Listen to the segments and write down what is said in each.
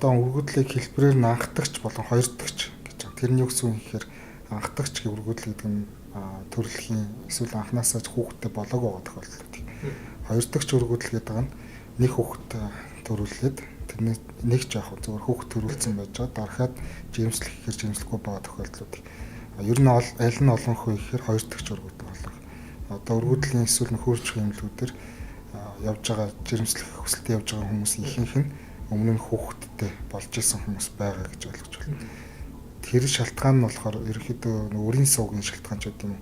одоо өргөдлийг хэлбэрээр нь анхдагч болон хоёрдагч гэж байгаа. Тэрний үгс үг гэхээр анхдагч гэх өргөдөл гэдэг нь төрөлхийн эсвэл анханасаа хүүхэдтэй болоогүй байгаа тохиолдол. Хоёрдагч өргөдөл гэдэг нь нэг хүүхэд төрүүлээд тэрний нэг жоох зөвхөн хүүхэд төрүүлсэн байж байгаа. Дарахад жирэмслэх гэхээр жирэмслэхгүй байгаа тохиолдлууд. Ер нь аль нь олонх вэ гэхээр хоёрдагч өргөдөл болох. Одоо өргөдлийн эсвэл нөхөрчгийн эмнэлгүүдээр явж байгаа жирэмслэх хүсэлтэд явж байгаа хүмүүсийн ихэнх нь өмнө нь хүүхэдтэй болж исэн хүмүүс байгаа гэж ойлгож байна. Тэр шалтгаан нь болохоор ерөнхийдөө өрийн суугийн шалтгаан ч гэдэг юм.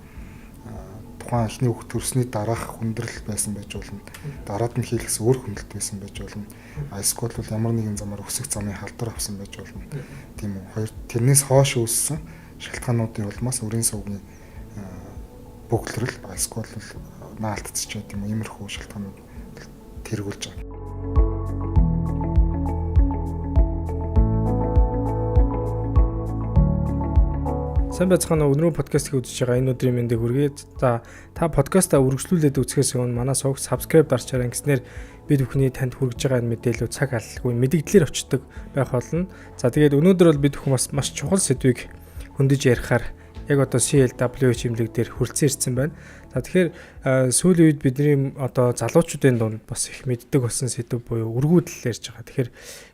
Тухайн эхний хүүхэд төрсний дараах хүндрэл байсан байж болно. Дараад нь хийлгэсэн өөр хүндрэлт байсан байж болно. Эсвэл бол ямар нэгэн замаар өсөх замын халдвар авсан байж болно. Тийм үү. Хоёр тэрнээс хойш үүссэн шалтгаануудын улмаас өрийн суугийн бөглөрөл эсвэл наалтцч гэдэг юм. Иймэрхүү шалтгаанууд тэргүүлж байгаа. Сайн байцгаана уу. Өнөөдрийн подкастыг үзэж байгаа энэ өдрийн мэндийг хүргээд та подкастаа үргэлжлүүлээд үзэхээс өмнө манай сувг subscribe дарчаарай гэснээр бид бүхний танд хүргэж байгаа энэ мэдээлэл цаг алгүй мэдээлэлээр очдог байх болно. За тэгээд өнөөдөр бол бид бүхэн бас маш чухал сэдвийг хөндөж ярихаар яг одоо CLW чимлэг дээр хүрэлцэн ирсэн байна. За тэгэхээр сүүлийн үед бидний одоо залуучуудын дунд бас их мэддэг болсон сэдв буюу өргүүдэл ярьж байгаа. Тэгэхээр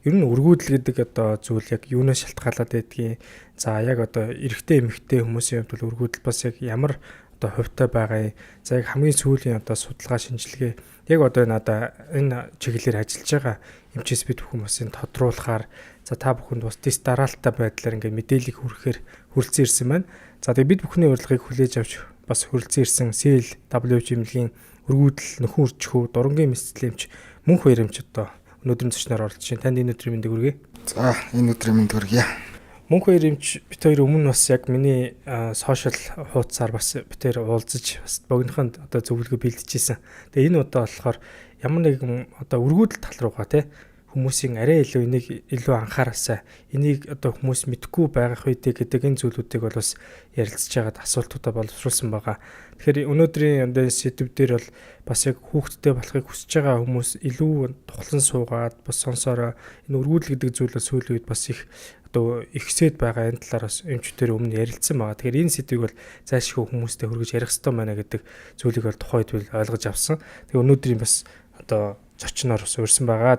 ер нь өргүүдэл гэдэг одоо зүйл яг юунаас шалтгаалаад байдгийг за яг одоо эрэгтэй эмэгтэй хүмүүсийн хувьд бол өргүүдэл бас яг ямар одоо хувьтай байгаа юм. За яг хамгийн сүүлийн одоо судалгаа шинжилгээ яг одоо энэ чиглэлээр ажиллаж байгаа эмчээс бид бүхэн бас энэ тодруулахаар за та бүхэнд бас тест дараалттай байдлаар ингээд мэдээлэл хүргэхээр хүрэлцэн ирсэн байна. За тэгээ бид бүхний урилгыг хүлээж авч бас хүрэлцэн ирсэн CLW чимлэгийн өргүүдэл нөхөн үржихүү дурангийн мэтлэмж мөнх баярмж одоо өнөөдрийн зочноор оролцож байна. Танд энэ өдрийн мэндийг хүргэе. За энэ өдрийн мэнд хүргье. Мөнх баярмж бит хоёр өмнө бас яг миний сошиал хуудасаар бас бит хоёр уулзаж бас богинохонд одоо зөвлөгөө бэлдэжсэн. Тэгээ энэ удаа болохоор ямар нэгэн одоо өргүүдэл тал руугаа тий хүмүүсийн арай илүү энийг илүү анхаараасаа энийг одоо хүмүүс мэдгүй байх үедээ гэдэг энэ зүйлүүдийг бол бас ярилцж байгаад асуултуудаа боловсруулсан байгаа. Тэгэхээр өнөөдрийн сэдв дээр бол бас яг хүүхдтэй болохыг хүсэж байгаа хүмүүс илүү тухлан суугаад бас сонсороо энэ өргүүдэл гэдэг зүйл бол сүүлийн үед бас их одоо ихсээд байгаа энэ талаар бас эмчтэр өмнө ярилцсан байгаа. Тэгэхээр энэ сэдвийг бол зайлшгүй хүмүүстэй хүргэж ярих хэрэгтэй байна гэдэг зүйлийг бол тухайд бол ойлгож авсан. Тэгээ өнөөдрийн бас одоо зочноор бас урьсан байгаа.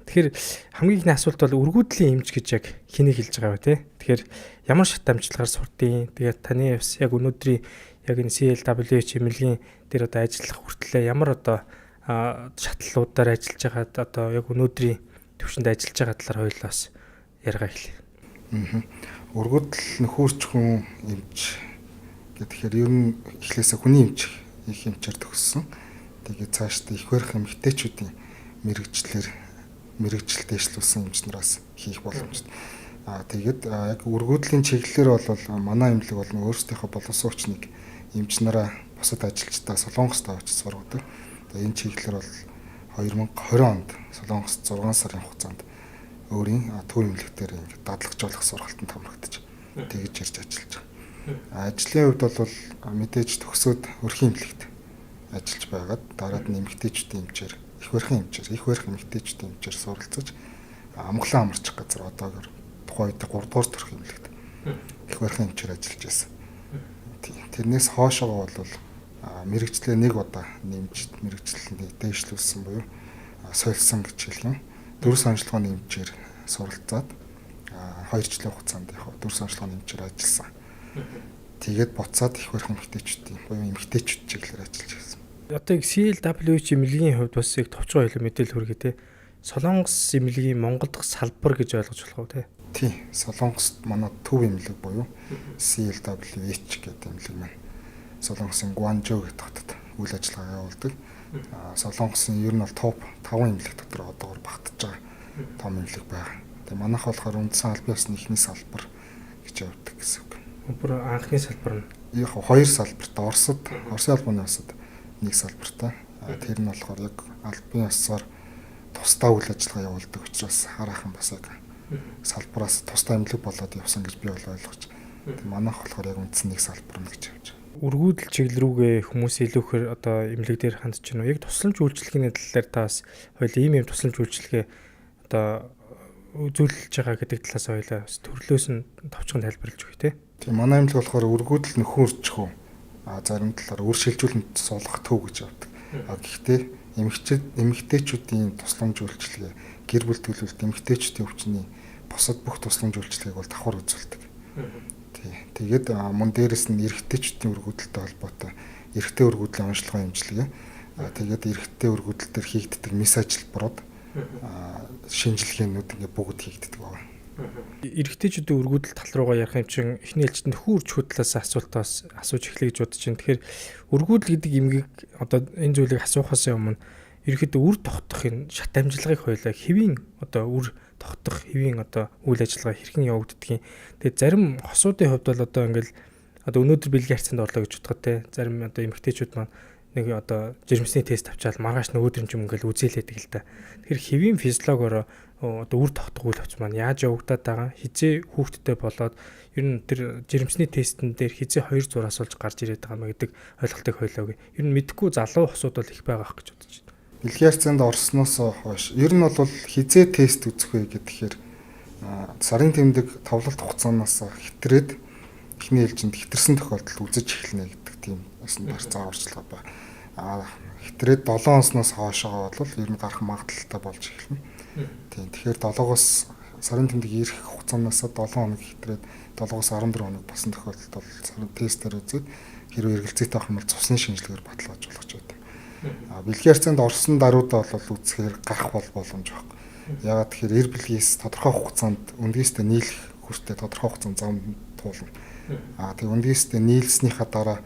Тэгэхээр хамгийн ихний асуулт бол өргүүдлийн эмч гэж яг хэнийг хэлж байгаа вэ те? Тэгэхээр ямар шат амжилтгаар сурдیں۔ Тэгээд таны бас яг өнөөдрийн яг энэ CLW чимлэгийн дээр одоо ажиллах хүртлээр ямар одоо шатлалуудаар ажиллаж байгаад одоо яг өнөөдрийн төвшөнд ажиллаж байгаа талаар хоёулаа бас яргаа хэлье. Өргөдөл нөхөрчхөн эмч гэхээр ер нь эхлээсээ хүний эмч их эмчээр төгссөн. Тэгээд цаашдаа их барих эмэгтэйчүүдийн мэрэгжилтэд дэвшлүүлсэн эмчнараас хийх боломжтой. Тэгээд яг өргөдлийн чиглэлээр бол манай эмнэлэг бол өөрсдийнхөө боловсруучныг эмчнараа бусад ажилчдаа Солонгост авч сургадаг. Тэгээд энэ чиглэлээр бол 2020 онд Солонгост 6 сарын хугацаанд өөрийн төв эмнэлэгтэр ингээд дадлагжуулах сургалтанд хамрагдаж тэгж ирж ажиллаж байгаа. Ажлын хувьд бол мэдээж төгсөөд өрхийн эмнэлэгт ажиллаж байгаад дараад нь эмэгтэйчүүдийн эмчээр их барих эмэгтэйчүүдийн эмчээр суралцаж амглан амарчих газар одоогоор тухайн үед 3 дугаар төрх эмнэлэгт их барих эмчээр ажиллаж байсан. Тэрнээс хоошоо бол мэрэгчлээ нэг удаа нэмж мэрэгчлэлний дэвшлүүлсэн буюу сольсон гэж хэлэх юм. 4 сонжлогооны эмчээр суралцаад 2 жилийн хугацаанд яг 4 сонжлогооны эмчээр ажилласан. Тэгээд буцаад их барих эмэгтэйчүүдийн буюу эмэгтэйчүүд чиглэлээр ажиллаж байсан. Одоо CLW чимлэгийн хувьд бас яг товчгоо илүү мэдээлэл хүргэе те. Солонгос эмнэлгийн Монгол дахь салбар гэж ойлгож болох уу те? Тий, Солонгост манай төв эмнэлэг буюу CLWH гэдэг эмнэлэг маань Солонгосын Гуанчжоу гэх хотод үйл ажиллагаа явуулдаг. Солонгосын ер нь бол топ 5 эмнэлэг дотор одоогоор багтаж байгаа том эмнэлэг байна. Тэгээ манайх болохоор үндсэн албан ёсны эхний салбар гэж явдаг гэсэн үг. Бүр анхны салбар нь яг 2 салбарт Орсын албаны ёсод нэг салбартай. Тэр нь болохоор яг албан ёсоор тусдаа үйл ажиллагаа явуулдаг учраас хараахан бас яг салбараас тусдаа эмнэлэг болоод явсан гэж би бол ойлгож. Тэгээ манайх болохоор яг үндсэн нэг салбар нь гэж явж байгаа. Өргүүдэл чиглэл рүүгээ хүмүүс илүүхээр одоо эмнэлэг дээр хандж байна уу? Яг тусламж үйлчилгээний талаар та бас хоёул ийм тусламж үйлчилгээ одоо үзүүлж байгаа гэдэг талаас ойлаа төрлөөс нь товчхон тайлбарлаж өгье те. Тийм манай имлэг болохоор үргүүдэл нөхөн үржих үү. Зарим талаар үр шилжүүлэлт суулгах төв гэж авдаг. Гэхдээ эмэгтэйчүүдийн тусламж үйлчилгээ, гэр бүл төлөвлөлт, эмэгтэйчүүдийн өвчний бусад бүх тусламж үйлчилгээг бол давхар үзүүлдэг. Тэгээд мөн дээрэс нь эрэгтэйчүүдийн үргүүдэлтэй холбоотой эрэгтэй үргүүдлийн онцлогоо имчилгээ. Тэгээд эрэгтэй үргүүдэл төр хийгддэг мессажлбарууд шинжилгээнүүд ингээ бүгд хийгддэг байна. Эрэгтэйчүүдийн үргүүдэл тал руугаа ярих юм чинь эхний ээлжинд хүү үржих талаас асуултаас асууж эхлэе гэж бодож байна. Тэгэхээр үргүүдэл гэдэг имгийг одоо энэ зүйлийг асуухаас өмнө ерөөхдөө үр тогтохын шат амжилгыг хойлоо хэвийн одоо үр тогтох хэвийн одоо үйл ажиллагаа хэрхэн явагддгийг. Тэгээд зарим хосуудын хувьд бол одоо ингээл одоо өнөөдөр бэлгийн харьцаанд орлоо гэж бодоход те зарим одоо эмэгтэйчүүд маань нэг одоо жирэмсний тест авчаад маргааш нөгөөдөр юм ингээл үзээлээдэг л да. Тэгэхээр хэвийн физиологиороо одоо үр тогтох үйл явц маань яаж явагдаад байгаа хизээ хүүхдтэй болоод ер нь тэр жирэмсний тестэн дээр хизээ 2 зураас олж гарч ирээд байгаа маа гэдэг ойлголтыг хойлоог. Ер нь мэдхгүй залуу хосууд бол их байгаа ах гэж бодож байна. Бэлгийн харьцаанд орсноос хойш ер нь бол хизээ тест үзэх вэ гэхээр сарын тэмдэг товлолт хугацаанаас хэтрээд эхний ээлжинд хэтэрсэн тохиолдолд үзэж эхэлнэ гэдэг тийм зааварчилгаа байна. Хэтрээд 7 онсноос хойшоо бол ер нь гарах магадлалтай болж эхэлнэ. Тийм. Тэгэхээр 7-оос сарын тэмдэг ирэх хугацаанаас 7 хоног хэтрээд 7-оос 14 хоног басан тохиолдолд бол сарын тестээр үзээд хэрвээ эргэлзээтэй авах юм бол цусны шинжилгээр баталгааж болгож байдаг. Бэлгийн харьцаанд орсон даруйдаа бол үзэхээр гарах боломж байхгүй. Яагаад тэгэхээр эр бэлгээс тодорхой хугацаанд өндгийстэй нийлэх хүртэл тодорхой хугацаанд зам туулна. Тэгээ өндгийстэй нийлснийхаа дараа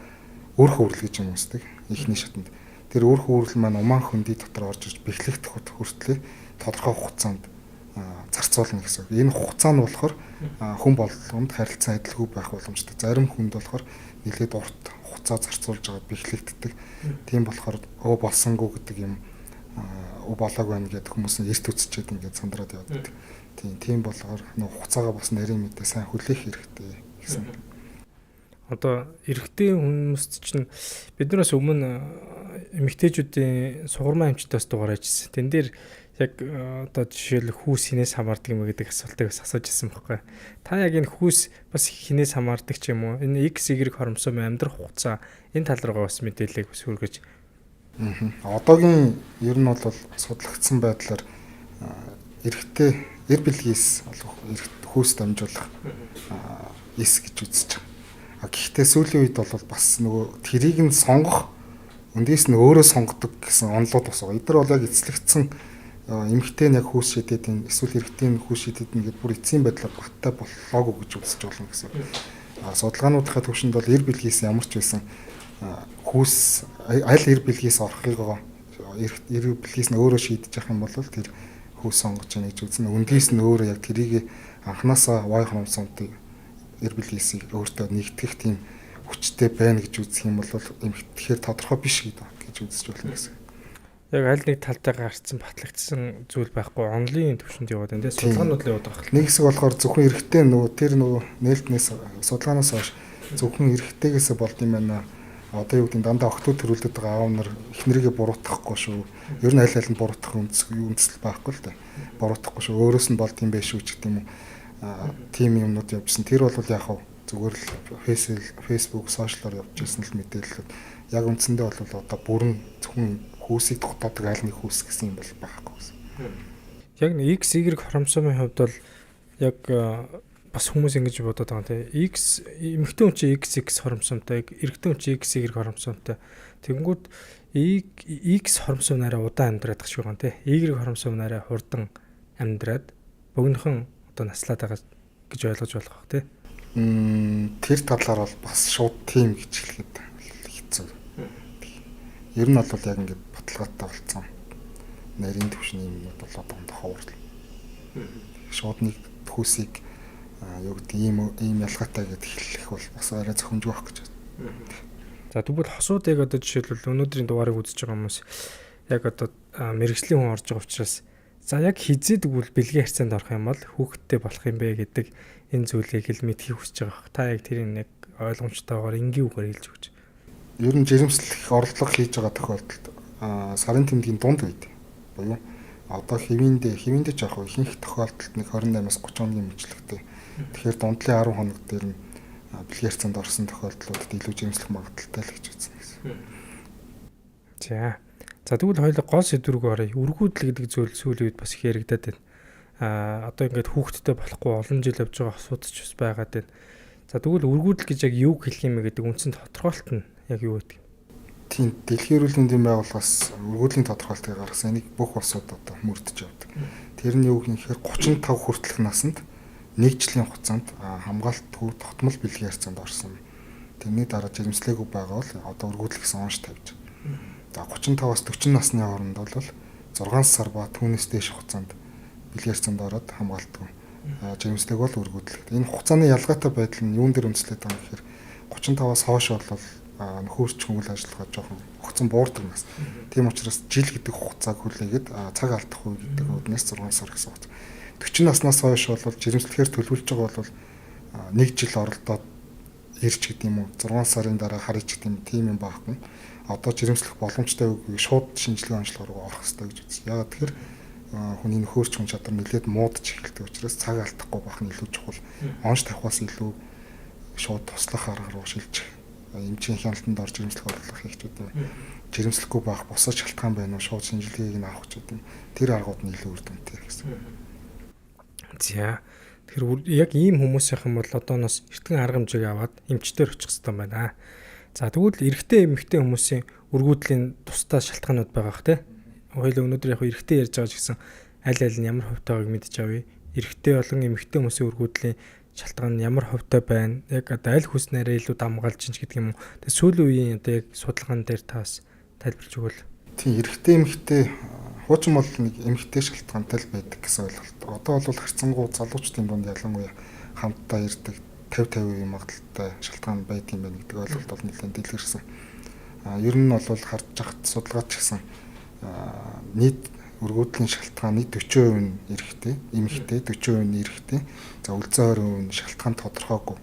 өрх үрэл гэж юм үздэг ихний шатанд. Тэр өрх үрэл маань умаан хөндөй дотор орж ирж бэхлэх хүртэл тодорхой хугацаанд зарцуулна гэсэн. Энэ хугацаа нь болохоор хүн болгонд харилцан адилгүй байх боломжтой. Зарим хүнд болохоор нэлээд урт хугацаа зарцуулж байгаа бэхлэгддэг. Тийм болохоор болсонгүй гэдэг юм болоог байна гэдэг хүмүүс нь эрт үсчихэд ингээд сандраад явдаг. Тийм болохоор хугацаагаа бас нарийн мэдээ сайн хүлээх хэрэгтэй гэсэн. Одоо эрэгтэй хүмүүст чинь биднээс өмнө эмэгтэйчүүдийн сугармаа эмчтээс дугаар ажилласан. Тэн дээр яг одоо жишээл хүүс хинээс хамаардаг юм гэдэг асуултыг бас асууж ирсэн байхгүй. Та яг энэ хүүс бас хинээс хамаардаг ч юм уу? Энэ X, Y хормосом амьдрах хугацаа энэ тал руугаа бас мэдээлэл хүргэж. Одоогийн ер нь бол судлагдсан байдлаар эрэгтэй эр бэлгээс хүүс дамжуулах эс гэж үзэж байгаа. Гэхдээ сүүлийн үед бол бас нөгөө тэрийг нь сонгох өндөөс нь өөрөө сонгодог гэсэн онолууд бас байгаа. Эдгээр бол яг эцлэгдсэн эмэгтэй нь яг хүүс шидэд эсвэл эрэгтэй нь хүүс шидэд ингээд бүр эцсийн байдлаар баттай боллоогүй гэж үзэж болно гэсэн. Судалгаануудынхаа төвшөнд бол эр бэлгээс ямар ч байсан хүүс аль эр бэлгээс орохыгоо эр бэлгээс нь өөрөө шийдэж явах юм бол тэр хүүс сонгож яах гэж үзнэ. Өндөөс нь өөрөө яг тэрийг анханасаа Y хромосомтой эр бэлгээсийг өөртөө нэгтгэх тийм хүчтэй байна гэж үзэх юм бол тэгэхээр тодорхой биш гэж үзэж болно гэсэн. Яг аль нэг талдаа гарцсан батлагдсан зүйл байхгүй онлайн төвшөнд яваад энэ судалгаанууд л яваад байгаа. Нэг хэсэг болохоор зөвхөн эрэгтэй тэр нээлтнээс судалгаанаас хойш зөвхөн эрэгтэйгээс болд юм байна. Одоо юу гэдэг дандаа октод төрүүлдэг байгаа аав нар эхнэрийгээ буруутгахгүй шүү. Ер нь аль аль нь буруутгах үндэслэл байхгүй л да. Буруутгахгүй шүү. Өөрөөс нь болд юм байх шүү гэх юм уу. Тим юмнууд явжсэн. Тэр бол яг зүгээр л Facebook, сошиалор явж ирсэн л мэдээлэлүүд. Яг үндсэндээ бол одоо бүрэн зөвхөн хүүсийг тогтоодог аль нэг хүүс гэсэн юм бол байхгүй гэсэн. Яг X, Y хромосомын хувьд бол яг бас хүмүүс ингэж бодоод байгаа тийм X эмэгтэй хүн чинь XX хромосомтой, эрэгтэй хүн чинь XY хромосомтой. Тэгэнгүүт X хромосом нараа удаан амьдраад гэх шиг байгаа тийм Y хромосом нараа хурдан амьдраад богинохон одоо наслаад байгаа гэж ойлгож болох бах тийм. Тэр талаар бол бас шууд тийм гэж хэлэхэд хэцүү. Ер нь бол яг ингээд баталгаатай болцсон. Нарийн төвшний юмнууд бол одоохондоо ховорлоо. Шууд нэг хүүсийг юу гэдэг ийм ялгаатай гэдээ хэлэх бол бас арай зөвхөмжгүй байх гэж байна. За тэгвэл хосууд яг одоо жишээлбэл өнөөдрийн дугаарыг үзэж байгаа хүмүүс яг одоо мэрэгжлийн хүн орж байгаа учраас за яг хизээ тэгвэл бэлгийн харьцаанд орох юм бол хүүхэдтэй болох юм бэ гэдэг энэ зүйлийг л мэдхийг хүсэж байгаа. Та яг тэрийг яг ойлгомжтойгоор энгийн үгээр хэлж өгч. Ер нь жирэмслэх орлого хийж байгаа тохиолдолд сарын тэмдгийн дунд үед буюу одоо хэвэндээ жоох ихэнх тохиолдолд нэг 28-аас 30 хоногийн мэдлэгтэй. Тэгэхээр дундлын 10 хоног дээр нь бэлгийн харьцаанд орсон тохиолдлуудад илүү жирэмслэх магадaltaй л гэж үзсэн гэсэн. За тэгвэл хоёул гол сэдв рүү оръё. Үргүүдэл гэдэг зүйл сүүлийн үед бас их яригадаад байна. Одоо ингээд хүүхдтэй болохгүй олон жил явж байгаа асуудал ч бас байгаад байна. За тэгвэл үргүүдэл гэж яг юу хэлэх юм бэ гэдэг үндсэнд тодорхойлт нь яг юу гэдэг? Тийм, Дэлхийн эрүүл мэндийн байгууллагаас үргүүдлийн тодорхойлтыг гаргасан. Энийг бүх улсууд одоо мөрдөж явдаг. Тэр нь юу гэхээр 35 хүртэлх наснд 1 жилийн хугацаанд хамгаалалт тогтмол бэлгийн харьцаанд орсон. Тэрний дараа жирэмслээгүй байгаа бол одоо үргүүдэл гэсэн онш тавьж. За 35-аас 40 насны хооронд бол 6 сар ба түүнээс дээш хугацаанд бэлгийн харьцаанд ороод хамгаалтгүй. Жирэмслэг бол үргүүдэл. Энэ хугацааны ялгаатай байдал нь юун дээр үндэслээд байгаа юм гэхээр 35-аас хойш бол нөхөрч хүмүл ажиллагаа жоохон огцон буурдаг нас. Тийм учраас жил гэдэг хугацааг хүлээгээд цаг алдах үе гэдэг үднээс 6 сар гэсэн үг. 40 наснаас хойш бол жирэмслэхээр төлөвлөж байгаа бол 1 жил оролдоод ирж гэдэг юм уу 6 сарын дараа харж гэдэг юм тийм юм баахгүй. Одоо жирэмслэх боломжтой үгүй шууд шинжилгээ онцлог руу орох хэрэгтэй гэж үзсэн. Яагаад тэгэхээр хүний нөхөрч хүн чадвар нэлээд муудаж эхэлдэг учраас цаг алдахгүй байх нь илүү чухал. Онц тавихаас илүү шууд туслах арга руу шилжих. Эмчийн хяналтанд орж жирэмслэх бодлого хийх ч гэдэг. Жирэмслэхгүй байх бусад шалтгаан байна уу? Шууд шинжилгээг нь авах ч гэдэг. Тэр аргууд нь илүү үр дүнтэй гэсэн. За тэгэхээр яг ийм хүмүүсийнх юм бол одоо нас эртхэн арга хэмжээг аваад эмчтэр очих хэрэгтэй байна. За тэгвэл эрэгтэй эмэгтэй хүмүүсийн үргүүдлийн тусдаа шалтгаанууд байгаа бах тий. Хоёул өнөөдөр яг эрэгтэй ярьж байгаа ч гэсэн аль аль нь ямар хувьтай байгааг мэдж авъя. Эрэгтэй болон эмэгтэй хүмүүсийн үргүүдлийн шалтгаан нь ямар хувьтай байна? Яг одоо аль хүснээрээ илүү дамгаалж чинь гэдэг юм уу? Тэгээ сүүлийн үеийн одоо яг судалгаан дээр таас тайлбарч өгвөл. Тийм эрэгтэй эмэгтэй хуучин бол нэг эмэгтэй шалтгаантай л байдаг гэсэн ойлголт. Одоо бол харьцангуй залуучдын дунд ялангуяа хамтдаа ирдэг 50-50% магадaltaй шалтгаан байдаг юм байна гэдэг ойлголт бол нэлээд дэлгэрсэн. Ер нь бол харж хахад судалгаач гэсэн нийт үргүүдлийн шалтгааны 40% нь эрэгтэй, эмэгтэй, 40% нь эрэгтэй. За үлзэн 20% нь шалтгаан тодорхойгүй.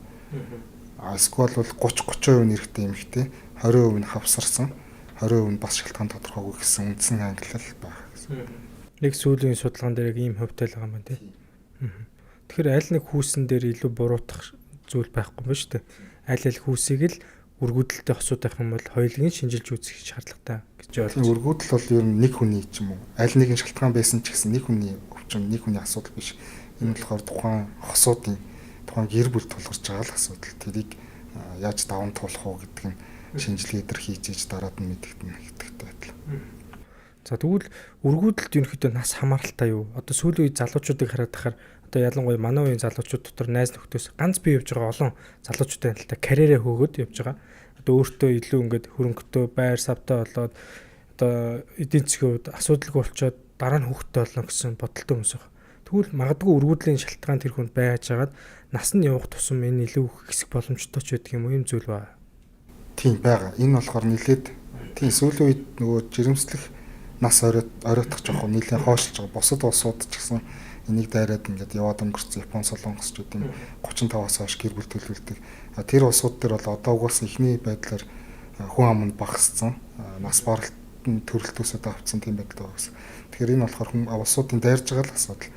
Эсвэл бол 30% нь эрэгтэй, эмэгтэй, 20% нь хавсарсан, 20% нь бас шалтгаан тодорхойгүй гэсэн үндсэн ангиллал байна гэсэн. Нэг сүүлийн судалгаан дээр яг ийм хувьтай л байгаа юм байна тий. Тэгэхээр аль нэг хүүсэн дээр илүү буруутах зүйл байхгүй юм ба шүү дээ. Аль аль хүүсийг л үргүүдэлтэй хосуудах юм бол хоёулын шинжилж үзэх шаардлагатай гэж ойлгож байна. Үргүүдэл бол ер нь нэг хүний ч юм уу аль нэгэн шалтгаан байсан ч гэсэн нэг хүний өвчин, нэг хүний асуудал биш. Энэ болохоор тухайн хосуудын тухайн гэр бүл тулгарч байгаа л асуудал. Тэрийг яаж даван туулах уу гэдэг нь шинжилгээ дээр хийж иж дараад нь мэдэгдэнэ гэдэгтэй байдал. За тэгвэл үргүүдэлт ерөнхийдөө нас хамааралтай юу? Одоо сүүлийн үе залуучуудыг хараад тахаар одоо ялангуяа манай үеийн залуучууд дотор найз нөхдөс ганц бие явж байгаа олон залуучуудын талтай карьерээ хөөгд явж байгаа. Одоо өөртөө илүү ингээд хөрөнгөтэй байр савтай болоод одоо эдийн засгийн хувьд асуудалгүй болчоод дараа нь хүүхдтэй болно гэсэн бодолтой хүмүүс байна. Тэгвэл магадгүй үргүүдлийн шалтгаан тэр хүнд байж хагаад нас нь явах тусам энэ илүү хэсэг боломжтой ч байдаг юм уу юм зүйл ба. Тийм байгаа. Энэ болохоор нэлээд тийм сүүлийн үед нөгөө жирэмслэх нас оройтох жоохон нэлээд хойшлж байгаа. Бусад улсууд ч гэсэн энийг дайраад ингээд яваад өнгөрсөн Япон, Солонгос ч гэдэг юм 35-аас хойш гэр бүл төлөвлөдөг. Тэр улсууд дээр бол одоо угаасаа ихний байдлаар хүн ам нь багассан. Нас баралтын төрөлтөөсөө давцсан тийм байдал байгаа гэсэн. Тэгэхээр энэ болохоор хүн улсуудын дайрж байгаа л асуудал.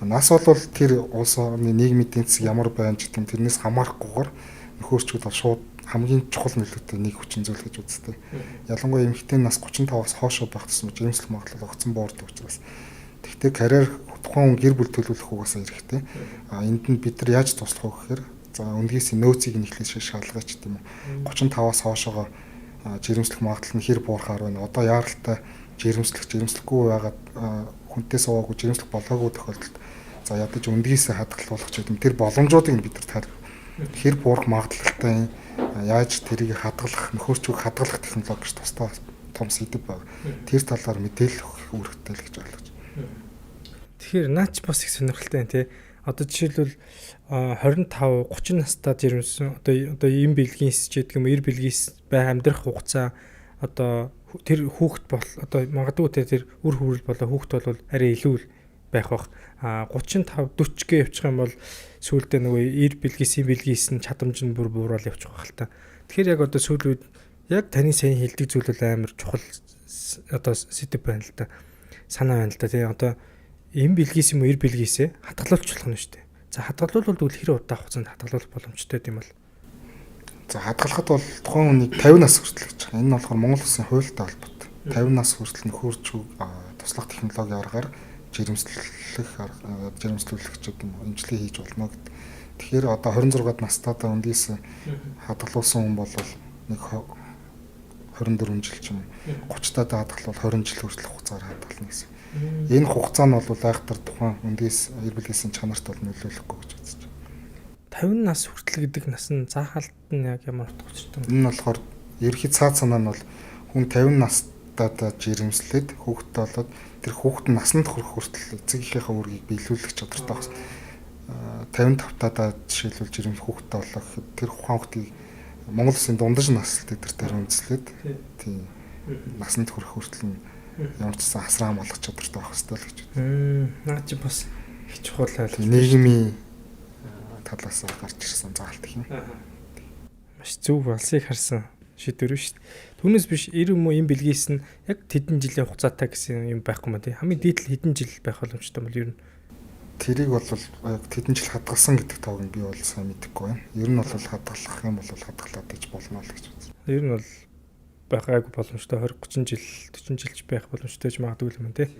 Нас бол тэр улс орны нийгмийн эдийн засаг ямар байна ч гэдэг тэрнээс хамаарахгүйгээр нөхөрчүүд бол шууд хамгийн чухал нөлөөтэй нэг хүчин зүйл гэж үздэг. Ялангуяа эмэгтэй нас 35-аас хойш байх тусмаа жирэмслэх магадлал огцон буурдаг учраас. Тэгвэл карьер тухайн гэр бүл төлөвлөх угаасаа хэрэгтэй. Энд нь бид нар яаж туслах вэ гэхээр за үндгээс нөөцийг нь эхлээд шалгаач гэдэг юм уу. 35-аас хойшоогоо жирэмслэх магадлал нь хэр буурахаар байна. Одоо яаралтай жирэмслэхгүй байгаад хүнтэй суугаагүй жирэмслэх болоогүй тохиолдолд за ядаж үндгээс хадгалуулах ч гэдэг юм. Тэр боломжуудыг бид нар тайлбар. Хэр буурах магадлалтай яаж тэрийг хадгалах, нөхөрчүүг хадгалах технологи гэж тусдаа том сэдв байна. Тэр талаар мэдээлэл өгөх үүрэгтэй л гэж ойлгож байна. Тэгэхээр наач бас их сонирхолтой байна тий. Одоо жишээлбэл 25 30 настай жирэмсэн одоо ийм бэлгийнс ч гэдэг юм эр бэлгийнс бай амьдрах хугацаа одоо тэр хүүхэд бол одоо магадгүй тэр үр хөврөл болоо хүүхэд бол арай илүү байх бах 35 40 гээ явчих юм бол сүүлдээ нөгөө эр бэлгээс нь чадамж нь бүр буурал явчих байх л та. Тэгэхээр яг одоо сүүлийн үед яг таны сайн хэлдэг зүйл бол амар чухал одоо сэдв байна л да. санаа байна л да тий. Одоо эм бэлгээс юм уу эр бэлгээсээ хатгалуулж болох нь шүү дээ. За хатгалуулбал тэгвэл хэр удаах хугацаанд хатгалуулах боломжтой юм бол? За хадгалахад бол тухайн хүнийг 50 нас хүртэл гэж байгаа. Энэ нь болохоор Монгол Улсын хуультай холбоотой. 50 нас хүртэл нөхөрч туслах технологийн аргаар жирэмслүүлэгчд эмчилгээ хийж болно гэдэг. Тэгэхээр одоо 26-ад настайдаа үндээс хадгалуулсан хүн бол нэг 24 жил ч юм уу 30-таад хадгалвал 20 жил хүртэл хугацаар хадгална гэсэн. Энэ хугацаа нь бол айхтар тухайн үндээс эр бэлгээсийн чанарт бол нөлөөлөхгүй гэж үзэж байна. 50 нас хүртэл гэдэг нас нь заахалт нь яг ямар утга учиртай юм? Энэ нь болохоор ерхий цаад санаа нь бол хүн 50 настайдаа жирэмслээд хүүхэдтэй болоод тэр хүүхэд насанд хүрэх хүртэл эцэгийнхээ үргийг биелүүлэх чадвартай багс. 55-таа жишээлбэл жирэмс хүүхэдтэй болоо гэхэд тэр ухаан хүүхдийг Монгол Улсын дундаж наслт дээр үндэслээд тийм насанд хүрэх хүртэл ямар ч сан асраа хамгаалах чадвартай байх хэрэгтэй л гэж байна. Наад чи бас их чухал айлч. Нийгмийн талаас гарч ирсэн заалт гэх юм. Маш зөв алсыг харсан шийдвэр шүү дээ. Түүнээс биш эр юм уу юм бэлгээс нь яг хэдэн жилийн хугацаатай гэсэн юм байхгүй маа тий. Хамгийн дээд л хэдэн жил байх боломжтой бол ер нь тэрийг бол яг хэдэн жил хадгалсан гэдэг тоог нь би бол сайн мэдэхгүй байна. Ер нь бол хадгалах юм бол хадгалаад иж болно л гэж байна. Ер нь бол байгаагүй боломжтой 20 30 жил 40 жилч байх боломжтой ч магадгүй юм тий.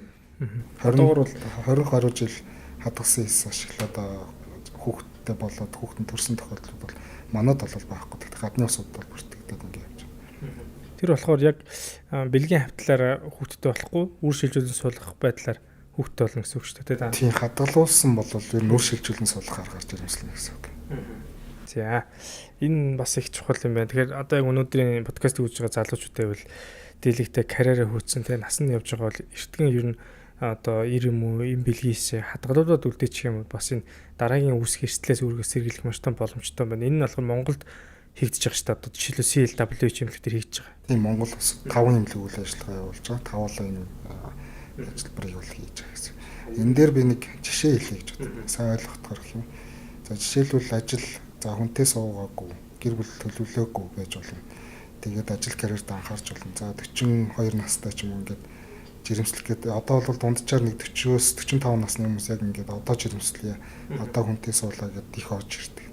20 дугаар бол 20 гаруй жил хадгалсан хэсс ашиглаад хүүхдтэй болоод хүүхдэн төрсэн тохиолдол бол манад бол байхгүй. Тэгэхээр гадны усуд бол бүртгэгдээд ингэ явж байна. Тэр болохоор яг бэлгийн хавтлаараа хүүхдтэй болохгүй үр шилжүүлэн суулгах байдлаар хүүхдтэй болно гэсэн үг шүү дээ. Тийм хадгалуулсан бол ер нь үр шилжүүлэн суулгахаар гарч ирэмслэнэ гэсэн үг. За энэ бас их чухал юм байна. Тэгэхээр одоо яг өнөөдрийн подкаст хийж байгаа залуучуудтай бол дийлэгтэй карьераа хөөцсөн те нас нь явж байгаа бол эртхэн ер нь одоо ир юм уу им бэлгээс хадгалуулаад үлдээчих юм бол бас энэ дараагийн үүсэх эрсдлээс үргээс сэргийлэх маш том боломжтой байна. Энэ нь болохоор Монголд хийгдэж байгаа шүү дээ. Одоо жишээлбэл CLW чимлэг төр хийж байгаа. Тийм Монгол бас 5 имлэг үйл ажиллагаа явуулж байгаа. 5 энэ ажиллабарыг бол хийж байгаа гэсэн. Энэ дээр би нэг жишээ хэлье гэж бодсон. Сайн ойлгохоор гэх юм. За жишээлбэл ажил за хүнтэй суугаагүй, гэр бүл төлөвлөөгүй байж болно. Тэгээд ажил карьерт анхаарч болно. За 42 настай ч юм уу ингээд жирэмслэх гэдэг. Одоо бол дунджаар нэг 40-оос 45 насны хүмүүс яг ингээд одоо жирэмслэе. Одоо хүнтэй суулаа гэдээ их орж ирдэг.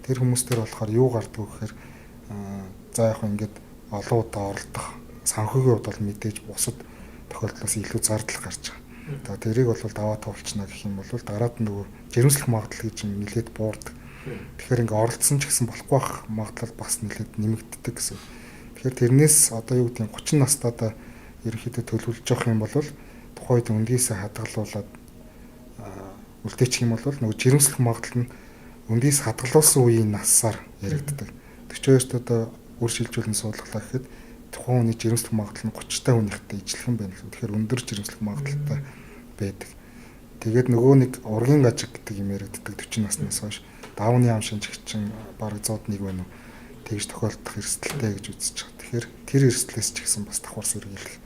Тэр хүмүүс төр болохоор юу гардгүй гэхээр за яг ингээд олон удаа оролдох санхүүгийн хувьд бол мэдээж бусад тохиолдлоос илүү зардал гарч байгаа. За тэрийг бол даваа туулчна гэх юм бол дараад нь нөгөө жирэмслэх магадлал гэж нэлээд буурдаг. Тэгэхээр ингээд оролцсон ч гэсэн болохгүй байх магадлал бас нэлээд нэмэгддэг гэсэн. Тэгэхээр тэрнээс одоо юу гэдэг нь 30 настайдаа ерөнхийдөө төлөвлөж явах юм бол тухайн үед үндгээсээ хадгалуулаад үлдээчих юм бол нөгөө жирэмслэх магадлал нь үндээс хадгалуулсан үеийн насаар яригддаг. 42-т үр шилжүүлэн суулгалаа гэхэд тухайн хүний жирэмслэх магадлал нь 30-тай хүнийхтэй ижилхэн байна л. Тэгэхээр өндөр жирэмслэх магадлалтай байдаг. Тэгээд нөгөө нэг ургийн гажиг гэдэг юм яригддаг 40 наснаас хойш давны ам шинжигчин бараг 101 байна уу? Тэгж тохиолдох эрсдэлтэй гэж үзэж байгаа. Тэгэхээр тэр эрсдлээс ч гэсэн бас давхар сэргийлэх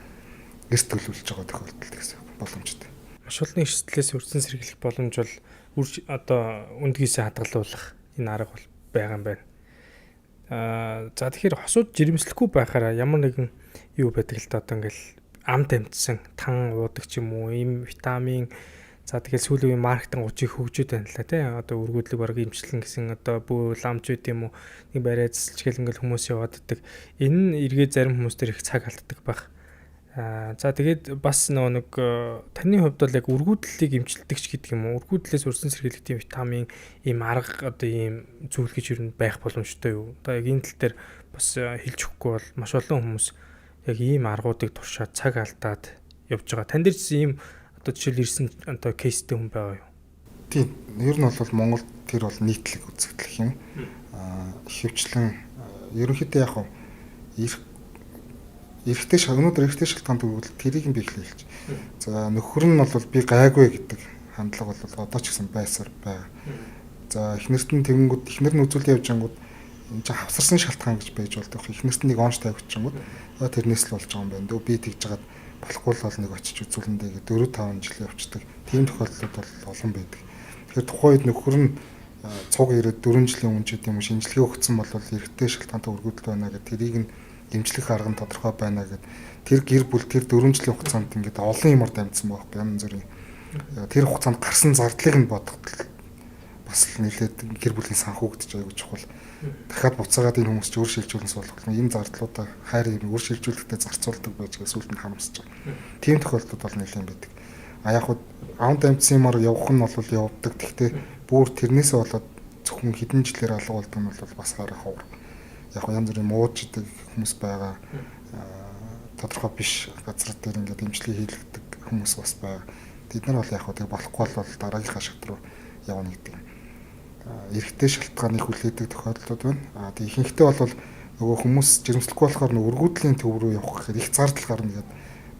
эрс төлөвлөж байгаа тохиолдолд гэсэн боломжтой. Маш олон эрсдлээс үрдэн сэргийлэх боломж бол одоо үндгээсээ хадгалуулах энэ арга бол байгаа юм байна. За тэгэхээр хосууд жирэмслэхгүй байхаараа ямар нэгэн юу байдаг л да одоо ингээл ам тамдсан тан уудаг ч юм уу им витамин за тэгэхээр сүүлийн үеийн маркетинг гужиг хөгжөөд байна л да тий одоо өргөдлөг бараг имчилэн гэсэн одоо бүү ламч үт юм уу нэг барай цэцлжгээл ингээл хүмүүс яваад иддэг энэ нь эргээ зарим хүмүүс төр их цаг алддаг байх. За тэгээд бас нэг таны хувьд бол яг өргөдлөлийг эмчилдэгч гэдэг юм уу? Өргөдлөлөөс урьдчилан сэргийлэх тийм витамин, ийм арга одоо ийм зүйл гэж юу байх боломжтой юу? Одоо яг энэ тал дээр бас хэлж өгөхгүй бол маш олон хүмүүс яг ийм аргуудыг туршаад цаг алдаад явж байгаа. Тань дээр ч ийм одоо жишээл ирсэн одоо кейстэй хүн байгаа юу? Тийм. Ер нь бол Монгол тэр бол нийтлэг үзэгдэл юм. Хөвчлэн ерөнхийдөө яг өнөөдөр эрэгтэй шалтгаан тэгвэл тэрийг нь би хэлж. За нөхөр нь бол би гайгүй гэдэг хандлага бол одоо ч гэсэн байсаар байгаа. За эхнэрт нь тэгэнгүүт эхнэр нь үзүүлэн явж ангууд энэ хавсарсан шалтгаан гэж байж болдог. Эхнэрт нь нэг онц тавьчихангууд тэрнээс л болж байгаа юм байна. Дөө би тэгж жагаад болохгүй л бол нэг очиж үзүүлэндээ гэдэг 4-5 жил явцдаг. Тийм тохиолдлууд бол олон байдаг. Тэгэхээр тухайн үед нөхөр нь цуг ирээд 4 жилийн өмнө ч гэдэм юм шинжилгээ өгсөн бол эрэгтэй шалтгаантай өргөдөл байна гэдэг тэрийг нь эмчлэх арга нь тодорхой байна гэд тэр гэр бүл тэр 4 жилийн хугацаанд ингээд олон юмар дамжсан байхгүй янз бүрийн тэр хугацаанд гарсан зардлыг нь бодоход бас нэлээд гэр бүлийн санхүүгдэж аягүй чухал. Дахиад буцаагаад энэ хүмүүс ч өөр шилжүүлнэс болох энэ зардлуудаа хайр юм өөр шилжүүлэхдээ зарцуулдаг байж байгаа сүлд нь харамсаж байгаа. Тийм тохиолдлууд бол нэлээд байдаг. А яг хуу аав дамжсан юмар явах нь бол явдаг. Гэхдээ бүр тэрнээсээ болоод зөвхөн хэдэн жилээр алга болдог нь бол бас харах ховор. Яг хуу янз бүрийн мууждаг хүмүүс байгаа. Тодорхой биш газар дээр ингээд эмчилгээ хийлгдэг хүмүүс бас байгаа. Тэд нар бол яг хуу тэг болохгүй бол дараагийнхаа шат руу явна гэдэг юм. Эрэгтэй шалтгааныг хүлээдэг тохиолдлууд байна. Тэг ихэнхдээ бол нөгөө хүмүүс жирэмслэхгүй болохоор нөгөө өргүүдлийн төв рүү явах гэхээр их зардал гарна гэдэг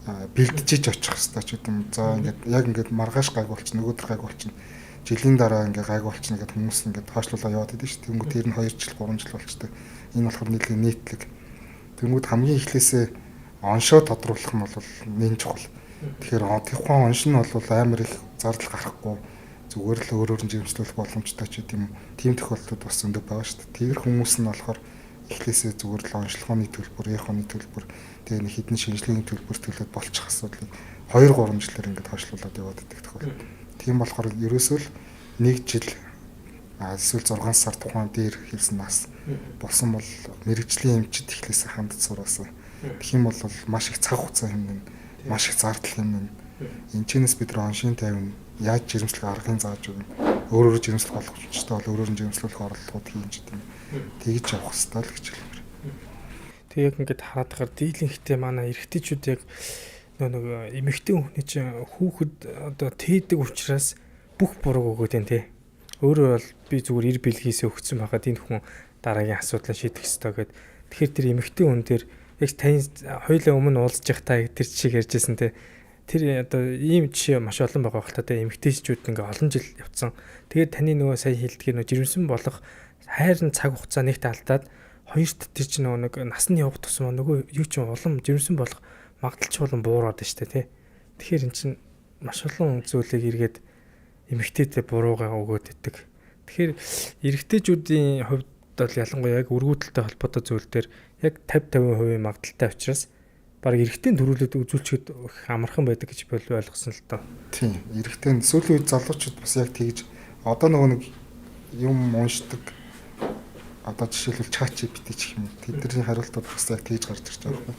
бэлдэж очих хэрэгтэй ч гэдэм. За ингээд яг ингээд маргааш гайг болчихно, нөгөөдөр гайг болчихно. Жилийн дараа ингээд гайг болчихно гэдэг хүмүүс ингээд хойшлуулаа яваад идэв шүү. Тэнгүүд тэр нь 2 жил, 3 жил болчтой. Энэ болохоор нийлээ нийтлэг. Тэнгүүд хамгийн эхлээсээ оншоо тодруулах нь бол нэн чухал. Тэгэхээр тухайн онш нь бол амар их зардал гарахгүй зүгээр л өөрөөр нь жирэмслүүлэх боломжтой ч гэдэм. Тийм тохиолдлууд бас зөндөө байгаа шүү. Тэр хүмүүс нь болохоор эхлээсээ зүгээр л онцлогооны төлбөр, яхооны төлбөр, тэгээ нэг хідэн шинжилгээний төлбөр төлөөд болчих асуудлыг 2-3 жилээр ингээд хойшлуулад яваад идэх тохиолдол. Тийм болохоор ерөөсөө л 1 жил эсвэл 6 сар тухайн дээр хэлсэн нас болсон бол мэрэгжлийн эмчид эхлээсээ хандж сураасан. Тэгэх юм бол маш их цаг хугацаа хэмнэн, маш их зардал хэмнэн. Энэчнээс бид нар оншийн тайван яаж жирэмслэх аргыг зааж өгнө. Өөрөөр жирэмслэх боломжтой бол өөрөөр нь жирэмслэх орлогууд хийж идэв. Тэгж явах хэрэгтэй л гэж хэлмээр. Тэг яг ингээд хараад байгаа дийлэнхтэй манай эрэгтэйчүүд яг нэг эмэгтэй хүний чинь хүүхэд одоо тээдэг учраас бүх буруу өгөөд энэ тий. Өөрөө бол би зүгээр ир бэлгийсээ өгсөн байхад энэ хүн дараагийн асуудлаа шийдэх ёстой гэд. Тэгэхээр тэр эмэгтэй хүн дээр яг тань хоёулаа өмнө уулзж явахтаа тэр чиг ярьжсэн тий. Тэр одоо ийм жишээ маш олон байгаа хэл та тэ эмэгтэйчүүд ингээ олон жил явцсан. Тэгээд таны нөгөө сая хэлдгээр нөгөө жирэмсэн болох хайрын цаг хугацаа нэгт алдаад хоёрт тэр чинь нөгөө нэг насны явах тусмаа нөгөө юу ч улам жирэмсэн болох магадaltaч болон буураад байна шүү дээ тий. Тэгэхээр эн чинь маш олон зүйлийг эргээд эмэгтэйтэй буруугаа өгөөд идэг. Тэгэхээр эрэгтэйчүүдийн хувьд бол ялангуяа яг өргүүдэлтэй холбоотой зүйл дээр яг 50-50% магадaltaй учраас баг эрэгтэй төрүүлээд үзүүлчихэд амархан байдаг гэж бол ойлгосон л доо. Тийм. Эрэгтэй сүүлийн үед залуучууд бас яг тэгж одоо нөгөө нэг юм уншдаг одоо жишээлбэл ChatGPT ч юм уу тэдний хариултууд бас яг тэгж гарч ирж байгаа юм.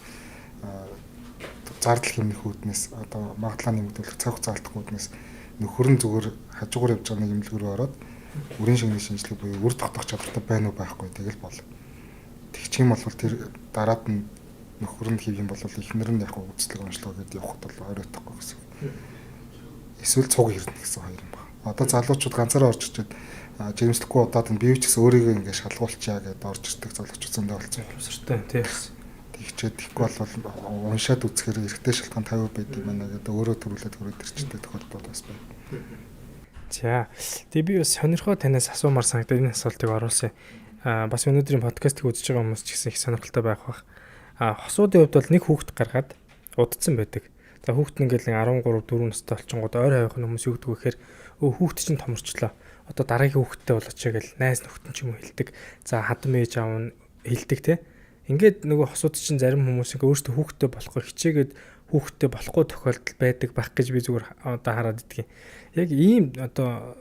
Зардал хэмнэх үүднээс одоо магадлал нэмэгдүүлэх цаг хугацаа алдах үүднээс нөхөр нь зүгээр хажуугаар явж байгаа нэг имлэг рүү ороод үрийн шингэний шинжилгээ буюу үр тогтоох чадвартай байна уу байхгүй тэгэл бол. Тэгчих юм бол тэр дараад нь нөхөр нь хийх юм бол эхнэр нь яг үзлэг онцлог гэдээ явахд бол оройтхгүй гэсэн. Эсвэл цуг хэрнэ гэсэн хоёр юм байна. Одоо залуучууд ганцаараа орж ирчихэд жирэмслэхгүй удаад нь бие ч гэсэн өөрийгөө ингэ шалгуулчаа гэдээ орж ирдэг залуучууд зөндөө болсон. Өсөртэй тийм. Тэгчээд тэгэхгүй бол уншаад үзэхээр эрэгтэй шалтгаан 50 байдаг байна гэдэг өөрөө төрүүлээд хүрээд ирчдэг тохиолдол бас байна. За. Тэгээ би бас сонирхоо танаас асуумаар санагдаад энэ асуултыг оруулсан. Бас өнөөдрийн подкастыг үзэж байгаа хүмүүс ч гэсэн их сонирхолтой байх бах. Хосуудын хувьд бол нэг хүүхэд гаргаад удцсан байдаг. За хүүхэд нь ингээл 13 4 настай болчингууд ойр хавийнхны хүмүүс юу гэдэг вэ гэхээр хүүхэд чинь томорчлоо. Одоо дараагийн хүүхэдтэй болооч гэл найз нөхдөд ч юм уу хэлдэг. За хадам ээж аав нь хэлдэг те. Ингээд нөгөө хосууд чинь зарим хүмүүс ингээ өөртөө хүүхэдтэй болохгүй хичээгээд хүүхэдтэй болохгүй тохиолдол байдаг байх гэж би зүгээр одоо хараад идэх юм. Яг ийм одоо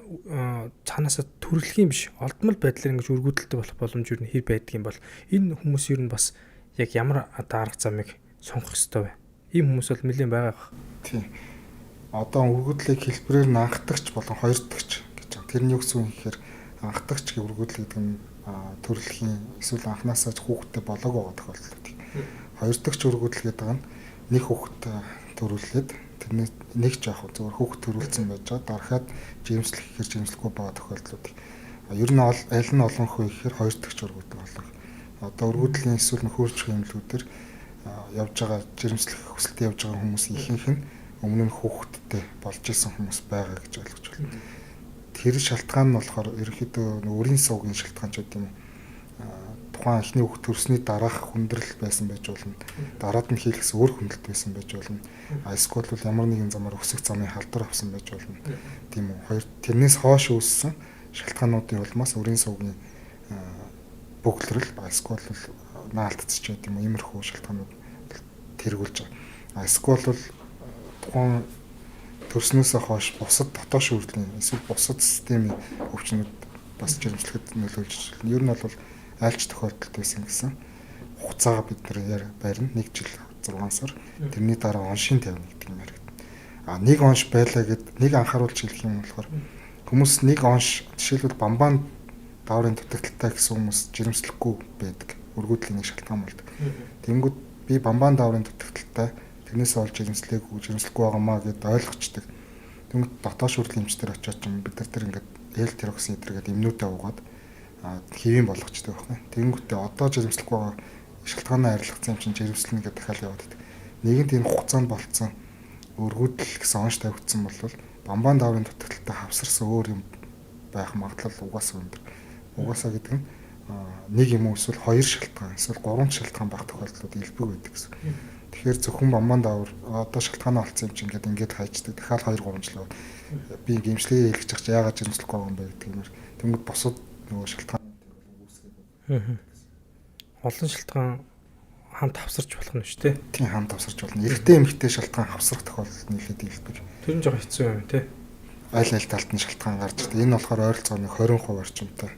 цаанаасаа төрөлхийн биш олдмол байдлаар ингэж өргөдөлтөй болох боломж юу нэр байдаг юм бол энэ хүмүүс ер нь бас яг ямар одоо арга замыг сонгох ёстой вэ? Ийм хүмүүс бол нэлээд байгаа бах. Тийм. Одоо өргөдлийг хэлбэрээр анхдагч болон хоёрдагч гэж байна. Тэр нь юу гэсэн үг гэхээр анхдагч гэх өргөдөл гэдэг нь төрөлхийн эсвэл анханасаа хүүхэдтэй болоогүй байгаа тохиолдол. Хоёрдагч өргөдөл гэдэг нь нэг хүүхэд төрүүлээд тэрний нэг ч яг зөвхөн хүүхэд төрүүлсэн байж байгаа дарахад жирэмслэх гэхээр жирэмслэхгүй байгаа тохиолдлууд. Ер нь аль нь олонхоо гэхээр хоёрдагч өргөдөл болох. Одоо өргөдлийн эсвэл нөхөрч хэмлүүдээр явж байгаа жирэмслэх хүсэлтэд явж байгаа хүмүүс ихэнх нь өмнө нь хүүхэдтэй болж исэн хүмүүс байгаа гэж ойлгож байна. Тэр шалтгаан нь болохоор ерөнхийдөө өрийн сувгийн шалтгаан ч гэдэг юм. Тухайн эхний хүүхэд төрсний дараах хүндрэл байсан байж болно. Дараад нь хийлгэсэн өөр хүндрэлт байсан байж болно. Эсвэл бол ямар нэгэн замаар өсөх замын халдвар авсан байж болно. Тийм үү. Хоёр тэрнээс хойш үүссэн шалтгаануудын улмаас өрийн сувгийн бөглөрөл эсвэл наалтцч байт юм уу, иймэрхүү шалтгаанууд тэргүүлж байгаа. Эсвэл бол тухайн төрснөөсөө хойш бусад дотоош үйлдлийн эсвэл бусад системийн өвчнүүд бас жирэмслэхэд нөлөөлж байна. Ер нь бол айлч тохиолдолд байсан гэсэн хугацаагаа бид нэр барина 1 жил 6 сар. Тэрний дараа оншийн тавина гэдэг юм яригдана. Нэг онш байлаа гэд нэг анхааруулж хэлэх юм болохоор хүмүүс нэг онш жишээлбэл бамбаан дааврын дутагдaltaй гэсэн хүмүүс жирэмслэхгүй байдаг. Өргөдлийн нэг шалтгаан болдог. Тэнгүүд би бамбаан дааврын дутагдaltaй тэрнээс олж жирэмслэхгүй байгаамаа гэд ойлгочдөг. Тэнгүүд дотоош хүртэл эмчтэр очиод ч бид нар тэр ингээд L-тироксин гэдэг эмнүүдээ угаад хэвийн болгочдөг байна. Тэнгүүдээ одоо жирэмслэхгүй байгаа шалтгаанаа арилгацсан юм чинь жирэмслэнэ гэдэг дахиад яваад байдаг. Нэгэнт энэ хугацаанд болцсон өргөдөл гэсэн онш тавигдсан бол бамбаан дааврын дутагдaltaй хавсарсан өөр юм байх магадлал угаасаа өндөр. Угаасаа гэдэг нь нэг юм уу эсвэл 2 шалтгаан эсвэл 3 шалтгаан байх тохиолдлууд илбэг байдаг гэсэн. Тэгэхээр зөвхөн бамбаан даавар одоо шалтгаанаа олцсон юм чинь ингээд хайчдаг. Дахиад 2-3 жил яваад би гэмшлэгээ хэлчих чаж яагаад жирэмслэхгүй байгаа юм бэ гэдэг юмэр. Тэнгүүд бусад нөгөө шалтгаанууд үүсгээд. Олон шалтгаан хамт хавсарч болох нь шүү дээ. Тийм хамт хавсарч болно. Эрэгтэй эмэгтэй шалтгаан хавсрах тохиолдол нэлээд илбэг. Тэр нь жоохон хэцүү юм тий. Аль талд нь шалтгаан гарч ирдэг. Энэ болохоор ойролцоогоо 20% орчимтай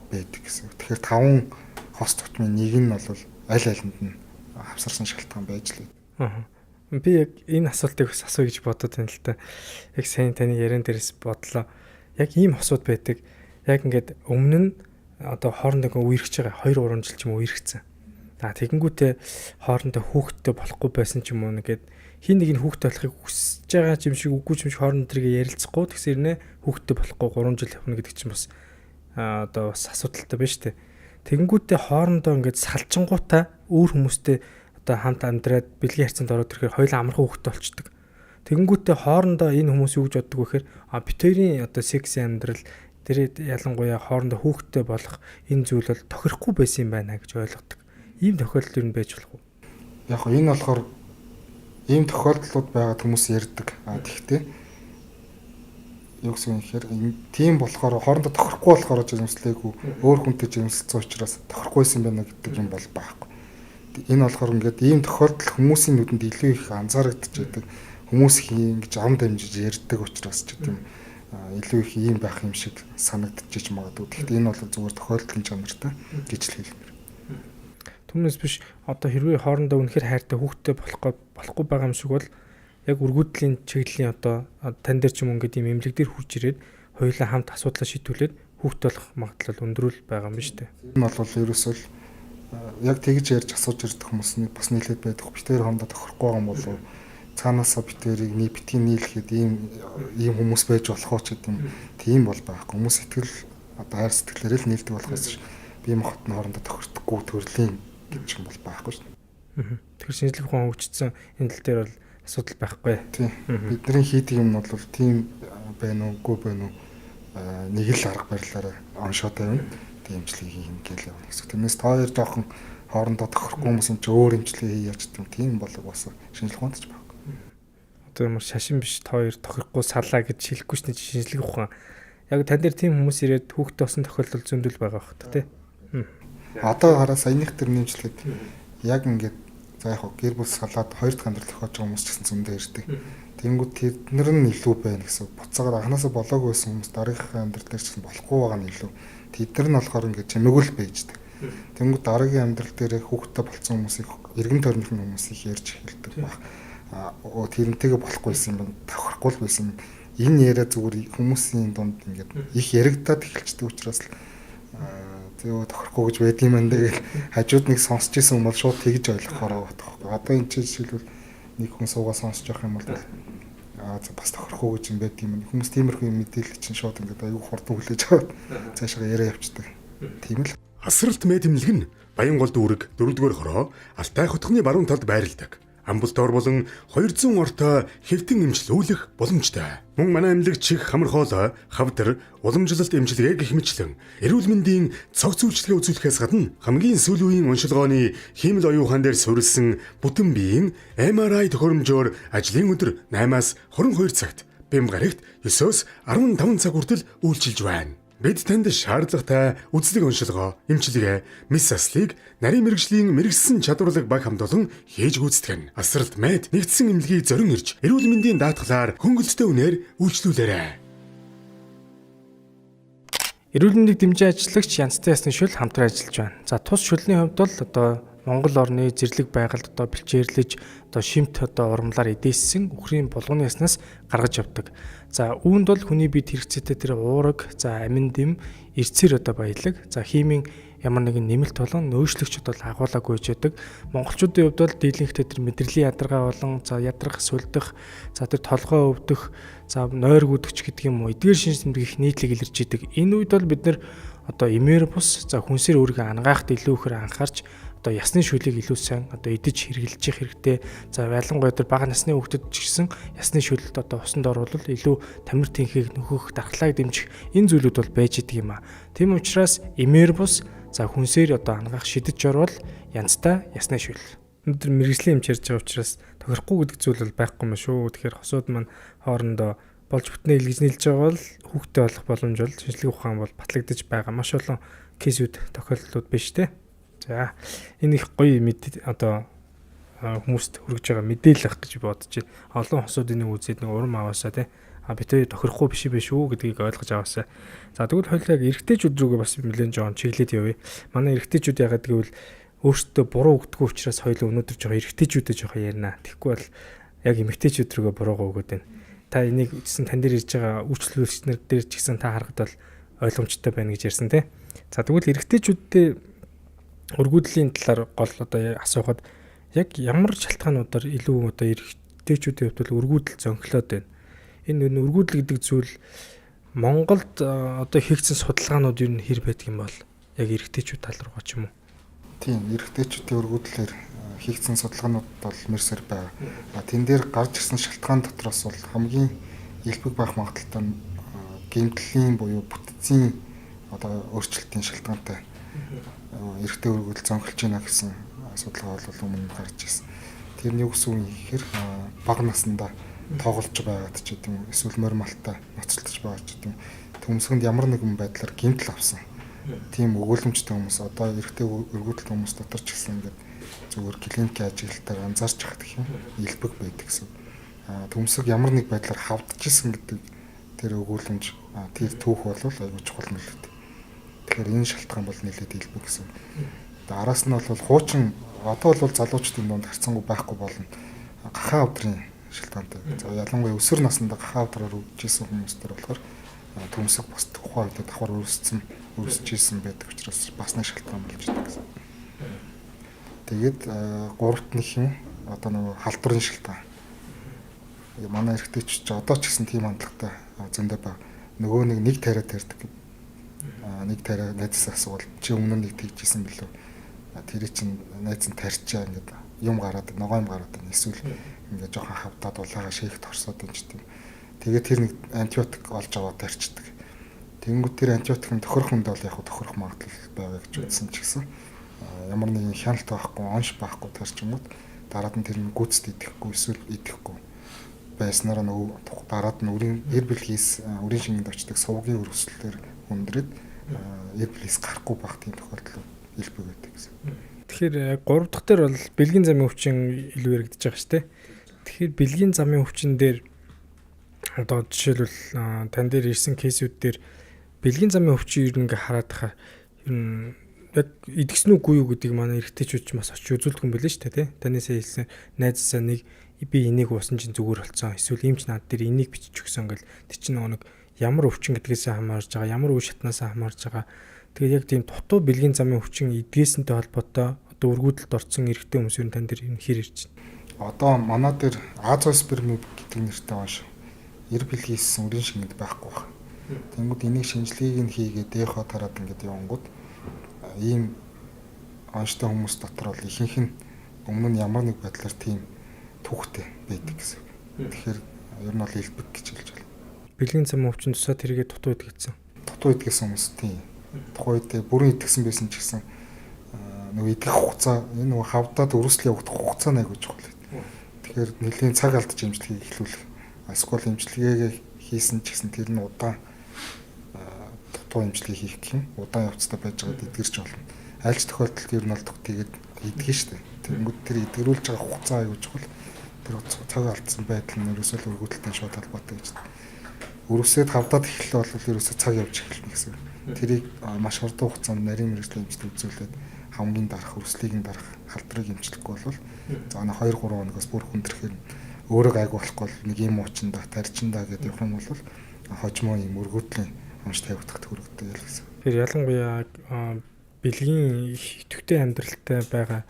байдаг гэсэн. Тэгэхээр 5 хос тутмын нэг нь бол аль алинд нь хавсарсан шалтгаан байж л байна. Би яг энэ асуултыг бас асууя гэж бодод байна л та. Яг сайн таны яриан дээрээс бодлоо. Яг ийм хосууд байдаг. Яг ингээд өмнө нь одоо хоорондоо үерхэж байгаа 2-3 жил ч юм уу үерхсэн. Тэгэнгүүтээ хоорондоо хүүхэдтэй болохгүй байсан ч юм уу нэгэд хин нэг нь хүүхэдтэй болохыг хүсэж байгаа юм шиг үгүй юм шиг хооронд тэргээ ярилцахгүй тэгсэр нэ хүүхэдтэй болохгүй 3 жил явна гэдэг чинь бас одоо бас асуудалтай байна шүү дээ. Тэгэнгүүтээ хоорондоо ингээд салжингуудаа өөр хүмүүстэй одоо хамт амьдраад бэлгийн харьцаанд ороод ирэхээр хоёулаа амархан хүүхэдтэй болчдөг. Тэгэнгүүтээ хоорондоо энэ хүмүүс юу гэж боддог вэ гэхээр бит хоёрын одоо секси амьдрал тэр ялангуяа хоорондоо хүүхэдтэй болох энэ зүйл бол тохирохгүй байсан юм байна гэж ойлгодог. Ийм тохиолдол юу байж болох вэ? Яг нь энэ болохоор ийм тохиолдлууд байгаад хүмүүс ярьдаг. Тэгэхдээ юу гэсэн юм гэхээр тийм болохоор хоорондоо тохирохгүй болохоор жирэмслээгүй өөр хүнтэй жирэмслсэн учраас тохирохгүйсэн байна гэдэг юм бол байхгүй. Энэ болохоор ингээд ийм тохиолдол хүмүүсийн нүдэнд илүү их анзаарэгдэж байдаг. Хүмүүс их ингэж ам дамжиж ярьдаг учраас ч гэдэм илүү их ийм байх юм шиг санагдчихж магадгүй. Гэхдээ энэ бол зүгээр тохиолдлын чанартай гэж л хэлмээр. Түүнээс биш одоо хэрвээ хоорондоо үнэхээр хайртай хүүхдтэй болохгүй байгаа юм шиг бол яг өргөдлийн чиглэлийн одоо тань дээр ч юм ингээд ийм эмнэлэг дээр хурж ирээд хоёулаа хамт асуудлаа шийдвүлээд хүүхдтэй болох магадлал өндрүүл байгаа юм шүү дээ. Энэ бол ерөөсөө яг тэгж ярьж асууж ирдэг хүмүүс бас нэлээд байдаг. Битээр хоорондоо тохирохгүй байгаа юм болов цаанаасаа битээрийг битгий нийлэхэд ийм хүмүүс байж болох уу ч гэдэм тийм бол байхгүй. Хүмүүс сэтгэл одоо хайр сэтгэлээрээ л нийлдэг болохоос бие махбод нь хоорондоо тохирдохгүй төрлийн гэж юм бол байхгүй шүү дээ. Тэгэхээр шинжлэх ухаан хөгжсөн энэ тал дээр бол асуудал байхгүй. Тийм. Бидний хийдэг юм бол тийм байна уу, үгүй байна уу? Нэг л арга барилаараа оншоо тавина. Эмчилгээ хийх гээл явна гэсэн. Тэрнээс та хоёр жоохон хоорондоо тохирохгүй хүмүүс юм чи өөр эмчилгээ хийяач гэдэг тийм болог бас шинжлэх ухаанд ч байхгүй. Одоо ямар шашин биш та хоёр тохирохгүй салаа гэж хэлэхгүй шнэ шинжлэх ухаан. Яг тань дээр тийм хүмүүс ирээд хүүхдээ осон тохиолдол зөндөл байгаа бах та тий. Одоо хараа саяных тэр нэмжлэхэд яг ингээд за яг гэр бүл салаад хоёр дахь амьдрал тохиож байгаа хүмүүс ч гэсэн зөндөө ирдэг. Тэнгүүд тэднэр нь илүү байна гэсэн. Буцаагаар анханасаа болоогүй байсан хүмүүс дараагийнхаа амьдрал дээр ч гэсэн болохгүй байгаа нь илүү. Тэднэр нь болохоор ингээд чимээгүүл байждаг. Тэнгүүд дараагийн амьдрал дээр хүүхдтэй болсон хүмүүсийг эргэн тойрныхны хүмүүсийг ярьж эхэлдэг баг. Тэрнтэйгээ болохгүйсэн юм тохирохгүй байсан. Энэ яриа зүгээр хүмүүсийн дунд ингээд их яригадаад эхэлждэг учраас л зөө тохирохгүй гэж байд юм байна тэгэл хажууд нэг сонсч ирсэн юм бол шууд тэгж ойлгохоор байгаа. Одоо энэ чинь жишээлбэл нэг хүн суугаа сонсож явах юм бол бас тохирохгүй гэж юм байд юм. Хүмүүс тиймэрхүү мэдээлэл чинь шууд ингээд аюу хурдан хүлээж аваад цаашаа яриа явчихдаг. Тийм л. Асралт мэдэмлэг нь Баянголд үүрэг 4-р хороо Алтай хотхны баруун талд байрладаг. Амбултор болон 200 ортой хэвтэн эмчилүүлэх боломжтой. Мөн манай эмнэлэг чих хамар хоолой, хавдар, уламжлалт эмчилгээ гэх мэтлэн эрүүл мэндийн цогц үйлчлэгээ үзүүлэхээс гадна хамгийн сүүлийн үеийн уншилгооны хиймэл оюухан дээр суурилсан бүтэн биеийн MRI тохиромжоор ажлын өдөр 8-аас 22 цагт, бэм гарагт 9-өөс 15 цаг хүртэл үйлчилж байна. Бид танд шаардлагатай үзлэг уншилгоо, эмчилгээ, мис аслыг нарийн мэрэгжлийн мэрэгсэн чадварлаг баг хамт олон хийж гүйцэтгэн. Асралт мэд нэгдсэн эмнэлгийг зорин ирж, эрүүл мэндийн даатгалаар хөнгөлөлттэй үнээр үйлчлүүлээрэй. Эрүүл мэндийг дэмжин ажиллагч янзтай ясны шүл хамтран ажиллаж байна. За тус шүлний хувьд бол одоо Монгол орны зэрлэг байгальд одоо бэлчээрлэж одоо шимт одоо урамлаар эдээссэн үхрийн булганы яснаас гаргаж явдаг. За үүнд бол хүний биед хэрэгцээтэй тэр уураг, за амин дэм, эрцээр одоо баялаг, за химийн ямар нэгэн нэмэлт болон нөөцлөгчд бол агуулаагүй байж байдаг. Монголчуудын хувьд бол дийлэнхтэй тэр мэдрэлийн ядаргаа болон за ядрах, сүлдэх, за тэр толгой өвдөх, за нойр гүдэгч гэдэг юм уу эдгээр шинж тэмдэг их нийтлэг илэрч идэг. Энэ үед бол бид нэр одоо эмээр бус, за хүнсээр өөрийгөө ангаахт илүү ихээр анхаарч одоо ясны шүлийг илүү сайн одоо идэж хэрэглэж явах хэрэгтэй. За ялангуяа тэр бага насны хүүхдэд ч гэсэн ясны шүлэлд одоо усанд оруулал илүү тамир тэнхийг нөхөх, дархлааг дэмжих энэ зүйлүүд бол байж идэг юм а. Тийм учраас эмээр бус, за хүнсээр одоо ангаах шидэж орвол янзтай ясны шүлэл. Өнөөдөр мэрэгжлийн эмч ярьж байгаа учраас тохирохгүй гэдэг зүйл бол байхгүй юм шүү. Тэгэхээр хосууд маань хоорондоо болж бүтнээ илгэж нийлж байгаа бол хүүхдэд болох боломж бол шинжлэх ухаан бол батлагдаж байгаа. Маш олон кейсүүд тохиолдлууд биш те. За энэ их гоё одоо хүмүүст хүргэж байгаа мэдээлэл ах гэж бодож байна. Олон хосууд энийг үзээд нэг урам аваасаа те. Битээ тохирохгүй биш үү гэдгийг ойлгож аваасаа. За тэгвэл хоёулаа эрэгтэйчүүд рүүгээ бас нэлээд жоон чиглээд явъя. Манай эрэгтэйчүүд ягаад гэвэл өөрсдөө буруу өгдөггүй учраас хоёулаа өнөөдөр жоохон эрэгтэйчүүдэд жоохон ярина. Тэгэхгүй бол яг эмэгтэйчүүд рүүгээ буруугаа өгөөд байна. Та энийг гэсэн тань дээр ирж байгаа үйлчлүүлэгчнэр дээр ч гэсэн та харахад бол ойлгомжтой байна гэж ярьсан те. За тэгвэл эрэгтэйчүүдтэй өргөдлийн талаар гол одоо асуухад яг ямар шалтгаануудаар илүү одоо эрэгтэйчүүдийн хувьд бол өргөдөл зөнхлөөд байна. Энэ өргөдөл гэдэг зүйл Монголд одоо хийгдсэн судалгаанууд юу нэр байдаг юм бол яг эрэгтэйчүүд тал руугаа ч юм уу. Тийм, эрэгтэйчүүдийн өргөдлөөр хийгдсэн судалгаанууд бол мэрсэр байгаа. Тэн дээр гарч ирсэн шалтгаан дотроос бол хамгийн илбэг байх магадaltaй гэмтлийн буюу бүтцийн одоо өөрчлөлтийн шалтгаантай эрэгтэй өргөдөл зөнхөлж байна гэсэн судалгаа бол өмнө гарч ирсэн. Тэрний үгс үн ихээр бага наснда тоглож байгаад ч гэдэг юм эсвэл нормалтай ноцтолж байгаа ч гэдэг юм төмсгөнд ямар нэгэн байдлаар гэмтэл авсан. Тийм өгүүлэмжтэй хүмүүс одоо эрэгтэй өргөдөл хүмүүс дотор ч гэсэн ингээд зөвхөн клиникийн ажиглалтаар анзаарч хахад гэх юм илбэг байдаг гэсэн. Төмсөг ямар нэг байдлаар хавдчихсан гэдэг тэр өгүүлэмж тэр түүх бол аюул чухал нөлөөтэй. Тэгэхээр энэ шалтгаан бол нэлээд илбэг гэсэн. Араас нь бол хуучин одоо бол залуучдын дунд харьцангуй байхгүй болно. Гахаан авдрын шалтгаантай. За ялангуяа өсвөр наснда гахаан авдраар өвдөжсэн хүмүүстэр болохоор төмсөг бас тухайн үед давхар үүсчихсэн байдаг учраас бас нэг шалтгаан болж байгаа гэсэн. Тэгээд гуравт нэг юм одоо нөгөө халдварын шалтгаан. Манай эрэгтэйч одоо ч гэсэн тийм хандлагатай зөндөө ба нөгөө нэг тариа тарьдаг. Нэг тариа найзаас асуувал чи өмнө нэг тэгжсэн билүү? Тэр чинь найз нь тарьчаа ингээд юм гараад ногоо юм гараад эсвэл ингээд жоохон хавдаад улаага шийх торсоод энэ ч тийм. Тэгээд тэр нэг антибиотик олж аваад тарьчдаг. Тэнгүүд тэр антибиотикын тохирох хүнд бол яг тохирох магадлал байгаа гэж үзсэн ч гэсэн ямар нэгэн хяналт байхгүй, онш байхгүй тарчмууд дараад нь тэр нь гүйцэд идэхгүй эсвэл идэхгүй байснараа нөгөө дараад нь үрийн гэр бүлгээс үрийн шингэнд очдог сувгийн өрөвслөлөөр хүндрээд гэр бүлээс гарахгүй байх тийм тохиолдол илбэг байдаг гэсэн. Тэгэхээр 3 дахь дээр бол бэлгийн замын өвчин илүү яригдж байгаа шүү дээ. Тэгэхээр бэлгийн замын өвчин дээр одоо жишээлбэл тань дээр ирсэн кейсүүд дээр бэлгийн замын өвчин ер нь ингээ хараад тахаар ер нь яг идэгсэн үгүй юу гэдгийг манай эрэгтэйчүүд ч бас очиж үзүүлдэг юм байл шүү дээ. Таны сая хэлсэн найзсаа нэг би энийг уусан чинь зүгээр болцсон. Эсвэл эмч над дээр энийг бичиж өгсөн гэл тэр чинь нэг ямар өвчин гэдгээсээ хамаарж байгаа, ямар үе шатнаасаа хамаарж байгаа. Тэгээд яг тийм дутуу бэлгийн замын өвчин эдгээсэнтэй холбоотой одоо өргөдөлд орсон эрэгтэй хүмүүс юу тань дээр хэр ирж байна. Одоо манай дээр азосперм гэдэг нэртэй маш эр бэлгийсэн үрийн шингэд байхгүй байна. Тэнгүүд энийг шинжилгээг нь хийгээд дээхо тараад ингээд явангууд ийм онцтой хүмүүс дотор бол ихэнх нь өмнө нь ямар нэг байдлаар тийм түүхтэй байдаг гэсэн. Тэгэхээр ер нь бол илбэг гэж хэлж байна. Бэлгийн замын өвчин тусаад хэрэгээ дутуу идгэсэн. Дутуу идгэсэн хүмүүс тийм. Тухайн үед бүрэн идгэсэн байсан ч гэсэн нөгөө идэх хугацаа энэ нөгөө хавдаад өрөөсөл явагдах хугацаа нэг гэж байна. Тэгэхээр нэлийн цаг алдаж имчилгээ эхлүүлэх. Эсвэл имчилгээгээ хийсэн ч гэсэн тэр нь удаан дутуу имчилгээ хийх гэх юм удаан явцтай байж байгаад эдгэрч болно. Аль ч тохиолдолд ер нь бол тэгээд эдгэн штэ. Тэнгүүд тэр эдгэрүүлж байгаа хугацаа аягүй чухал. Тэр цаг алдсан байдал нь ерөөсөө л өргөдөлтөй шууд холбоотой гэж. Өрөвсөд хавдаад эхлэв бол ерөөсөө цаг явж эхэлнэ гэсэн. Тэрийг маш хурдан хугацаанд нарийн мэрэгжлийн имчилгээ үзүүлээд хамгийн дарах өрслийг нь дарах халдрыг имжлэхгүй бол за 2 3 хоногоос бүр хүндрэхээр өөрөө гайгүй болохгүй нэг юм уучинда тарьчиндаа гэдэг явах юм бол хожмоо юм өргөдлийн онц тавигдах төрөгтэй ял гэсэн. Тэр ялангуяа бэлгийн идэвхтэй амьдралтай байгаа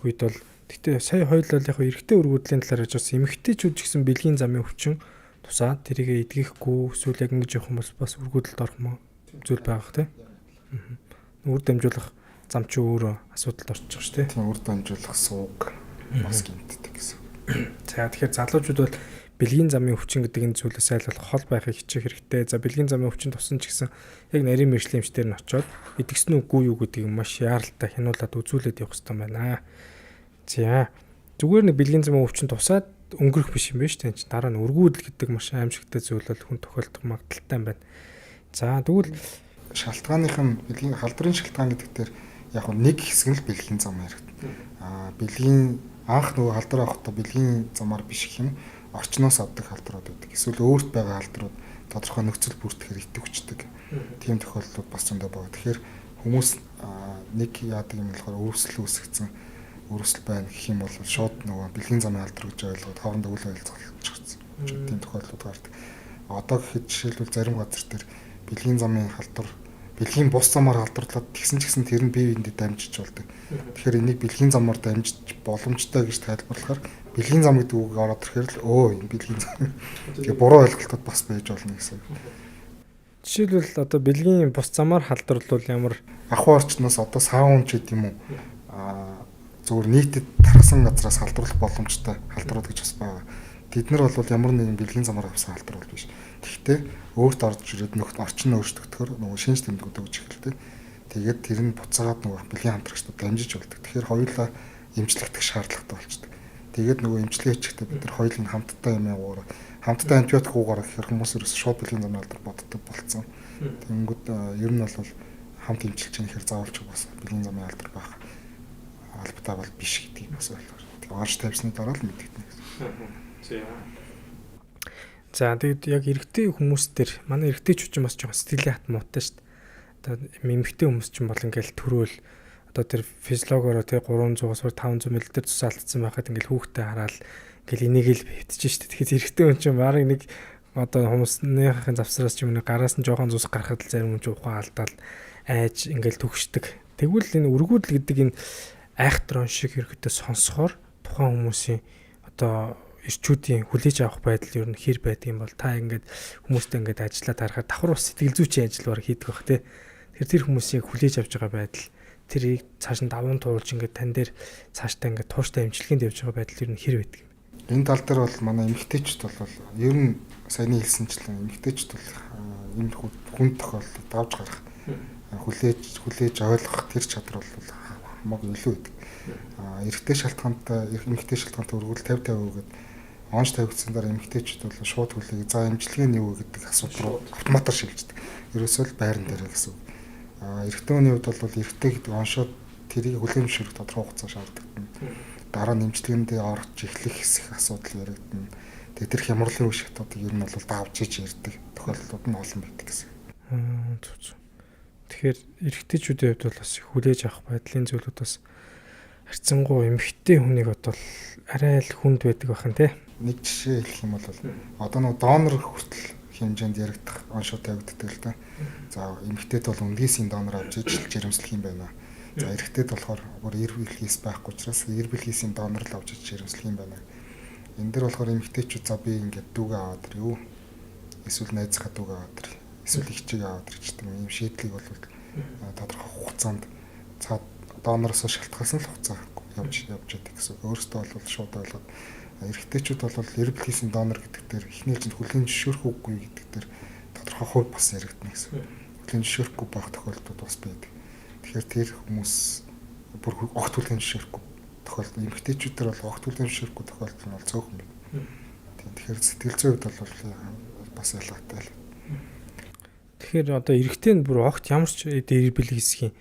үед бол гэтээ сая хоёулаа яг эрэгтэй өргөдлийн талаар гэж бас эмэгтэйчүүд ч гэсэн бэлгийн замын өвчин тусаад тэрийг эдгэхгүй эсвэл яг ингэж явах юм бол бас өргөдөлд орох мó зүйл байгаах тий. Үр дамжуулах зам чи өөрөө асуудалд орчих ш тий. Тийм үр дамжуулах сууг бас гэмтдэг гэсэн. За тэгэхээр залуучууд бол бэлгийн замын өвчин гэдэг энэ зүйлээс айлгуулах хол байхыг хичээх хэрэгтэй. За бэлгийн замын өвчин тусан ч гэсэн яг нарийн мэргэжлийн эмчтэр нь очиод эдгэсэн үгүй юу гэдгийг маш яаралтай хянуулаад үзүүлээд явах хэрэгтэй байна. За зүгээр нэг бэлгийн замын өвчин тусаад өнгөрөх биш юм байна шүү дээ. Дараа нь өргүүдэл гэдэг маш аимшигтай зүйл бол хүн тохиолдох магадaltaй юм байна. За тэгвэл шалтгааных нь бэлгийн халдрын шалтгаан гэдэг дээр яг нэг хэсэг нь л бэлгийн зам харагдана. Бэлгийн анх нөгөө халдвар авахдаа бэлгийн замаар биш гэх юм орчноос авдаг халдварууд байдаг. Эсвэл өөрт байгаа халдварууд тодорхой нөхцөл бүртгэхээр идэвхждэг. Тийм тохиолдлууд бас зөндөө байгаа. Тэгэхээр хүмүүс нэг яадаг юм болохоор өрөвсөл үүсгэсэн өрөвсөл байна гэх юм бол шууд нөгөө бэлгийн замын халдвар гэж ойлгоод хоорондоо үл ойлцолчихсон. Тийм тохиолдлууд гардаг. Одоо гэхэд жишээлбэл зарим газар дээр бэлгийн замын халдвар бэлгийн бус замаар халдварлаад тэгсэн ч гэсэн тэр нь бие биендээ дамжиж болдог. Тэгэхээр энийг бэлгийн замаар дамжиж боломжтой гэж тайлбарлахаар бэлгийн зам гэдэг үг ороод ирэхээр л энэ бэлгийн зам. Тэгээ буруу ойлголтод бас байж болно гэсэн. Жишээлбэл одоо бэлгийн бус замаар халдварлал ямар ахуй орчноос одоо саун ч гэдэг юм уу зөвхөн нийтэд тархсан газраас халдварлах боломжтой халдварууд гэж бас байгаа. Тэд нар бол ямар нэгэн бэлгийн замаар авсан халдвар бол биш. Тэгэхдээ өөрт орж ирээд орчин өөрчлөгдөхөөр нөгөө шинж тэмдгүүд өгч эхэлдэг. Тэгээд тэр нь буцаагаад нөгөө бэлгийн хамтрагчдад дамжиж болдог. Тэгэхээр хоёулаа эмчлэгдэх шаардлагатай болчдөг. Тэгээд нөгөө эмчилгээ хийхдээ бид нар хоёул нь хамтдаа юм явуугаар хамтдаа антибиотик уугаар гэхээр хүмүүс ерөөс шууд бэлгийн замын алдар боддог болцсон. Тэнгүүд ер нь бол хамт эмчилж чинь ихээр заавалч бас бэлгийн замын алдар байх албатай бол биш гэдгийг бас ойлгоо. Тэгээд орж тавьсны дараа л мэдэгдэнэ гэсэн. За тэгээд яг эрэгтэй хүмүүс төр манай эрэгтэйчүүд ч бас жоохон сэтгэлийн хат муутай шүү дээ. Одоо эмэгтэй хүмүүс ч бол ингээл төрөөл одоо тэр физиологиороо тий 300-аас 500 мл цус алдсан байхад ингээл хүүхдээ хараад ингээл энийг л битэж шүү дээ. Тэгэхээр эрэгтэй хүн чинь барыг нэг одоо хүмүүсийн завсраас ч юм уу гараас нь жоохон цус гарахад л зарим хүн ч ухаан алдаал айж ингээл төгшдөг. Тэгвэл энэ өргүүдэл гэдэг энэ айхтрон шиг хэрэгтээ сонсохоор тухайн хүмүүсийн одоо ирчүүдийн хүлээж авах байдал ер нь хэр байдаг юм бол та ингээд хүмүүстэй ингээд ажиллаад харахад давхар бас сэтгэл зүйчийн ажил баг хийдэг бах тий. Тэр хүмүүсийг хүлээж авч байгаа байдал тэрийг цааш нь даван туулж ингээд тань дээр цааштай ингээд тууштай имчилгээнд явж байгаа байдал ер нь хэр байдаг юм. Энэ тал дээр бол манай эмэгтэйчүүд бол ер нь саяны хэлсэнчлэн эмэгтэйчүүд бол энэ хүн тохиолдолд давж гарах хүлээж ойлгох тэр чадвар бол хамаагүй илүү байдаг. Эрэгтэй шалтгаантай эмэгтэй шалтгаантай өргөл 50-50 гэдэг онц тавигдсан дараа эмэгтэйчүүд бол шууд хүлээг за имчилгээ нь юу гэдэг асуудал руу автоматар шилждэг. Ерөөсөө л байран дээр гэсэн. Эрэгтэй хүний хувьд бол эрэгтэй гэдэг оншоод тэрийг хүлээн зөвшөөрөх тодорхой хугацаа шаарддаг. Дараа нь имчилгээндээ орж эхлэх хэсэх асуудал яригдана. Тэгээд тэр хямралын үе шатуудыг ер нь бол давж иж ярьдаг тохиолдлууд нь олон байдаг гэсэн. Тэгэхээр эрэгтэйчүүдийн хувьд бол бас хүлээж авах байдлын зүйлүүд бас харьцангуй эмэгтэй хүнийг бодвол арай л хүнд байдаг бахан тий. Нэг жишээ хэлэх юм бол одоо нэг донор хүртэл хэмжээнд яригдах оншоо тавигддаг л да. За эмэгтэйд бол үндгийсийн донор авч иж жирэмслэх юм байна. За эрэгтэйд болохоор бүр эр бүлхийс байхгүй учраас эр бүлхийсийн донор л авч иж жирэмслэх юм байна. Энэ дэр болохоор эмэгтэйчүүд за би ингээд дүүгээ аваад ирээ. Эсвэл найзынхаа дүүгээ аваад ирээ. Эсвэл ихчийг аваад ирэх гэдэг юм шийдлийг бол тодорхой хугацаанд цаад донороос шалтгаалсан л хугацаа явж байдаг гэсэн. Өөрөөсөө бол шууд ойлгоод эрэгтэйчүүд бол эр бүлхийсийн донор гэдэг дээр эхний чинь хүлээн зөвшөөрөх үгүй гэдэг дээр тодорхой хувь бас яригдана гэсэн. Хүлээн зөвшөөрөхгүй байх тохиолдлууд бас байдаг. Тэгэхээр тэр хүмүүс бүр огт хүлээн зөвшөөрөхгүй тохиолдол эмэгтэйчүүдээр бол огт хүлээн зөвшөөрөхгүй тохиолдол нь бол цөөхөн байна. Тийм тэгэхээр сэтгэл зүйн хувьд бол бас ялгаатай л. Тэгэхээр одоо эрэгтэй нь бүр огт ямар ч дээр бэлэг хэсгийн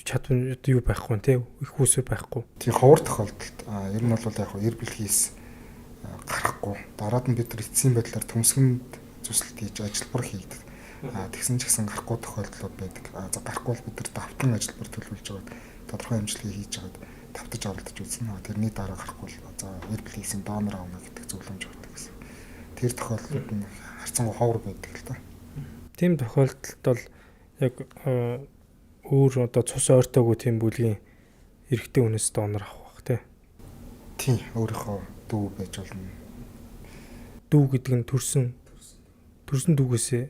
чадвар одоо юу байхгүй нэ их усүр байхгүй. Тийм ховор тохиолдолд ер нь бол яг эр бэлгээс гарахгүй. Дараад нь бид нар эцсийн байдлаар төмсгөнд зүсэлт хийж ажилбар хийдэг. Тэгсэн ч гэсэн гарахгүй тохиолдлууд байдаг. За гарахгүй бол бид нар давтан ажилбар төлөвлөж байгаа. Тодорхой амжилтыг хийж байгаа. Давтаж оролдож үзсэн. Тэрний дараа гарахгүй за эр бэлгээс донор авна гэдэг зөвлөмж өгдөг гэсэн. Тэр тохиолдолд нь харцангуй ховор байдаг л да. Тийм тохиолдолд бол яг өөр одоо цус ойртоогүй тийм бүлгийн эрэгтэй хүнээс донор авах бах тийм өөрийнхөө дүү байж болно. Дүү гэдэг нь төрсөн дүүгээсээ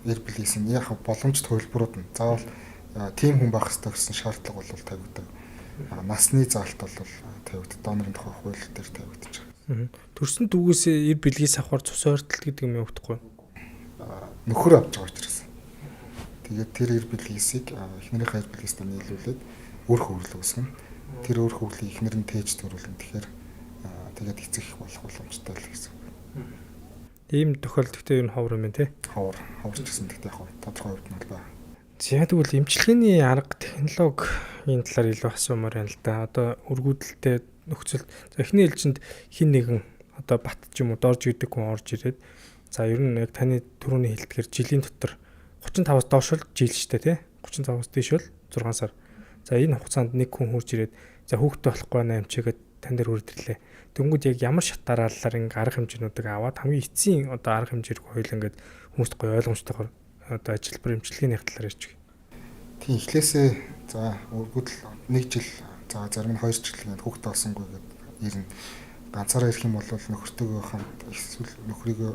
эр бэлгээс нь яг боломжит хөлбөрүүд нь заавал тийм хүн байх ёстой гэсэн шаардлага бол тавигддаг. Насны заалт бол тавигддаг. Донорын тухай хууль дээр тавигдаж байгаа. Төрсөн дүүгээсээ эр бэлгээс авахар цус ойртолт гэдэг юм явагдахгүй. Нөхөр авч байгаа учраас. Тэгээд тэр эр бэлгээсийг эхнэрийнхээ эр бэлгээс нийлүүлээд өөр хөвөрлөг үүсгэнэ. Тэр өөр хөвөрлийг эхнэр нь тээж төрүүлнэ. Тэгэхээр тэгээд эцэг их болох боломжтой л гэсэн. Ийм тохиолдолд ер нь ховор юм тий. Ховор ч гэсэн тэгтээ яг тодорхой хувьд нь бол байна. За тэгвэл эмчилгээний арга технологийн талаар илүү асуумаар байна л да. Одоо өргөдөлтэй нөхцөлд эхний ээлжинд хин нэгэн одоо бат ч юм уу дорж идэг хүн орж ирээд за ер нь яг таны түрүүний хэлдгээр жилийн дотор 35-аас доош л жил штэ тий. 35-аас дээш бол 6 сар. За энэ хугацаанд нэг хүн хурж ирээд за хүүхдтэй болохгүй нэ амчигээд тань дээр үрдэрлээ. Тэнгүүд яг ямар шатараалаар ингээ арга хэмжээнүүдийг аваад хамгийн эцсийн одоо арга хэмжээг хоёул ингээд хүмүүст гоё ойлгомжтойгоор одоо ажилбар эмчилгээний талаар ярьж байгаа. Тийм эхлээсээ за өргөдөл 1 жил за зарим нь 2 жил ингээд хүүхдтэй болсонгүй гэдэг ирнэ. Ганцаараа ирэх юм бол нөхөртөөгөө хамт эсвэл нөхрийгөө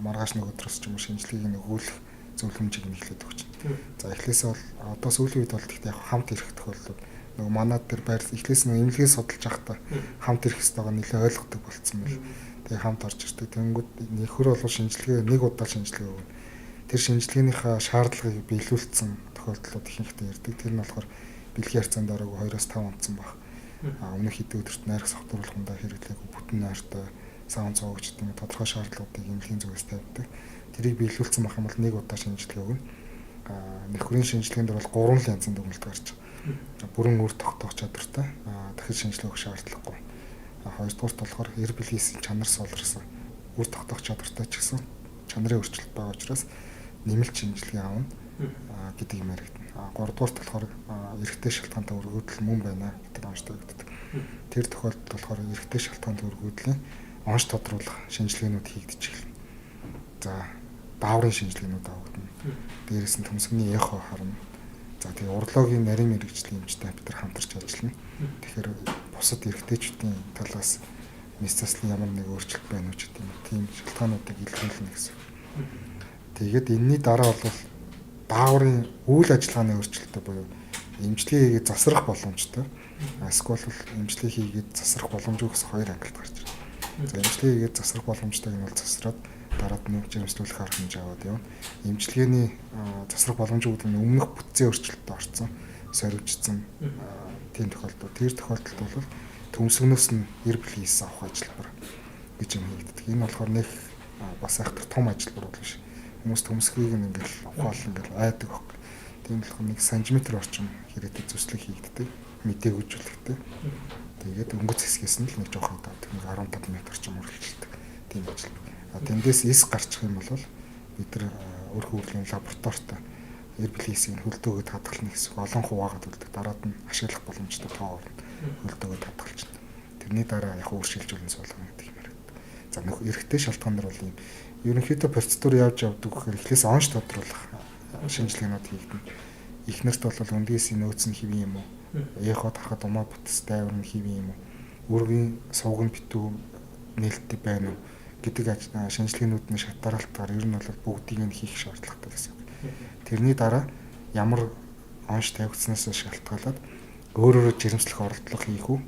маргааш нэг өдрөөс ч юм уу шинжилгээг нөгөөлөх зөвлөмжийг нэглээд өгч. За эхлээсээ бол одоо сүүлийн үед бол гэхдээ яг хамт ирэх тохиолдол нөгөө манад дээр байр эхлээс нөгөө имлэгээ судалж явахдаа хамт ирэх хэвээр нэлээ ойлгодог болцсон мэл. Тэгээ хамт орж ирдэг. Тэнгүүд нөхөр бол шинжилгээ нэг удаа шинжилгээ өгнө. Тэр шинжилгээнийхээ шаардлагыг биелүүлсэн тохиолдлууд ихэнхдээ ирдэг. Тэр нь болохоор бэлгийн харьцаанд ороогүй 2-5 онцсон баг. Өмнөх хэдэн өдөрт найрах согтууруулгандаа хэрэглээгүй бүтэн найртай саун цоо гэж тийм тодорхой шаардлагуудыг имлэгийн зүгээс тавьдаг. Тэрийг биелүүлсэн байх юм бол нэг удаа шинжилгээ өгнө. Нөхрийн шинжилгээнд бол 3 янзын дүгнэлт гарч байгаа. Бүрэн үр тогтоох чадвартай. Дахиж шинжилгээ өгөх шаардлагагүй. Хоёрдугаарт болохоор эр бэлгийн чанар суулгарсан. Үр тогтоох чадвартай ч гэсэн чанарын өөрчлөлт байгаа учраас нэмэлт шинжилгээ аавна гэдэг юм яригдана. Гуравдугаарт болохоор эрэгтэй шалтгаантай өргөдөл мөн байна гэдэг онцтой өгдөг. Тэр тохиолдолд болохоор эрэгтэй шалтгаантай өргөдлийн онц тодруулах шинжилгээнүүд хийгдэж эхэлнэ. За дааврын шинжилгээнүүд авагдана. Дээрээс нь төмсгөний эхо харна. За тэгээ урологийн нарийн мэрэгжлийн эмчтэй бид нар хамтарч ажиллана. Тэгэхээр бусад эрэгтэйчүүдийн талаас месцаслын ямар нэг өөрчлөлт байна уу гэдэг тийм шалтгаануудыг илэрхийлнэ гэсэн. Тэгээд энэний дараа бол дааврын үйл ажиллагааны өөрчлөлтөд буюу эмчилгээ хийгээд засрах боломжтой. Эсвэл эмчилгээ хийгээд засрах боломжгүй гэсэн хоёр ангилалт гарч ирнэ. За эмчилгээ хийгээд засрах боломжтойг нь бол засраад дараад нь жирэмслүүлэх арга хэмжээ аваад явна. Эмчилгээний засрах боломжгүй нь өмнөх бүтцийн өөрчлөлтөд орсон, сорвжсан тийм тохиолдол. Тэр тохиолдолд бол төмсгнөөс нь эр бэлгээс авах ажилбар гэж юм хийгддэг. Энэ болохоор нэг бас айхтар том ажилбар бол биш. Хүмүүс төмсгийг ингээл ухаал ингээл айдаг баг. Тийм болохоор 1 см орчим хэрэгтэй зүслэг хийгддэг. Мэдээ үзүүлэхтэй. Тэгээд өнгөц хэсгээс нь л нэг жоох одоо 15 м орчим үргэлжлэдэг. Тийм ажилбар. Тэндээс эс гарчих юм бол бид нар өр хөврлийн лабораторид эр бэлгээс хөлдөөгөө хадгална гэсэн олон хуваагаад үлддэг. Дараад нь ашиглах боломжтой тоо орно. Хөлдөөгөө хадгалж байна. Тэрний дараа яг өөрчилжүүлэн суулгана гэдэг юм байна. За нөх эрэгтэй шалтгаанаар бол юм ерөнхийдөө процедур явж явдаг гэхээр эхлээс онц тодруулах шинжилгээнүүд хийгдэнэ. Эхнэрт бол өндгөөсийн нөөц нь хэвэн юм уу? Эхо тарахад умаа бүтц тайвар нь хэвэн юм уу? Үргийн сувг нь битүү нээлттэй байна уу гэдэг шинжилгээнүүд нь шатараалтаар ер нь бол бүгдийг нь хийх шаардлагатай гэсэн. Тэрний дараа ямар онц тавигдсанаас шалтгаалаад өөрөөрөө жирэмслэх оролдлого хийх үү?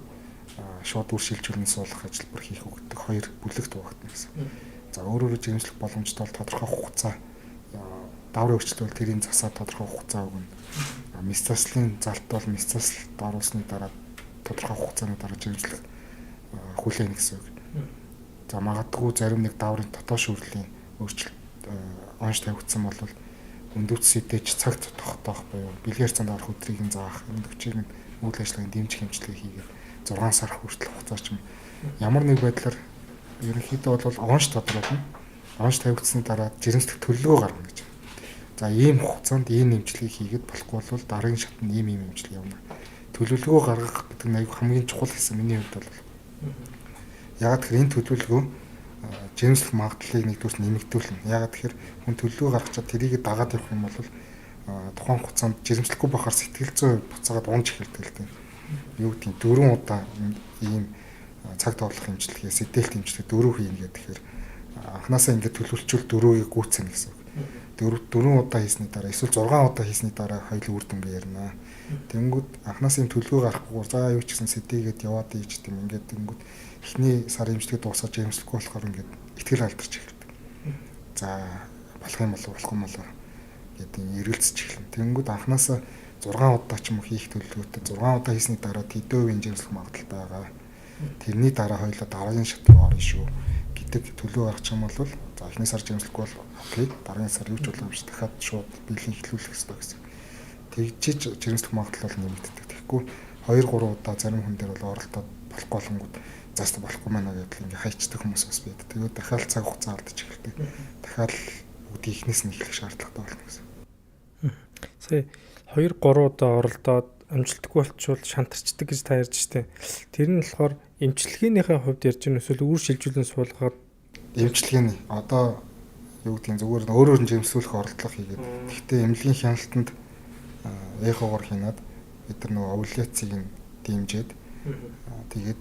Шууд үр шилжүүлэн суулгах ажилбар хийх үү гэдэг хоёр бүлэгт багтана гэсэн. За өөрөөрөө жирэмслэх боломжтой бол тодорхой хугацаа дааврын өөрчлөлт бол тэрийн засаа тодорхой хугацаа өгнө. Месцаслын залт бол месцаслд оруулсны дараа тодорхой хугацааны дараа жирэмслэх хүлээнэ гэсэн үг. За магадгүй зарим нэг дааврын дотоод шүүрлийн өөрчлөлт онц тавигдсан бол өндөвцс үдээж цагт тогтоох буюу бэлгээр цанд орох өдрийг нь заах, өндөвчийг нь үйл ажиллагааны дэмжих хэмжлэгийг хийгээд 6 сар хүртэл хугацаа ч юм ямар нэг байдлаар ерөнхийдөө бол онш тодруулна. Онш тавигдсны дараа жирэмслэх төлөлгөө гаргана гэж. За ийм хугацаанд ийм нэмжлэгийг хийгээд болохгүй бол дараагийн шатнд ийм нэмжлэг явна. Төлөвлөгөө гаргах гэдэг нь хамгийн чухал хэсэг миний хувьд бол. Ягаад гэхээр энэ төлөвлөгөө жирэмслэх магадлалыг нэгдүгээр нэмэгдүүлнэ. Ягаад гэхээр хүн төлөвлөгөө гаргачаад тэрийг дагаад явах юм бол тухайн хугацаанд жирэмслэхгүй байхаар сэтгэл зүй буцаагаад унж эхэлдэг л дээ. Юу гэдгийг 4 удаа ийм цаг тоглох хэмжлэгээ сэдэлт хэмжлэг 4 хийнэ гэхээр анханасаа ингээд төлөвлөлчүүл 4-ийг гүйцэнэ гэсэн үг. 4 удаа хийсний дараа эсвэл 6 удаа хийсний дараа хоёул үр дүнгээ ярина. Тэнгүүд анханасаа юм төлөвлөгөө гаргахгүй за юу ч гэсэн сэдийгээд яваад ийж тийм ингээд тэнгүүд эхний сарын имжлэгээ дуусгаж жирэмслэхгүй болохоор ингээд ихтгэл алдарч эхэлдэг. За болох юм болов болохгүй болов гэдэг эргэлзэж эхэлнэ. Тэнгүүд анханасаа 6 удаа ч юм уу хийх төлөвлөгөөтэй 6 удаа хийсний дараа тэдөө жирэмслэх магадлалтай байгаа. Тэрний дараа хоёулаа дараагийн шат руу орно шүү гэдэг төлөв гаргах юм бол за эхний сар жирэмслэхгүй бол окей дараагийн сар юу ч боломжтой дахиад шууд бэлгийн эхлүүлэх хэрэгтэй гэсэн. Тэгжиж жирэмслэх магадлал бол нэмэгддэг. Тэгэхгүй 2-3 удаа зарим хүн дээр бол оролдоод болохгүй болонгууд заастаа болохгүй маа гэдэл ингээ хайчдаг хүмүүс бас байдаг. Тэгээд дахиад цаг хугацаа алдаж эхэлдэг. Дахиад үдий ихнээс нь эхлэх шаардлагатай болно гэсэн. Сая 2-3 удаа оролдоод амжилтгүй болчихвол шантарчдаг гэж та ярьж штэ. Тэр нь болохоор эмчилгээнийхээ хувьд ярьж байна эсвэл үр шилжүүлэн суулгаад эмчилгээний одоо юу гэдгийг зүгээр өөрөөр нь жимсүүлэх оролдлого хийгээд гэхдээ эмнэлгийн хяналтанд эхоогоор хийнаад бид нар нөгөө овуляцийг нь дэмжиж тэгээд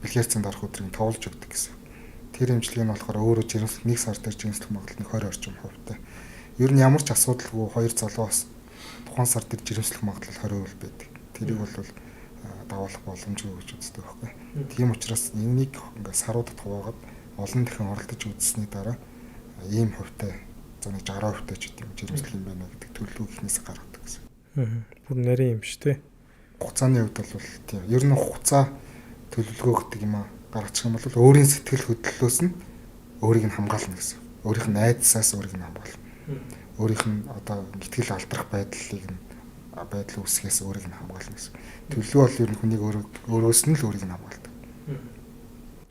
бэлгээр цанд орох өдрийг товолж өгдөг гэсэн. Тэр эмчилгээ нь болохоор өөрөө жирэмслэх 1 сар дээр жирэмслэх магадлалын 20 орчим хувьтай. Ер нь ямар ч асуудалгүй 2 залуус тухайн сар дээр жирэмслэх магадлал 20% байдаг. Тэрийг бол дагуулах боломжгүй гэж үздэг байхгүй. Тийм учраас энийг ингээ саруудад хуваагаад олон дахин оролдож үзсний дараа ийм хувьтай за нэг 60% тач гэдэг жирэмслэх юм байна гэдэг төлөвлөгөө ихнээс гаргадаг гэсэн. Бүр нарийн юм шүү дээ. Хугацааны хувьд бол тийм. Ер нь хугацаа төлөвлөгөө гэдэг юм а гаргачих юм бол өөрийн сэтгэл хөдлөлөөс нь өөрийг нь хамгаална гэсэн. Өөрийнх нь айдсаас өөрийг нь хамгаална. Өөрийнх нь одоо итгэл алдрах байдал үүсгээс өөрийг нь хамгаална гэсэн. Төлөвлөгөө бол ер нь хүнийг өөрөөс нь л өөрийг нь хамгаалдаг.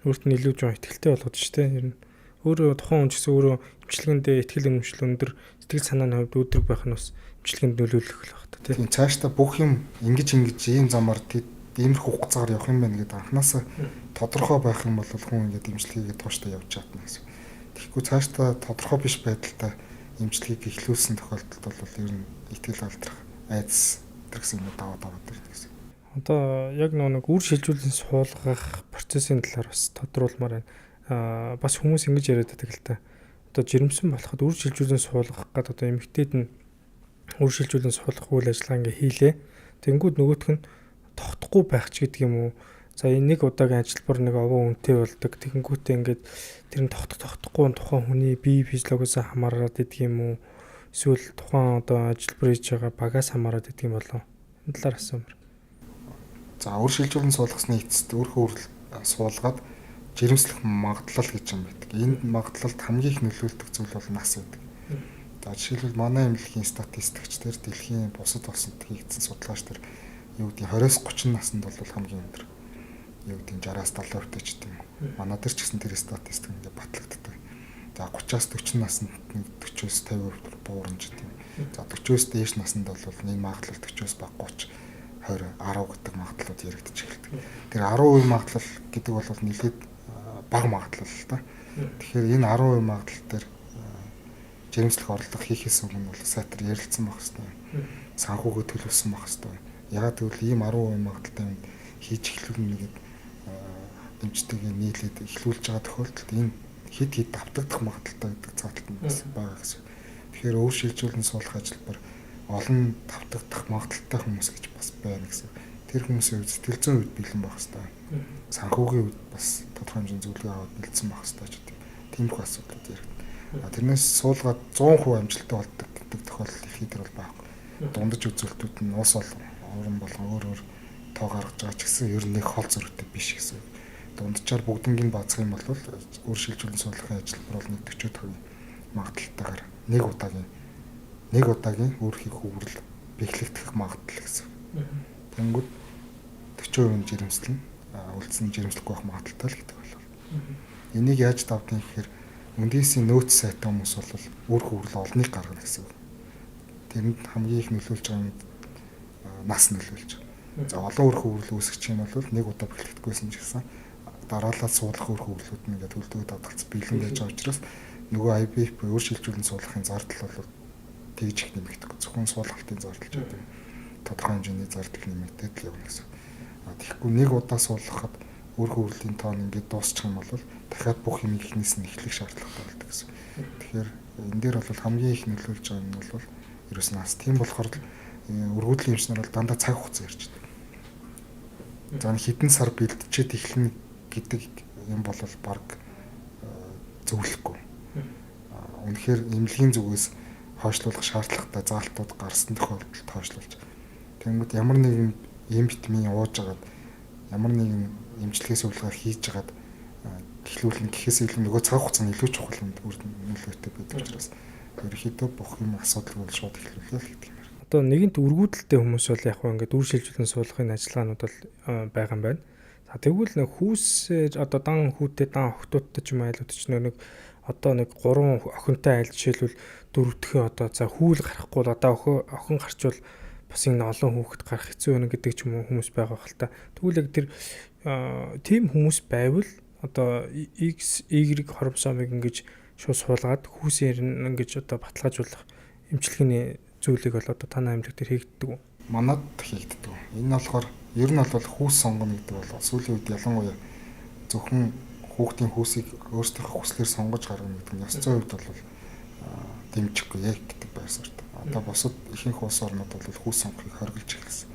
Өөрт нь илүү жоо итгэлтэй болгоод шүү дээ. Ер нь өөрөө тухайн хүн ч гэсэн өөрөө имчилгээндээ итгэл үнэмшил өндөр сэтгэл санааны хувьд өөдрөг байх нь бас имчилгээнд нөлөөлөх л байна та тийм. Цаашдаа бүх юм ингэж ийм замаар иймэрхүү хугацаагаар явах юм байна гэдэг анханасаа тодорхой байх юм бол хүн ингэж имчилгээгээ тууштай явж чадна гэсэн. Тэгэхгүй цаашдаа тодорхой биш байдалтай имчилгээг эхлүүлсэн тохиолдолд бол ер нь итгэл алдрах айдас гэсэн юм даваад ирнэ гэсэн. Одоо яг нэг үр шилжүүлэн суулгах процессын талаар бас тодруулмаар байна. Бас хүмүүс ингэж яриад байдаг л та. Одоо жирэмсэн болоход үр шилжүүлэн суулгах гэдэг одоо эмэгтэйд нь үр шилжүүлэн суулгах үйл ажиллагаа ингээ хийлээ. Тэнгүүд нөгөөх нь тогтохгүй байх ч гэдэг юм уу. За энэ нэг удаагийн ажилбар нэг овоо үнэтэй болдог. Тэгэнгүүтээ ингээд тэр нь тогтохгүй тухайн хүний бие физиологоос хамаарат гэдэг юм уу. Эсвэл тухайн одоо ажилбар хийж байгаа багаас хамаарат гэдэг юм болов. Энэ талаар асуумаар. За үр шилжүүлэн суулгасны эцэст өөрхөн суулгаад жирэмслэх магадлал гэж юм байдаг. Энэ магадлалд хамгийн их нөлөөлдөг зүйл бол нас байдаг. За жишээлбэл манай эмнэлгийн статистикчдэр дэлхийн бусад улсад хийгдсэн судлаач нар юу гэдэг 20-30 наснд бол хамгийн өндөр. Юу гэдэг 60-70% ч гэдэг юм. Манай дээр ч гэсэн тэр статистик ингээд батлагддаг. За 30-40 наснд 40-50% буурна гэдэг юм. За 40-с дээш наснд бол энэ магадлал 40-с бага 30 20 10 гэдэг магадлалууд яригдчих эхэлдэг. Тэр 10% магадлал гэдэг бол нэлээд бага магадлал л та. Тэгэхээр энэ 10% магадлал дээр жирэмслэх орлого хийхээс өмнө бол сайтар ярилцсан байх хэрэгтэй. Санхүүгээ төлөвлөсөн байх хэрэгтэй. Ягаад гэвэл ийм 10% магадлалтай юм хийж эхлүүлнэ гэдэг эмчтэйгээ нийлээд эхлүүлж байгаа тохиолдолд энэ хэд давтагдах магадлалтай гэдэг цааталт нь бас байгаа гэсэн. Тэгэхээр өөр шилжүүлэн суулгах ажилбар олон давтагдах магадлалтай хүмүүс гэж бас байна гэсэн. Тэр хүмүүсийн хувьд сэтгэл зүйн хувьд бэлэн байх хэрэгтэй. Санхүүгийн хувьд бас тодорхой хэмжээний зөвлөгөө аваад бэлдсэн байх хэрэгтэй ч гэдэг. Тиймэрхүү асуудлууд яригдана. Тэрнээс суулгаад 100% амжилттай болдог гэдэг тохиолдол их хэдэр бол байхгүй. Дундаж үзүүлэлтүүд нь уус орон болгон өөр тоо гаргаж байгаа ч гэсэн ер нь нэг хол зөрүүтэй биш гэсэн. Дунджаар бүгднийг баацах юм бол өөр шилжүүлэн суулгахын ажилбар бол нэг 40% магадлалтайгаар нэг удаагийн нэг удаагийн өөрхийн хөврөл бэхлэгдэх магадлал гэсэн. Тэнгүүд 40% жирэмслэн үлдсэн жирэмслэхгүй байх магадaltaй л гэдэг болов. Энийг яаж давдгийг гэхээр Moody's-ийн нөөц сайтай хүмүүс бол өөр хөврөл олныг гаргана гэсэн. Тэрэнд хамгийн их нөлөөлж байгаа нь нас нөлөөлж. За олон өөр хөврөл үүсгэж юм бол нэг удаа бэхлэгдэхгүйсэн ч гэсэн дараалал суулгах өөр хөврлүүд нь ингээд хөлдөө давталц бэлэн байж байгаа учраас нөгөө IBF буюу өөр шилжүүлэн суулгахын зардал бол тэгж их нэмэгдэхгүй. Зөвхөн суулгалтын зардал ч гэдэг тодорхой хэмжээний зардал нэмэгдээд л явна гэсэн. Тэгэхгүй нэг удаа суулгахад өөр хөврлийн тоон ингээд дуусчих юм бол дахиад бүх юм ихнээс нь эхлэх шаардлагатай болдог гэсэн. Тэгэхээр энэ дээр бол хамгийн их нөлөөлж байгаа нь бол ерөөс нь нас. Тийм болохоор өргөдлийн эмчнэр бол дандаа цаг хугацаа ярьж байна. За хэдэн сар бэлтжээд эхлэнэ гэдэг юм бол баг зөвлөхгүй. Үнэхээр эмнэлгийн зүгээс хойшлуулах шаардлагатай заалтууд гарсан тохиолдолд хойшлуулж. Тэгмэд ямар нэгэн эм витамин ууж агаад ямар нэгэн эмчилгээ зөвлөгөө хийж агаад эхлүүлэн гэхээс илүү нөгөө цаг хугацааны илүү чухал нөлөөтэй байдаг учраас ерөнхийдөө бүх юм асуудал бол шууд эхлүүлээ л гэдэг юм. Одоо нэгэнт өргүүдэлтэй хүмүүс бол яг хөө ингээд үр шилжүүлэн суулгахын ажиллагаанууд бол байгаа юм байна. Тэгвэл нэг хүүсээр одоо дан хүүтэй дан охтуудтай ч юм айлууд ч нэг одоо нэг 3 охинтой айл жишээлбэл дөрөвдөхөө одоо за хүүл гарахгүй л одоо охин гарчвал бас энэ олон хүүхэд гарах хэцүү байна гэдэг ч юм уу хүмүүс байгаа хэл та. Тэгвэл яг тэр тийм хүмүүс байвал одоо X Y хоромсоомыг ингэж шууд суулгаад хүүсээр ингэж одоо баталгаажуулах эмчилгээний зүйлийг бол одоо танай аймаг дээр хийгддэг үү? Манад хийгддэг. Энэ болохоор ер нь бол хүүс сонгоно гэдэг бол сүүлийн үед ялангуяа зөвхөн хүүхдийн хүүсийг өөрсдийнхөө хүслээр сонгож гаргана гэдэг нь ёс зүйн хувьд бол дэмжихгүй яг гэдэг байсаар. Одоо бусад ихэнх улс орнууд бол хүүс сонгохыг хориглож эхэлсэн.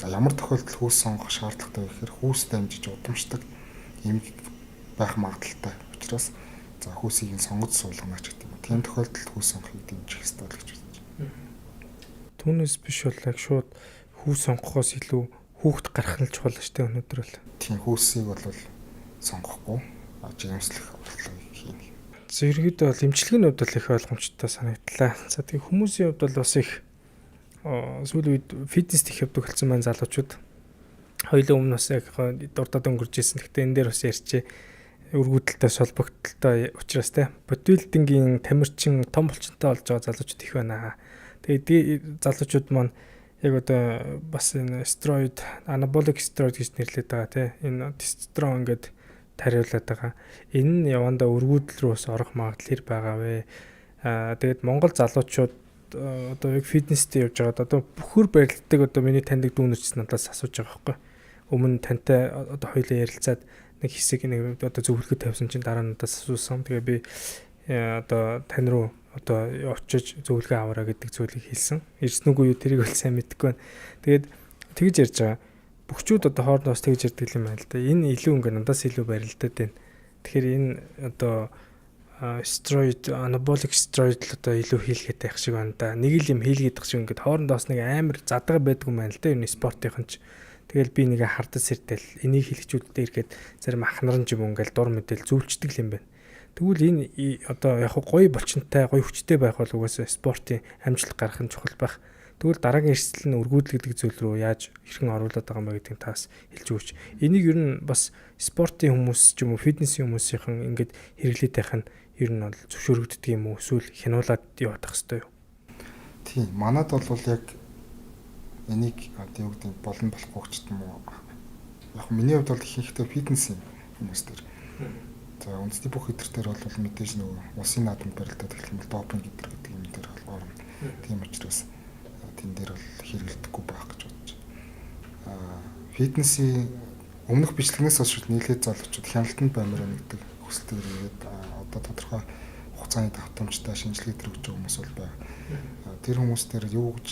За ямар тохиолдолд хүүс сонгох шаардлагатай вэ гэхээр хүүс дамжиж удамшдаг эмэг байх магадaltaй. Учираас за хүүсийг нь сонгож суулгана ч гэдэг юм. Тийм тохиолдолд хүүс сонгохыг дэмжих ёстой л гэж бодож байна. Түүнээс биш бол яг шууд хүүс сонгохоос илүү хүүхд гарах нь чухал шүү дээ өнөөдөр бол. Тийм хүүсийг бол сонгохгүй жирэмслэх бодлогыг хийнэ. Зэрэгд бол эмчилгээний хувьд бол их ойлгомжтой санагдлаа. За тийм хүмүүсийн хувьд бол бас их сүүлийн үед фитнес их явдаг болсон байна залуучууд. Хоёулаа өмнө бас яг дурдаад өнгөрч ирсэн. Гэхдээ энэ дээр бас ярьчээ. Өргөдөлтэй солбогдолтой учраас те бодибилдингийн тамирчин том булчинтай болж байгаа залуучууд их байна. Тэгээд залуучууд маань яг одоо бас энэ стероид, анаболик стероид гэж нэрлэдэг байгаа тий. Энэ тестостерон ингээд тариулаад байгаа. Энэ нь явандаа өргөдөл рүү бас орох магадлал байгаа вэ. Тэгээд Монгол залуучууд одоо яг фитнестэй явж байгаад одоо бүхөр барилддаг одоо миний таньдаг дүүнерч надаас асууж байгаа байхгүй. Өмнө тантай одоо хоёулаа ярилцаад нэг хэсэг нэг одоо зөвлөгөө тавьсан чинь дараа нь надаас асуусан. Тэгээ би одоо тань руу одоо очиж зөвлөгөө аваарай гэдэг зүйлийг хэлсэн. Ирсэн үгүй юу тэрийг бол сайн мэдэхгүй байна. Тэгээд тэгж ярьж байгаа. Бүгчүүд одоо хоорондоос тэгж ярьдаг юм байна л да. Энэ илүү ингээ надаас илүү барилдаад байна. Тэгэхээр энэ одоо стероид, анаболик стероид л одоо илүү хийлгээд байх шиг байна да. Нэг л юм хийлгээд байх шиг ингээд хоорондоос нэг амар задгаа байдаг юм байна л да. Энэ спортынхан ч. Тэгэл би нэгэ хардас сэртэл энийг хийлгчүүлдэ ирэхэд зарим ахнаран ч юм ингээл дур мэдээл зүйлчдэг юм байна. Тэгвэл энэ одоо яг гоё булчинтай, гоё хүчтэй байх бол угаасаа спортын амжилт гарах нь чухал байх. Тэгвэл дараагийн эрсдэл нь өргөдөл гэдэг зүйл рүү яаж хэрхэн оруулаад байгаа юм бэ гэдгийг таас хэлж өгөөч. Энийг ер нь бас спортын хүмүүс ч юм уу, фитнесийн хүмүүсийнхэн ингээд хэрэглээд байх нь ер нь бол зөвшөөрөгддөг юм уу? Эсвэл хянуулаад явах хэрэгтэй юу? Тийм, манад бол яг энийг одоо юу гэдэг болон болохгүй ч юм уу. Яг миний хувьд бол ихэнхдээ фитнесийн хүмүүс төр. За үндэсний бүх хэдэртэр бол мэдээж нөгөө усын наадмын барилдаад эхлэх юм бол допинг гэдэг юм дээр бол орно. Тийм учраас тэн дээр бол хэрэглэдэггүй байх гэж бодож байна. Фитнесийн өмнөх бичлэгнээс хойш нийлээд залуучууд хяналтанд баймаар нэгдэг хүсэлтэй ирээд одоо тодорхой хугацааны давтамжтай шинжилгээ төрөж байгаа хүмүүс бол байна. Тэр хүмүүс дээр юу гэж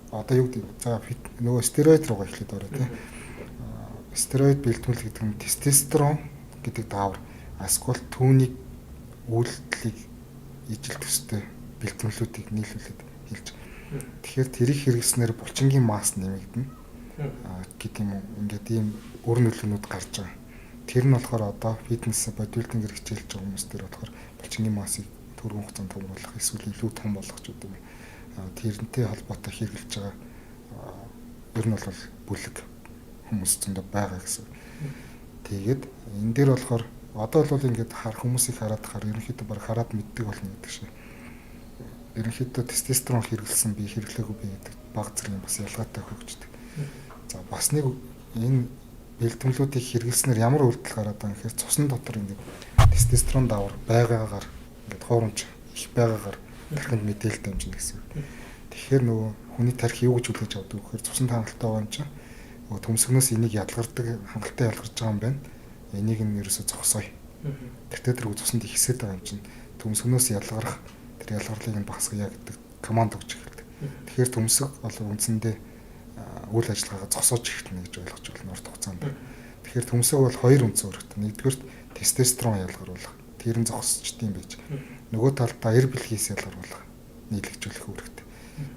одоо юу гэдэг за нөгөө стероид руугаа эхлээд ороо тийм. Стероид бэлтгүүл гэдэг нь тестостерон гэдэг даавар асгол түүнийг үйлдэлийг ижил төстэй бэлтгэлүүдийг нийлүүлээд хэлж. Тэгэхээр тэрийг хэрэглэснээр булчингийн масс нэмэгдэнэ. Гэдэг юм уу. Ингээд ийм өр нөлөөнүүд гарч байгаа. Тэр нь болохоор одоо фитнес бодибилдинг хичээлж байгаа хүмүүс дээр болохоор булчингийн массыг түргэн хугацаанд томруулах эсвэл илүү том болгох ч гэдэг юм. тэрнтэй холбоотой хэрэгжилж байгаа ер нь бол бүлэг хүмүүс зөндөө байгаа гэсэн. Тэгээд энэ дээр болохоор одоо бол ингээд хүмүүсийг хараад ерөнхийдөө баг хараад мэддэг болно гэдэг шиг. Ерөнхийдөө тестостерон хэрэглэсэн би хэрэглээгүй би гэдэг баг зэргийн бас ялгаатай хөгждөг. За бас нэг энэ бэлтгэлүүдийг хэрэглэснээр ямар үйлдэл гараад байгаа гэхээр цусны дотор ингээд тестостерон давар байгаагаар ингээд хуурамч их байгаагаар тархинд мэдээлэл дамжина гэсэн. Тэгэхээр нөгөө хүний тархи юу гэж хүлээж авдаг вэ гэхээр цуснд хангалттай байгаа юм чинь нөгөө төмсгнөөс энийг ялгардаг хангалттай ялгарч байгаа юм байна. Энийг нь ерөөсө зогсооё. Тэгтээ тэр цуснд ихсээд байгаа юм чинь төмсгнөөс ялгарах тэр ялгарлыг нь багасгая гэдэг команд өгч эхэлдэг. Тэгэхээр төмсг бол үндсэндээ үйл ажиллагаагаа зогсоож эхэлнэ гэж ойлгож байна урт хугацаанд. Тэгэхээр төмсг бол хоёр үндсэн үүрэгтэй. Нэгдүгээр тестостерон ялгаруулах. Тэр нь зогсчдığım байж. Нөгөө талдаа эр бэлгээс ялгаруулах, нийлэгжүүлэх үүрэгтэй.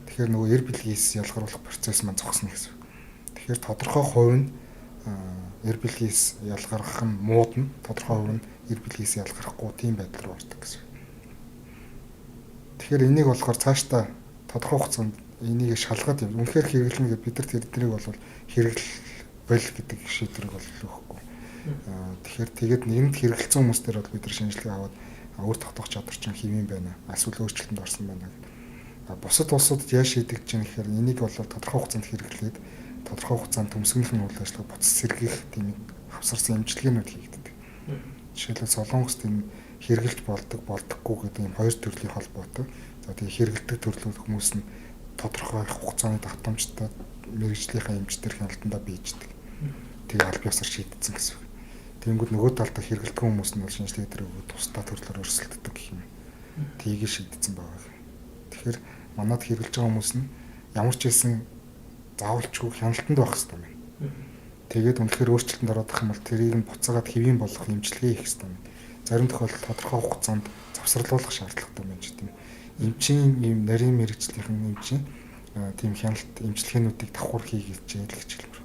Тэгэхээр нөгөө эр бэлгээс ялгаруулах процесс маань зогсно гэсэн. Тэгэхээр тодорхой хувь нь эр бэлгээс ялгарах нь муудна, тодорхой хувь нь эр бэлгээс ялгарахгүй тийм байдал руу ордог гэсэн. Тэгэхээр энийг болохоор цаашдаа тодорхой хугацаанд энийг шалгаад юм. Үнэхээр хэрэглэнэ гэдэг бид нар тэрнийг бол хэрэглэл гэдэг шийдвэрийг бол өгөхгүй. Тэгэхээр тэгээд нэгэнд хэрэгэлцсэн хүмүүс дээр бол бид нар шинжилгээ аваад өөр тогтоох чадвар чинь хэвэн байна. Эсвэл өөрчлөлтөнд орсон байна гэдэг. Бусад улсуудад яаж шийдэгдэж байгаа гэхээр энийг бол тодорхой хугацаанд хэрэглээд тодорхой хугацаанд төмсгөнийхэн үйл ажиллагааг буцаж сэргийлэх тийм хавсарсан эмчилгээнүүд хийгддэг. Жишээлбэл Солонгост энэ хэрэгжилж болдоггүй гэдэг юм хоёр төрлийн холбоотой. За тэгээ хэрэгэлдэг төрлүүд хүмүүс нь тодорхой хугацааны давтамжтай мэрэгжлийнхаа эмчтэр хяналтандаа бийждэг. Тэгээ аль биесээр шийдсэн гэсэн. Тэнгүүд нөгөө талдаа хэрэгэлдэг хүмүүс нь бол шинжилгээ дээр өгөө тусдаа төрлөөр өрсөлддөг гэх юм. Тийг шийдсэн байгаа. Тэгэхээр манад хэрэгжилж байгаа хүмүүс нь ямар ч хэлсэн заавалчгүй хяналтанд байх хэрэгтэй байна. Тэгээд үнэхээр өөрчлөлтөнд ороод ирэх юм бол тэрийг нь буцаагаад хэвийн болгох эмчилгээ хийх хэрэгтэй байна. Зарим тохиолдолд тодорхой хугацаанд завсарлуулах шаардлагатай байна ч тийм. Эмчийн ийм нарийн мэрэгжлийн эмчийн тийм хяналт эмчилгээнүүдийг давхар хийгээд хэлж хэлмэр.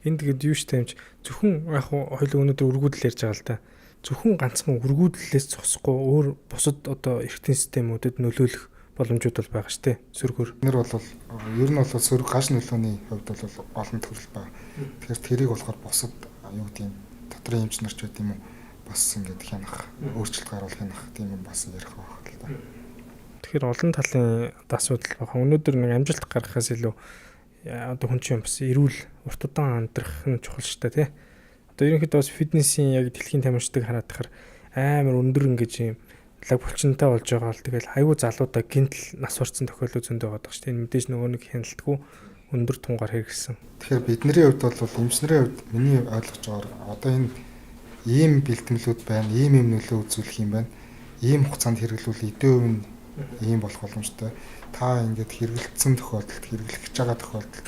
Энд тэгээд юу ч таамж зөвхөн яг хоёул өнөөдөр өргүүдэл ярьж байгаа л да. Зөвхөн ганцхан өргүүдлээс зогсохгүй өөр бусад одоо эрхтэн системүүдэд нөлөөлөх боломжууд бол байгаа шүү дээ. Сөргөр. Нэр бол ер нь бол сөрөг гаш нөлөөний хувьд бол олон төрөл байна. Тэгэхээр тэрийг болохоор бусад юу гэдэг юм дотрын эмч нарч байт юм уу бас ингэж хянах, өөрчлөлт гаргах хянах тийм юм бас ярих байх л да. Тэгэхээр олон талын асуудал байна. Өнөөдөр нэг амжилт гаргахаас илүү одоо хүн чинь бас эрүүл урт удаан амьдрах нь чухал шүү дээ, тий. Одоо ерөнхийдөө бас фитнесийн яг дэлхийн тамирчдыг хараад тахаар амар өндөр ингэж юм лаг булчинтай болж байгаа л тэгэл айгүй залуудаа гинтл нас барцсан тохиолдол зөндөө байгаа шүү дээ. Энэ мэдээж нөгөө нэг хяналтгүй өндөр тунгаар хэрэгсэн. Тэгэхээр бидний хувьд бол эмчнэрийн хувьд миний ойлгож байгаагаар одоо энэ ийм бэлтгэлүүд байна, ийм нөлөө үзүүлэх юм байна. Ийм хугацаанд хэрэглүүл эдийн үн ийм болох боломжтой. Та ингээд хэрэгэлцсэн тохиолдолд хэрэглэх гэж байгаа тохиолдолд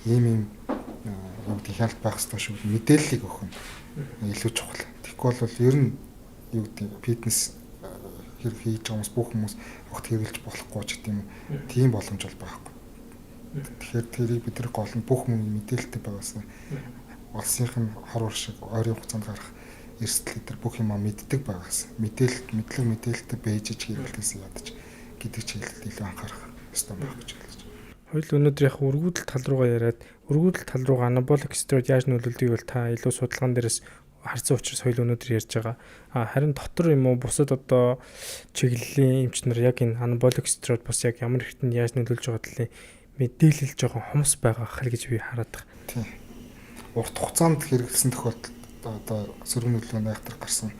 ийм юу гэдэг хяналт байх ёстой шүү. Мэдээллийг өгөх нь илүү чухал. Тэгэхгүй бол ер нь юу гэдэг фитнес хэрэг хийж байгаа хүмүүс бүх хүмүүс огт хэрэглэж болохгүй ч гэдэм үү. Тийм боломж бол байхгүй. Тэгэхээр тэрийг бид нар гол нь бүх хүн мэдээлэлтэй байгаасаа улсынх нь хор шиг ойрын хугацаанд гарах эрсдэл дээр бүх юмаа мэддэг байгаас мэдээлэлтэй бэжж хэрэглэхээс ядаж гэдэг чиглэлд илүү анхаарах ёстой байх гэж хэлж байна. Хоёул өнөөдөр яг өргүүдэл тал руугаа яриад өргүүдэл тал руугаа анаболик стероид яаж нөлөөлдгийг бол та илүү судалгаан дээрээс харсан учраас хоёул өнөөдөр ярьж байгаа. Харин дотор юм уу бусад одоо чиглэлийн эмч нар яг энэ анаболик стероид бас яг ямар хэрэгтэнд яаж нөлөөлж байгаа талын мэдээлэл жоохон хомс байгаа хэл гэж би хараад байна. Тийм. Урт хугацаанд хэрэглэсэн тохиолдолд одоо сөрөг нөлөө найхтар гарсан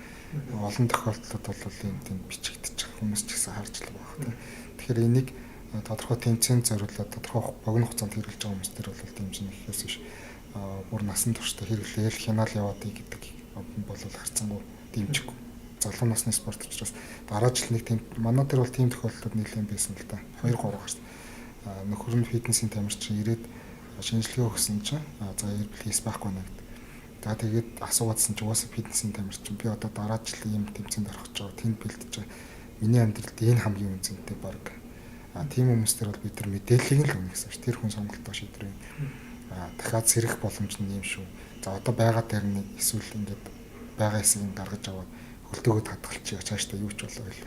олон тохиолдлууд бол ийм тийм бичигдэж байгаа хүмүүс ч гэсэн харж л байгаа. Тэгэхээр энийг тодорхой тэмцээнд зориулаад тодорхой богино хугацаанд хэрэглэж байгаа хүмүүс төр бол дэмжинэ гэхээс биш бүр насан туршдаа хэрэглээл хянаал яваад гэдэг бол харцангуй дэмжихгүй. Залуу насны спорт учраас дараа жил нэг тийм манай дээр бол тийм тохиолдлууд нэлээд байсан л да. 2 3 гарсан. Нөхөр нь фитнесийн тамирчин ирээд шинжилгээ өгсөн чинь за эргэлхийс байхгүй нэ гэдэг. За тэгээд асуугаадсан чи угаасаа фитнесийн тамирчин би одоо дараа жил ийм тэмцээнд орох гэж байгаа. Тэнд бэлдэж байгаа. Миний амьдралд энэ хамгийн үнцэнтэй баг. Тийм хүмүүс төр бол бид нар мэдээллийг л өгнө гэсэн чинь тэр хүн сонголтоо шийдвэр. Дахиад сэрэх боломж нь юм шүү. За одоо байгаа дээр нь эсвэл ингээд байгаа хэсгийг гаргаж аваад хөлтөөгөө хадгалчих цаашдаа юу ч болоо ил.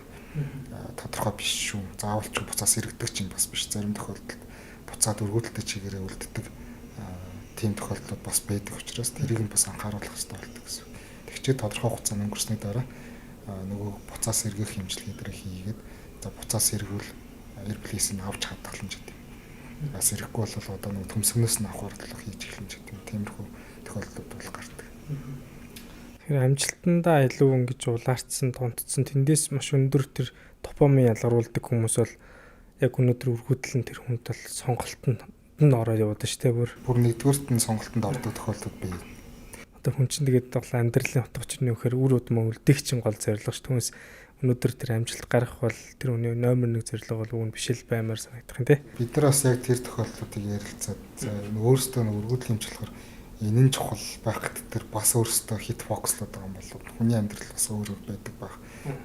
тодорхой биш шүү. Заавал ч буцаас эргэдэг чинь бас биш. Зарим тохиолдолд буцаад өргөдөлтэй чигээрээ үлддэг тийм тохиолдлууд бас байдаг учраас тэрийг нь бас анхааруулах хэрэгтэй болдог гэсэн. Тэгчээ тодорхой хугацаанд өнгөрсний дараа нөгөө буцаас эргэх хэмжлэгээ дээр хийгээд за буцаас эргүүл airplace-ийг авч хадгална гэдэг. Бас эрэхгүй бол одоо нэг төмсгнөөс нь авах ардлага хийж эхэлнэ гэдэг. Тиймэрхүү тохиолдлууд бол гардаг. Тэгэхээр амжилтандаа илүү ингэж улаарцсан, тунтцсан тэндээс маш өндөр тэр топомын ялгаруулдаг хүмүүс бол яг өнөөдөр өргөдөл нь тэр хүнд бол сонголтод нь ороод явдаг шүү дээ. Бүр нэгдүгээрт нь сонголтод ордог тохиолдол бий. Одоо хүн чинь тэгээд бол амьдралын утга учир нь вэхээр үр удмаа үлдэх чинь гол зорилго ш. Түүнээс өнөөдөр тэр амжилт гарах бол тэр хүний номер 1 зорилго бол үүн биш л баймаар санагдах юм тий. Бид нар бас яг тэр тохиолдлуудыг ярилцаад өөрсдөө өргөдөл хэмжлэхээр энэ нь чухал байх гэдэг тэр бас өөрсдөө хит фокуслоод байгаа юм болов. Хүний амьдрал бас өөр байдаг байх.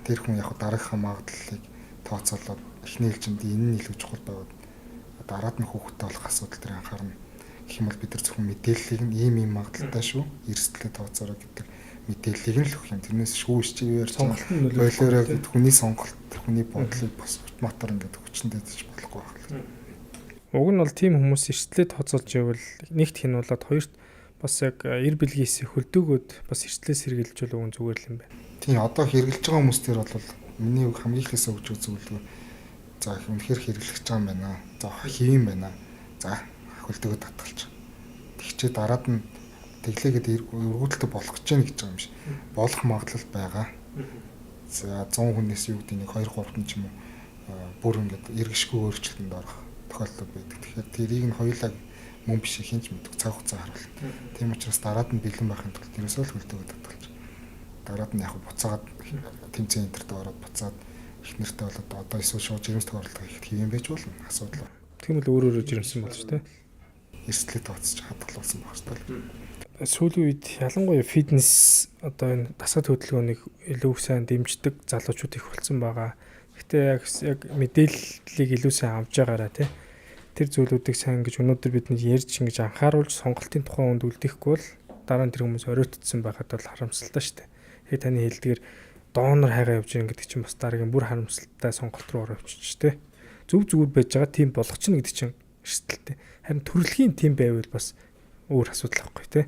Тэр хүн яг дараагийнхаа магадлалыг тооцоолоод эхний ээлжинд энэ нь илүү чухал байгаад дараад нь хүүхдтэй болох асуудал дээр анхаарна. Гэх юм бол бид нар зөвхөн мэдээллийг нь ийм магадлалтай шүү. Эрсдлээ тооцоороо гэдэг мэдээллийг нь л өгөх юм. Тэрнээс шүүж чигээр сонголт нь болоороо хүний сонголт, хүний бодлыг бас автоматар ингээд хүчнэд дэж болохгүй байна. Уг нь бол тийм хүмүүс эрсдлээ тооцоолж ивэл нэгт хянуулаад хоёрт бас яг эр бэлгээс хөлдөөгөөд бас эрсдлээ сэргийлж бол зүгээр л юм байна. Тийм одоо хэрэгжилж байгаа хүмүүс төр бол миний үг хамгийн ихээсээ өгч үзүүлдэг. За үнэхээр хэрэглэж байгаа юм байна. За хийм байна. За хөлдөөгөө татгалж. Тэгчээ дараад нь тэглээгээд өргөдөлтөд болох гэж байна гэж байгаа юм шиг. Болох магадлал байгаа. За 100 хүнээс юу гэдэг нэг 2 3 ч юм уу бүр ингээд эргэшгүй өөрчлөлтөнд орох тохиолдол байдаг. Тэгэхээр тэрийг нь хоёулаа мөн биш хинч мэддэг цаг хугацаа харуулна. Тийм учраас дараад нь бэлэн байхын тулд ерөөсөө л хөлдөөгөө татгалж. Дараад нь яг буцаагаад тэмцээн энтерт ороод буцаад их нэртэй болоод одоо эсвэл шууд жирэмс тохиолдол хийх юм байж болно асуудал. Тийм л өөр жирэмсэн болж тэ. Эрсдлээ тооцож хадгалуулсан байх хэрэгтэй. Сүүлийн үед ялангуяа фитнес одоо энэ дасгал хөдөлгөөнийг илүү сайн дэмждэг залуучууд их болсон байгаа. Гэтэ яг мэдээллийг илүү сайн авч байгаараа тий. Тэр зүйлүүдийг сайн ингэж өнөөдөр бид нэг ярьж ингэж анхааруулж сонголтын тухайн үнд үлдэхгүй бол дараа нь тэр хүмүүс оройтдсан байхад бол харамсалтай шүү дээ. Тэгээ таны хэлдгээр доонор хайгаа явж байгаа гэдэг чинь бас дараагийн бүр харамсалтай сонголт руу ороо явчих тий. Зөв зүгээр байж байгаа тийм болох чинь гэдэг чинь эрсдэлтэй. Харин төрөлхийн тийм байвал бас өөр асуудал байхгүй тий.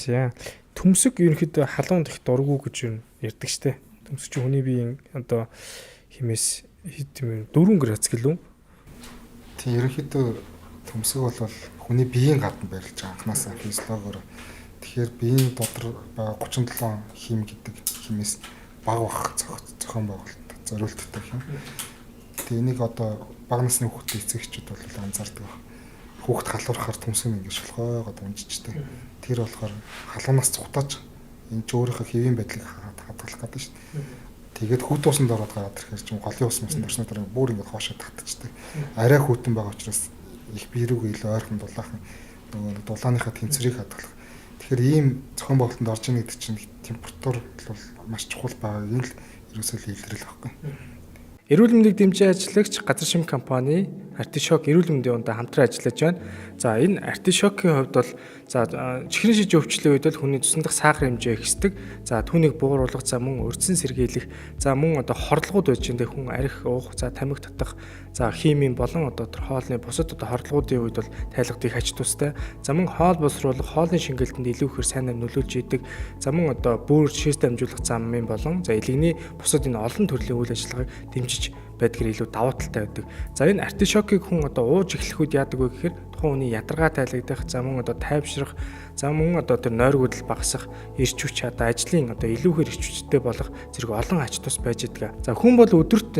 За төмсөг ерөнхийдөө халуунд их дурггүй гэж ярьдаг штэ. Төмсөг чи хүний биеийн одоо химээс тийм 4 градус гэлөө. Тийм ерөнхийдөө төмсөг бол хүний биеийн гадна байрлаж байгаа анханасаа физиологоор. Тэгэхээр биеийн дотор байгаа 37 хим гэдэг химээс бага бах зохион байгуулалт зориулттай хим. Тэгээ энийг одоо бага насны хүүхдийн эцэгчүүд бол анзаардаг. Хүүхд халуурахаар төмсөг ингэж шолгоогоод унжичтэй. Тэр болохоор халуунаас цухтааж энэ ч өөрийнхөө хэвийн байдлыг хадгалах гэдэг шүү дээ. Тэгээд хүүт усанд ороод гараад ирэхээр чинь голын ус мөсөнд орсны дараа бүр ингэ хоошоо татчихдаг. Арай хүүтэн байгаа учраас их биерүүг илүү ойрхон дулаахан нөгөө дулааныхаа тэнцвэрийг хадгалах. Тэгэхээр ийм зохион байгуулалтанд орж ийн гэдэг чинь температур бол маш чухал байгааг л ерөөсөө илэрэл авахгүй. Эрүүл мэндийг дэмжих ажиллагч газар шим компани Артишок эрүүл мэндийн ундаа хамтран ажиллаж байна. За энэ Артишокийн хувьд бол за чихрийн шижийн өвчлөлийн үед бол хүний цусндах сахар хэмжээ ихсдэг. За түүнийг бууруулах, за мөн урьдчилан сэргийлэх, за мөн одоо хордлогууд байж энэ хүн арх уух, за тамхи татах, за химийн болон одоо тэр хоолны бусад одоо хордлогуудын үед бол тайлгад их ач тустай. За мөн хоол боловсруулах, хоолны шингээлтэнд илүү ихээр сайнаар нөлөөлж идэг. За мөн одоо бүр шээс дамжуулах замын болон за илэгний бусад энэ олон төрлийн үйл ажиллагааг дэмжиж байдгаар илүү давуу талтай байдаг. За энэ артишокийг хүн одоо ууж эхлэхэд яадаг вэ гэхээр тухайн хүний ядаргаа тайлагдах, за мөн одоо тайвшрах, за мөн одоо тэр нойргуудл багасах, эрч хүч одоо ажлын одоо илүүхээр эрч хүчтэй болох зэрэг олон ач тус байж байгаа. За хүн бол өдөрт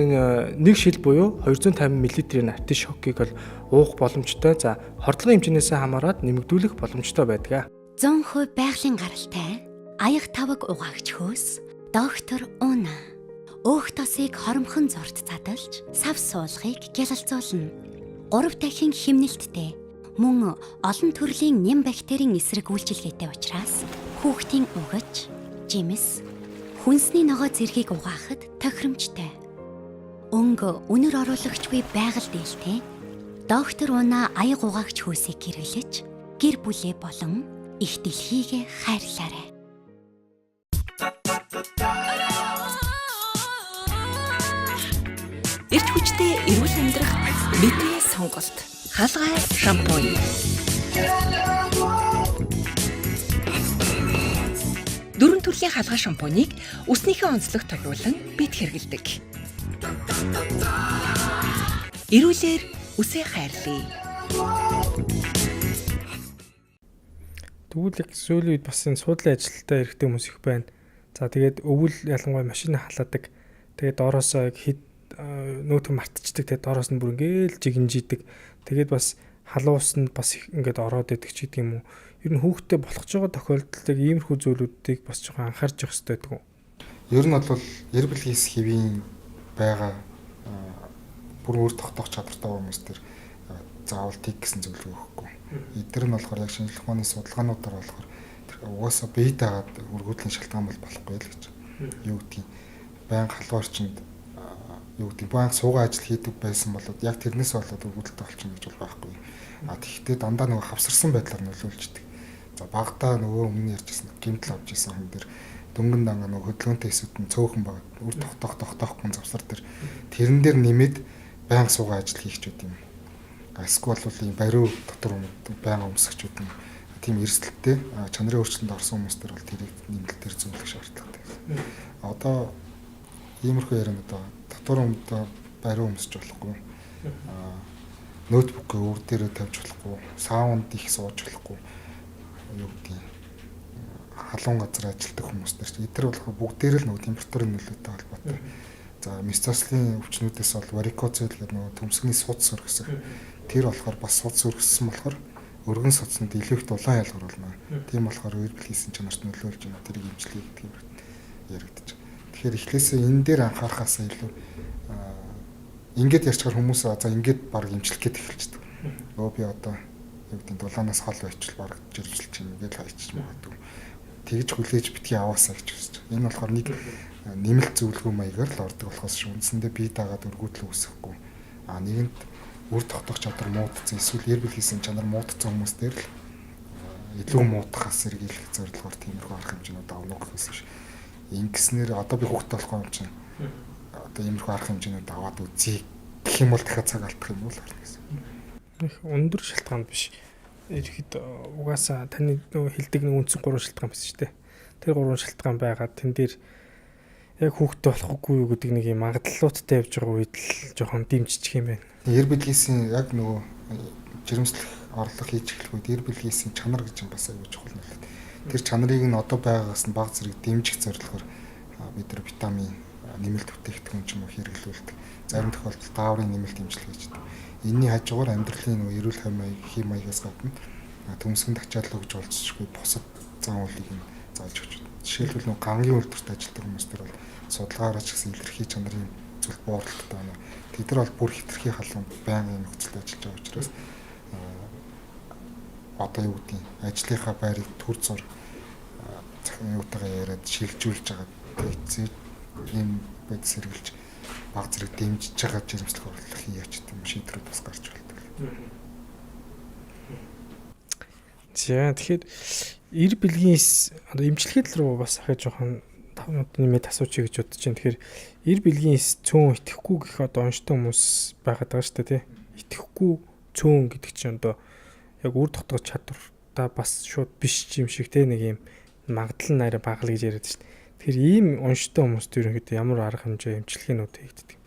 нэг шил буюу 250 мл-ийн артишокийг бол уух боломжтой. За хордлогын хэмжээнээс хамаарат нэмэгдүүлэх боломжтой байдаг. 100% байгалийн гаралтай аяг таваг угаагч хөөс доктор Уна өөх тосыг хоромхон зорт задалж сав суулгыг гялалзуулна. 3 дахин химнэлттэй мөн олон төрлийн нэм бактерийн эсрэг үйлчилгээтэй учраас хүүхдийн угаж, жимс, хүнсний ногоо зэргийг угаахад тохиромжтой. Өнгө үнэр оруулагчгүй байгаль дээлтэй доктор Уна аяг угаагч хөөсийг хэрэглэж гэр бүлээ болон их дэлхийгээ хайрлаарай. Бидний сонголт хаалгай шампунь. Дөрвөн төрлийн хаалгай шампунийг үснийхээ онцлог тохируулан бид хэрэглэдэг. Ирүүлэр үсээ хайрлая. Тэгвэл яг сүүлийн үед бас энэ суудлын ажилдаа эрэгтэй хүмүүс их байна. За тэгээд өвөл ялангуяа машин халаадаг. Тэгээд доороосоо яг хэд нөөтг мартчихдаг. Тэгээд доороос нь бүр ингээл жигэнжидэг. Тэгээд бас халуусанд бас ингээд ороод идэг ч гэдэг юм уу. Ер нь хүүхдтэй болох ч байгаа тохиолдолд иймэрхүү зүйлүүдийг бас жоохон анхаарч явах хэрэгтэй гэдэг үү? Ер нь бол эр билгээс хэвийн байгаа бүр өөр тогтоох чадвартай хүмүүс төр заавал тийг гэсэн зөвлөгөө өгөхгүй. Эдгээр нь болохоор яг шинжлэх ухааны судалгаануудаар болохоор угаасаа бие дагаад өргөдлийн шалтгаан болохгүй л гэж. Юу гэдгийг байнга халуун орчинд юу гэдэг байнга суугаа ажил хийдэг байсан бол яг тэрнээс болоод өргөдөлтөй болчихно гэж бол байхгүй. Тэгэхдээ дандаа нөгөө хавсарсан байдлаар нөлөөлждөг. За багтаа нөгөө өмнө ярьжсэн гэмтэл авч ирсэн хүн дээр дөнгөн данга нөгөө хөдөлгөөнтэй хэсүүд нь цөөхөн баг үр тогтоохгүй завсар дээр тэрэн дээр нэмээд байнга суугаа ажил хийх ч үгүй юм. Эсвэл бол ийм бариу дотор байнга өмсгчүүд нь тийм эрсдэлтэй чанарын өөрчлөлтөнд орсон хүмүүс төр бол тэрийг нэмэлт төр зөвлөх шаардлагатай. Одоо иймэрхүү ярина одоо дотор өмдөө бариу өмсч болохгүй. Ноутбук өөр дээрээ тавьж болохгүй. Саунд их сууж болохгүй. Юу гэдэг халуун газар ажилладаг хүмүүс төр чинь эдгээр болохоор бүгдээр л нөгөө температурын нөлөөтэй холбоотой. За месоцлын өвчнүүдээс бол варикоцел гэдэг нөгөө төмсгний судас өргөсөх. Тэр болохоор бас судас өргөссөн болохоор өргөн судаснд илүү их дулаан ялгар болно. Тийм болохоор эр билгийсэн чанарт нөлөөлж байна. Тэрийг эмчлэе гэдэг юм яригдчих. Тэгэхээр эхлээсээ энэ дээр анхаарахаас илүү ингээд ярьчихаар хүмүүс за ингээд баг эмчлэх гээд эхэлчихдэг. Өө би одоо юу гэдэг дулаанаас хол байчвал баг жирэмсэлж чинь ингээд хайчих магадгүй. Тэгж хүлээж битгий аваасаа гэж үзэж. Энэ болохоор нэг нэмэлт зөвлөгөө маягаар л ордог болохоос ш үндсэндээ бие дагаад өргөдлөө үсэхгүй. Нэгэнт үр тогтоох чадвар муудсан эсвэл эр билгийсэн чанар муудсан хүмүүс дээр л илүү муудахаас сэргийлэх зорилгоор тиймэрхүү арга хэмжээнүүд авна гэсэн ш. Ингэснээр одоо би хүүхдтэй болох юм чинь одоо иймэрхүү арга хэмжээнүүд аваад үзье гэх юм бол дахиад цаг алдах юм бол орно гэсэн. Их өндөр шалтгаан биш. Ихэд угаасаа таны нөгөө хэлдэг нэг үндсэн 3 шалтгаан байсан шүү дээ. Тэр 3 шалтгаан байгаад тэн дээр яг хүүхдтэй болохгүй юу гэдэг нэг юм магадлалуудтай явж байгаа үед л жоохон дэмжчих юм байна. Эр билгийсэн яг нөгөө жирэмслэх орлого хийж эхлэх үед эр билгийсэн чанар гэж юм бас аягүй чухал нөлөө. Тэр чанарыг нь одоо байгаагаас нь бага зэрэг дэмжих зорилгоор бид нар витамин нэмэлт бүтээгдэхүүн ч юм уу хэрэглүүлдэг. Зарим тохиолдолд дааврын нэмэлт имжлэг гэж байдаг. Энийний хажуугаар амьдралын нөгөө эрүүл хэм маягаас гадна төмсгөнд ачаалал өгж болцсохгүй бусад зан үйлийг нь зааж өгч байна. Жишээлбэл нөгөө гангийн үйлдвэрт ажилладаг хүмүүс төр бол судалгаараач гэсэн илэрхий чанарын зүйл бооролттой байна. Тэд нар бол бүр хитрхи халуун байнгын нөхцөлд ажиллаж байгаа учраас одоо юу гэдэг нь ажлынхаа байрыг төр зур юутайгаа яриад шилжүүлж байгаа. Тэгээд ийм бод сэргэлж баг зэрэг дэмжиж байгаа жирэмслэх орлого хийяач гэдэг юм шийдвэрүүд бас гарч болдог. За тэгэхээр эр билгийс одоо эмчилгээд рүү бас ахиж жоохон нэмээд асуучих гэж бодож байна. Тэгэхээр эр билгийс цөөн итгэхгүй гэх одоо онцтой хүмүүс байгаад байгаа шүү дээ тий. Итгэхгүй цөөн гэдэг чинь одоо яг үр тогтоох чадвартай бас шууд биш юм шиг тий нэг юм магадлал нь арай бага л гэж яриад шүү дээ. Тэгэхээр ийм онцтой хүмүүст ерөнхийдөө ямар арга хэмжээ эмчилгээнүүд хийгддэг.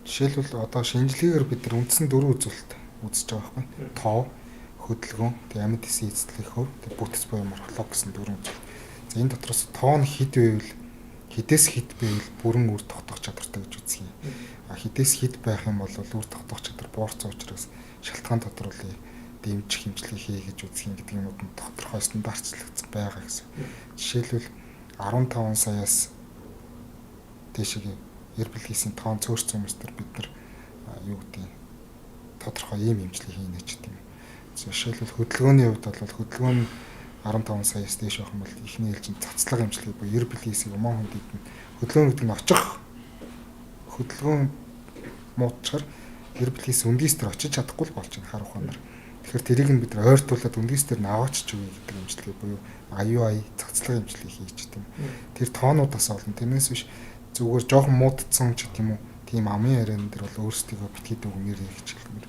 Жишээлбэл одоо шинжилгээгээр бид нар үндсэн 4 үзүүлэлт үзэж байгаа байхгүй. Тоо, хөдөлгөөн, тэгээ амьд эсийн эзэслэх хөв, тэгээ бүтэц буюу морфолог гэсэн 4 үзүүлэлт. За энэ дотроос тоо нь хэд байвал хідээс хэд байвал бүрэн үр тогтоох чадвартай гэж үзье. Хідээс хэд байх юм бол үр тогтоох чадвар буурсан учраас шалтгаан тодруулах дэмжих хэмжлэг хий гэж үзэх гэдэг юмуд нь тодорхой стандартчлагдсан байгаа гэсэн. Жишээлбэл 15 саяас дэшигээ эр билгийсэн тоон цөөрсөн хүмүүстэр бид нар юу гэдэг тодорхой ийм хэмжлэг хийнэ ч гэдэг юм. Жишээлбэл хөдөлгөөний хувьд бол хөдөлгөөн 15 саяас дээш байх юм бол ихний ээлжинд цацлага хэмжлэг буюу эр билгийсийг умаа хүндэд нь хөдөлгөөн гэдэг нь очих хөдөлгөөн муудчаар эр билгийс үндийс төр очиж чадахгүй л болж байна хар ухаанаар. Тэгэхээр тэрийг нь бид ойртуулад үндийс төр нь аваач ч үгүй гэдэг хэмжлэг буюу аюу цацлага хэмжлэг хийж тийм. Тэр тоонуудаас олон тэрнээс биш зүгээр жоохон муудсан ч гэдэг юм уу тийм амын яриан дээр бол өөрсдөө битгий дүгнэр хичээлмээр.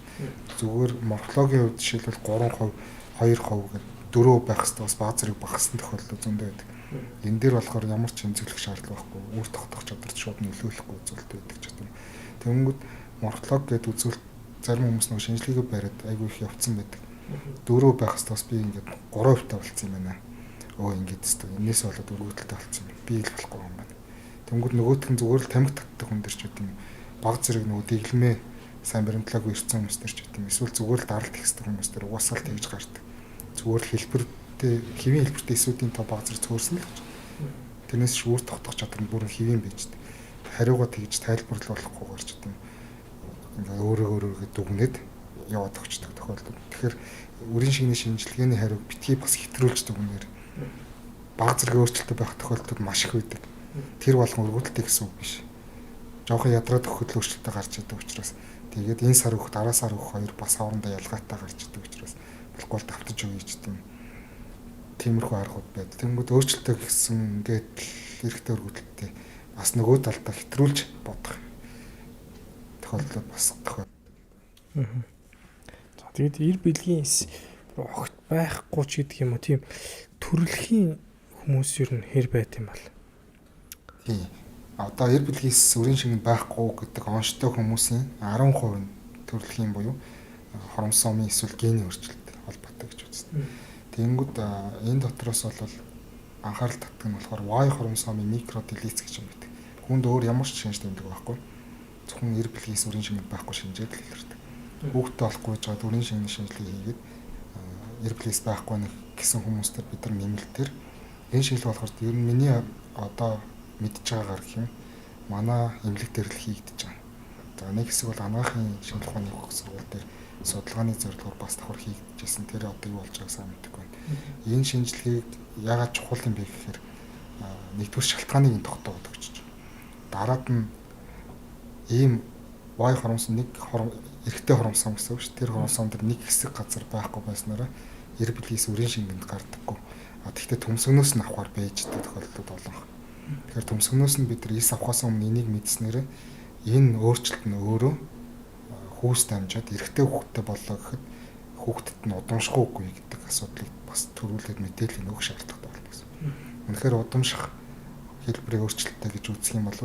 Зүгээр морфологийн хувьд жишээлбэл 3%, 2% гэдэг 4 байх хэвээр бас бааз зэрэг багассан тохиолдол зөндөө байдаг. Энэ дээр болохоор ямар ч хэмжүүлэх шаардлага байхгүй, үр тогтох чадварт шууд нөлөөлөхгүй зүйлтэй байдаг ч гэдэг. Тэнгүүд морфолог гэдэг үзүүлэлт зарим хүмүүс нэг шинжилгээгээ бариад айгүй их явцсан байдаг. 4 байх хэвээр бас би ингээд 3% та болцсон юм байна. Ингээд тест. Энээс болоод өргөдөлтэй болцсон юм. Би ил болохгүй юм байна. Тэнгүүд нөгөөх нь зүгээр л тамхи татдаг хүн дээр ч гэдэг юм. Баг зэрэг нөгөө дэглэмээ сайн баримтлаагүй ирсэн хүмүүс дээр ч гэдэг юм. Эсвэл зүгээр л даралт хийх хүмүүс дээр угаасаа л тэгж гардаг. Зүгээр л хэлбэртэй хэвийн хэлбэртэй эсүүдийн тоо баг зэрэг цөөрсөн л гэж. Тэрнээс ч үр тогтох чадвар нь бүрэн хэвийн байж дээ. Хариугаа тэгж тайлбарлах болохгүй гарч гэдэг юм. Ингээ өөрөө дүгнээд яваад өгчдөг тохиолдол. Тэгэхээр үрийн шигний шинжилгээний хариуг битгий бас хэтрүүлж дүгнээр баг зэрэг өөрчлөлттэй байх тохиолдолд маш их байдаг. Тэр болгон өргөдөлтэй гэсэн үг биш. Жохон ядраад өгөх хөдөлгөөнтэй гарч идэг учраас тэгээд энэ сар өгөх дараа сар өгөх хоёр бас хоорондоо ялгаатай гарч идэг учраас болохгүй л давтаж өгье ч гэдэм. Тиймэрхүү аргууд байд. Тэнгүүд өөрчлөлттэй гэсэн ингээд эрэгтэй өргөдөлттэй бас нөгөө талдаа хэтрүүлж бодох тохиолдол бас тохиолдол. За тэгээд эр бэлгийн огт байхгүй ч гэдэг юм уу, тийм төрөлхийн хүмүүс ер нь хэр байт юм бол. Тийм. Одоо эр бэлгээс өрийн шингэнд байхгүй гэдэг онцтой хүмүүсийн 10% нь төрөлхийн буюу хромосомын эсвэл гений өөрчлөлт холбоотой гэж үздэг. Тэнгүүд энэ дотроос бол анхаарал татдаг нь болохоор Y хромосомын микроделиц гэж юм байдаг. Хүнд өөр ямар ч шинж тэмдэг байхгүй. Зөвхөн эр бэлгээс өрийн шингэнд байхгүй шинжээд л илэрдэг. Хүүхдтэй болохгүй гэж байгаа өрийн шингэний шинжилгээ хийгээд эр бэлгээс байхгүй нэг гэсэн хүмүүстэр бид нар нэмэлтээр энэ шинжилгээ болохоор ер нь миний одоо мэдж байгаагаар гэх юм манай эмнэлэг дээр л хийгдэж байгаа. За нэг хэсэг бол анагаахын шинжилгээ ухааны их сургууль дээр судалгааны зорилгоор бас давхар хийгдэжсэн. Тэр одоо юу болж байгааг сайн мэдэхгүй байна. Энэ шинжилгээг яагаад чухал юм бэ гэхээр нэгдүгээр шалтгааныг нь тогтооод өгч чинь. Дараад нь ийм Y хромосом нэг эрэгтэй хромосом гэсэн үг шүү. Тэр хромосом дээр нэг хэсэг газар байхгүй байснараа эр бэлгээс өрийн шингэнд гардаггүй. Тэгэхдээ төмсгнөөс нь авахар байж байгаа тохиолдлууд олон. Тэгэхээр төмсгнөөс нь бид нар эс авахаас өмнө энийг мэдснээр энэ өөрчлөлт нь өөрөө хүүс дамжаад эрэгтэй хүүхдтэй боллоо гэхэд хүүхдэд нь удамшихгүй үгүй гэдэг асуудлыг бас төрүүлээд мэдээлэл өгөх шаардлагатай болно гэсэн. Үнэхээр удамших хэлбэрийн өөрчлөлттэй гэж үзэх юм бол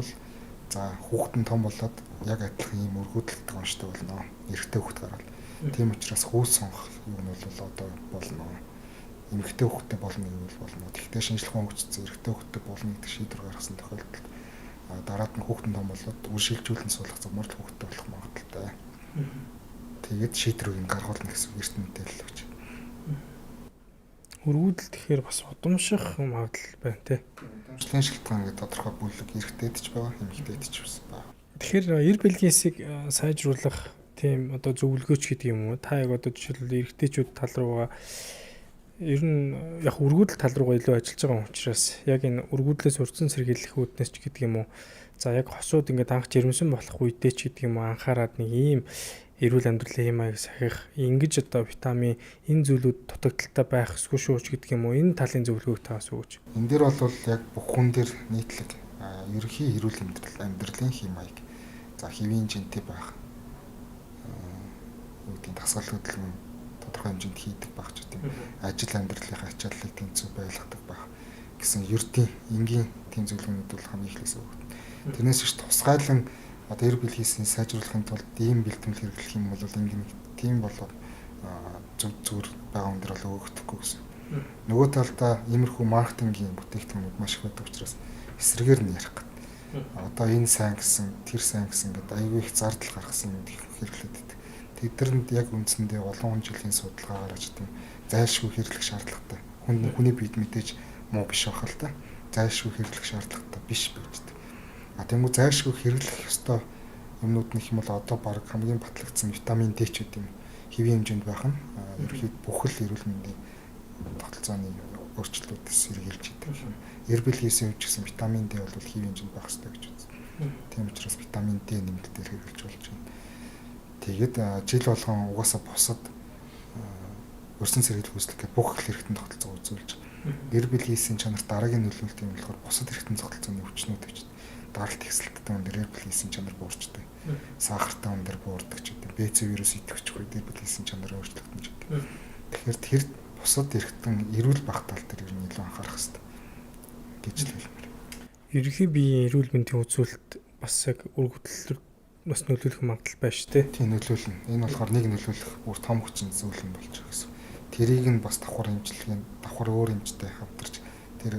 за хүүхэд нь том болоод яг адилхан ийм өргөдөлтөй онцтой болно. Эрэгтэй хүүхэд гараад. Тийм учраас хүүс сонгох юм нь бол одоо болно. Эмэгтэй хүүхэдтэй болно гэвэл болно. Тэгтээ шинжилгээ өгчсөн эрэгтэй хүүхэдтэй болно гэдэг шийдвэр гаргасан тохиолдолд дараад нь хүүхэд нь том болоод үр шилжүүлэн суулгах замаар л хүүхэдтэй болох магадaltaй. Тэгээд шийдвэрийг нь гаргуулна гэсэн эрт мэдээлэл өгч. Өргөдөл тэгэхээр бас удамших магадлал байна те. Удамшлын шалтгаан гэдэг тодорхой бүлэг эрэгтэйд ч байгаа, эмэгтэйд ч байна. Тэгэхээр эр бэлгээс сайжруулах тийм одоо зөвлөгөөч гэдэг юм уу? Та яг одоо жишээлбэл эрэгтэйчүүд тал руугаа ер нь яг өргөдөл тал руугаа илүү ажиллаж байгаа учраас яг энэ өргөдлөөс урьдчилан сэргийлэх үүднээс ч гэдэг юм уу. За яг хосууд ингээд анх жирэмсэн болох үедээ ч гэдэг юм уу анхаарад нэг ийм эрүүл амьдралын хэм маяг сахих ингэж одоо витамин энэ зүйлүүд дутагдaltaй байх эсвэл шүүч гэдэг юм уу. Энэ талын зөвлөгөөг таас өгөөч. Энэ дээр бол яг бүх хүн дээр нийтлэг ерөнхий эрүүл амьдралын хэм маяг. За хэвийн жинтэй байх. Үүдийн дасгал хөдөлгөөн тодорхой хэмжээнд хийдэг байх ч гэдэг. Ажил амьдралынхаа ачааллыг тэнцүү байлгадаг байх гэсэн ердийн энгийн тийм зөвлөгөөнүүд бол хамгийн эхлээс өгдөг. Тэрнээс ч тусгайлан одоо эр бэлгээс сайжруулахын тулд ийм бэлтгэл хэрэглэх юм бол ингэ тийм болоод зүгээр байгаа хүн дээр бол өгөхгүй гэсэн. Нөгөө талдаа иймэрхүү маркетингийн бүтээгдэхүүнүүд маш их байдаг учраас эсрэгээр нь ярих гэдэг. Одоо энэ сайн гэсэн, тэр сайн гэсэн гэдэг аюул их зардал гаргасан юм хэрэглээд байдаг. Тэдрэнд яг үндсэндээ олон жилийн судалгаа гаргаж тийм зайлшгүй хэрэглэх шаардлагатай. Хүний биед мэдээж муу биш байх л та. Зайлшгүй хэрэглэх шаардлагатай биш байдаг. Тэгмүү зайлшгүй хэрэглэх ёстой юмнууд нөх юм бол одоо баг хамгийн батлагдсан витамин D ч гэдэг юм. Хэвийн хэмжээнд байх нь ерөөхдөө бүхэл эрүүл мэндийн тогтолцооны өөрчлөлтүүдээс сэргийлж идэг. Эр бэлгээс өвч гэсэн витамин D бол хэвийн хэмжээнд байх хэрэгтэй гэж үздэг. Тийм учраас витамин D нэмэлтээр хэрэглэж болж байна. Тэгээд жил болгон угаасаа бусад өрсөн сэргийлэх хүслэх гэх бүх хэрэгтэн тогтолцоо үзүүлж эр бэлгээс чанар дараагийн нөлөөлөлт юм болохоор бусад хэрэгтэн тогтолцооны өвчнүүд гэж даралт ихсэлттэй өндөр эргэлтийн чанар буурчдаг. Сахартай өндөр буурдаг ч гэдэг. БЦ вирус идэвхжих үед эргэлтийн чанар өөрчлөгдөн ч гэдэг. Тэгэхээр тэр бусад эргэтэн эрүүл байх тал дээр ер нь илүү анхаарах хэрэгтэй гэж л хэлмээр. Ерөнхий биеийн эрүүл мэндийн үзүүлэлт бас яг өргөдлөлөөр бас нөлөөлөх магадлал байна шүү дээ. Тийм нөлөөлнө. Энэ болохоор нэг нөлөөлөх бүр том хүчин зүйл юм болж байгаа гэсэн. Тэрийг нь бас давхар өөр хэмжтэй хамтарч тэр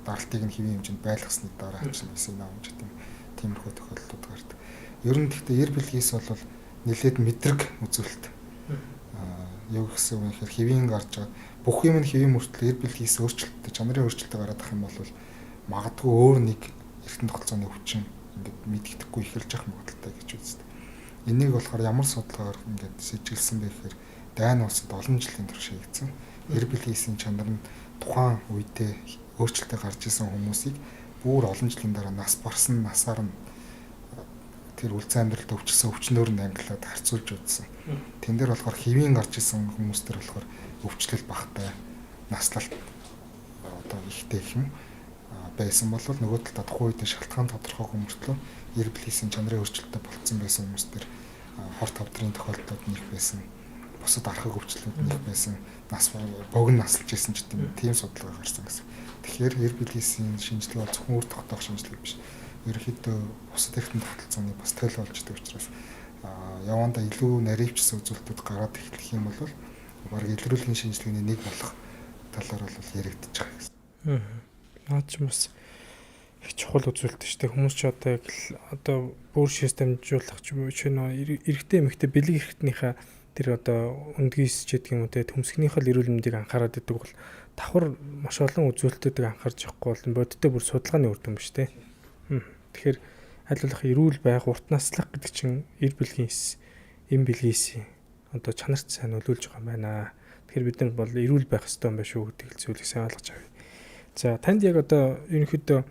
даралтыг нь хэвийн хэмжээнд байлгасны дараа чинь гэсэн юм гэдэг тиймэрхүү тохиолдлууд гардаг. Ер нь гэхдээ эр бэлгээс бол нэлээд мэдрэг үзүүлэлт. Юу гэсэн үг вэ гэхээр хэвийн гарч байгаа бүх юм нь хэвийн мөртлөө эр бэлгээс өөрчлөлттэй чанарын өөрчлөлтөд гараад ах юм бол магадгүй өөр нэг эртэн тогтолцооны өвчин ингээд мэддэхгүй ихэлж явах магадaltaй гэж үздэг. Энийг болохоор ямар судалгаагаар ингээд сэжиглсэн бэ гэхээр дайны улсад олон жилийн турш хийгдсэн. Эр бэлгээс чанар нь тухайн үедээ өөрчлөлтөд гарч исэн хүмүүсийг бүр олон жилийн дараа нас барсан насаар нь тэр үлзэн амьдралд өвчсөн өвчнөөр нь ангилаад харьцуулж үзсэн. Тэн дээр болохоор хэвийн гарч исэн хүмүүс төр болохоор өвчлөл багтай наслалт одоо ихтэй юм байсан бол нөгөө талд тухайн үед шалтгаан тодорхойгүй мөртлөө эр бэлгээс чанарын өөрчлөлтөд болцсон байсан хүмүүс төр хорт хавдрын тохиолдлууд нэг байсан. Бусад архаг өвчлөлүүд нэг байсан. Нас богино наслж исэн ч тийм судалгаа гарсан гэсэн. Тэгэхээр эр бэлгээс шинжилгээ зөвхөн үр тогтоох шинжилгээ биш. Ерөнхийдөө бусад эрхтэн тогтолцооны бас тэл болж байгаа учраас явандаа илүү наривчсан үзүүлэлтүүд гараад эхлэх юм бол баг илрүүлгийн шинжилгээний нэг болох талаар бол яригдчих байгаа гэсэн. Наад ч бас их чухал үзүүлэлт шүү дээ. Хүмүүс ч одоо бүр шээс дамжуулах ч юм уу ч эрэгтэй эмэгтэй бэлэг эрхтнийхээ тэр одоо өндгийс ч гэдэг юм уу те төмсгнийхээ эрүүл мэндийг анхаарат гэдэг бол давхар маш олон үзүүлэлтүүдийг анхаарч явахгүй бол бодиттой бүр судалгааны үр дүн шүү дээ. Тэгэхээр аль болох эрүүл байх, урт наслах гэдэг чинь эр бэлгээс эм бэлгээс одоо чанарт сайн нөлөөлж байгаа юм байна. Тэгэхээр бид нар бол эрүүл байх ёстой юм байна шүү гэдэг зүйлийг сайн ойлгож авъя. За танд яг одоо ерөнхийдөө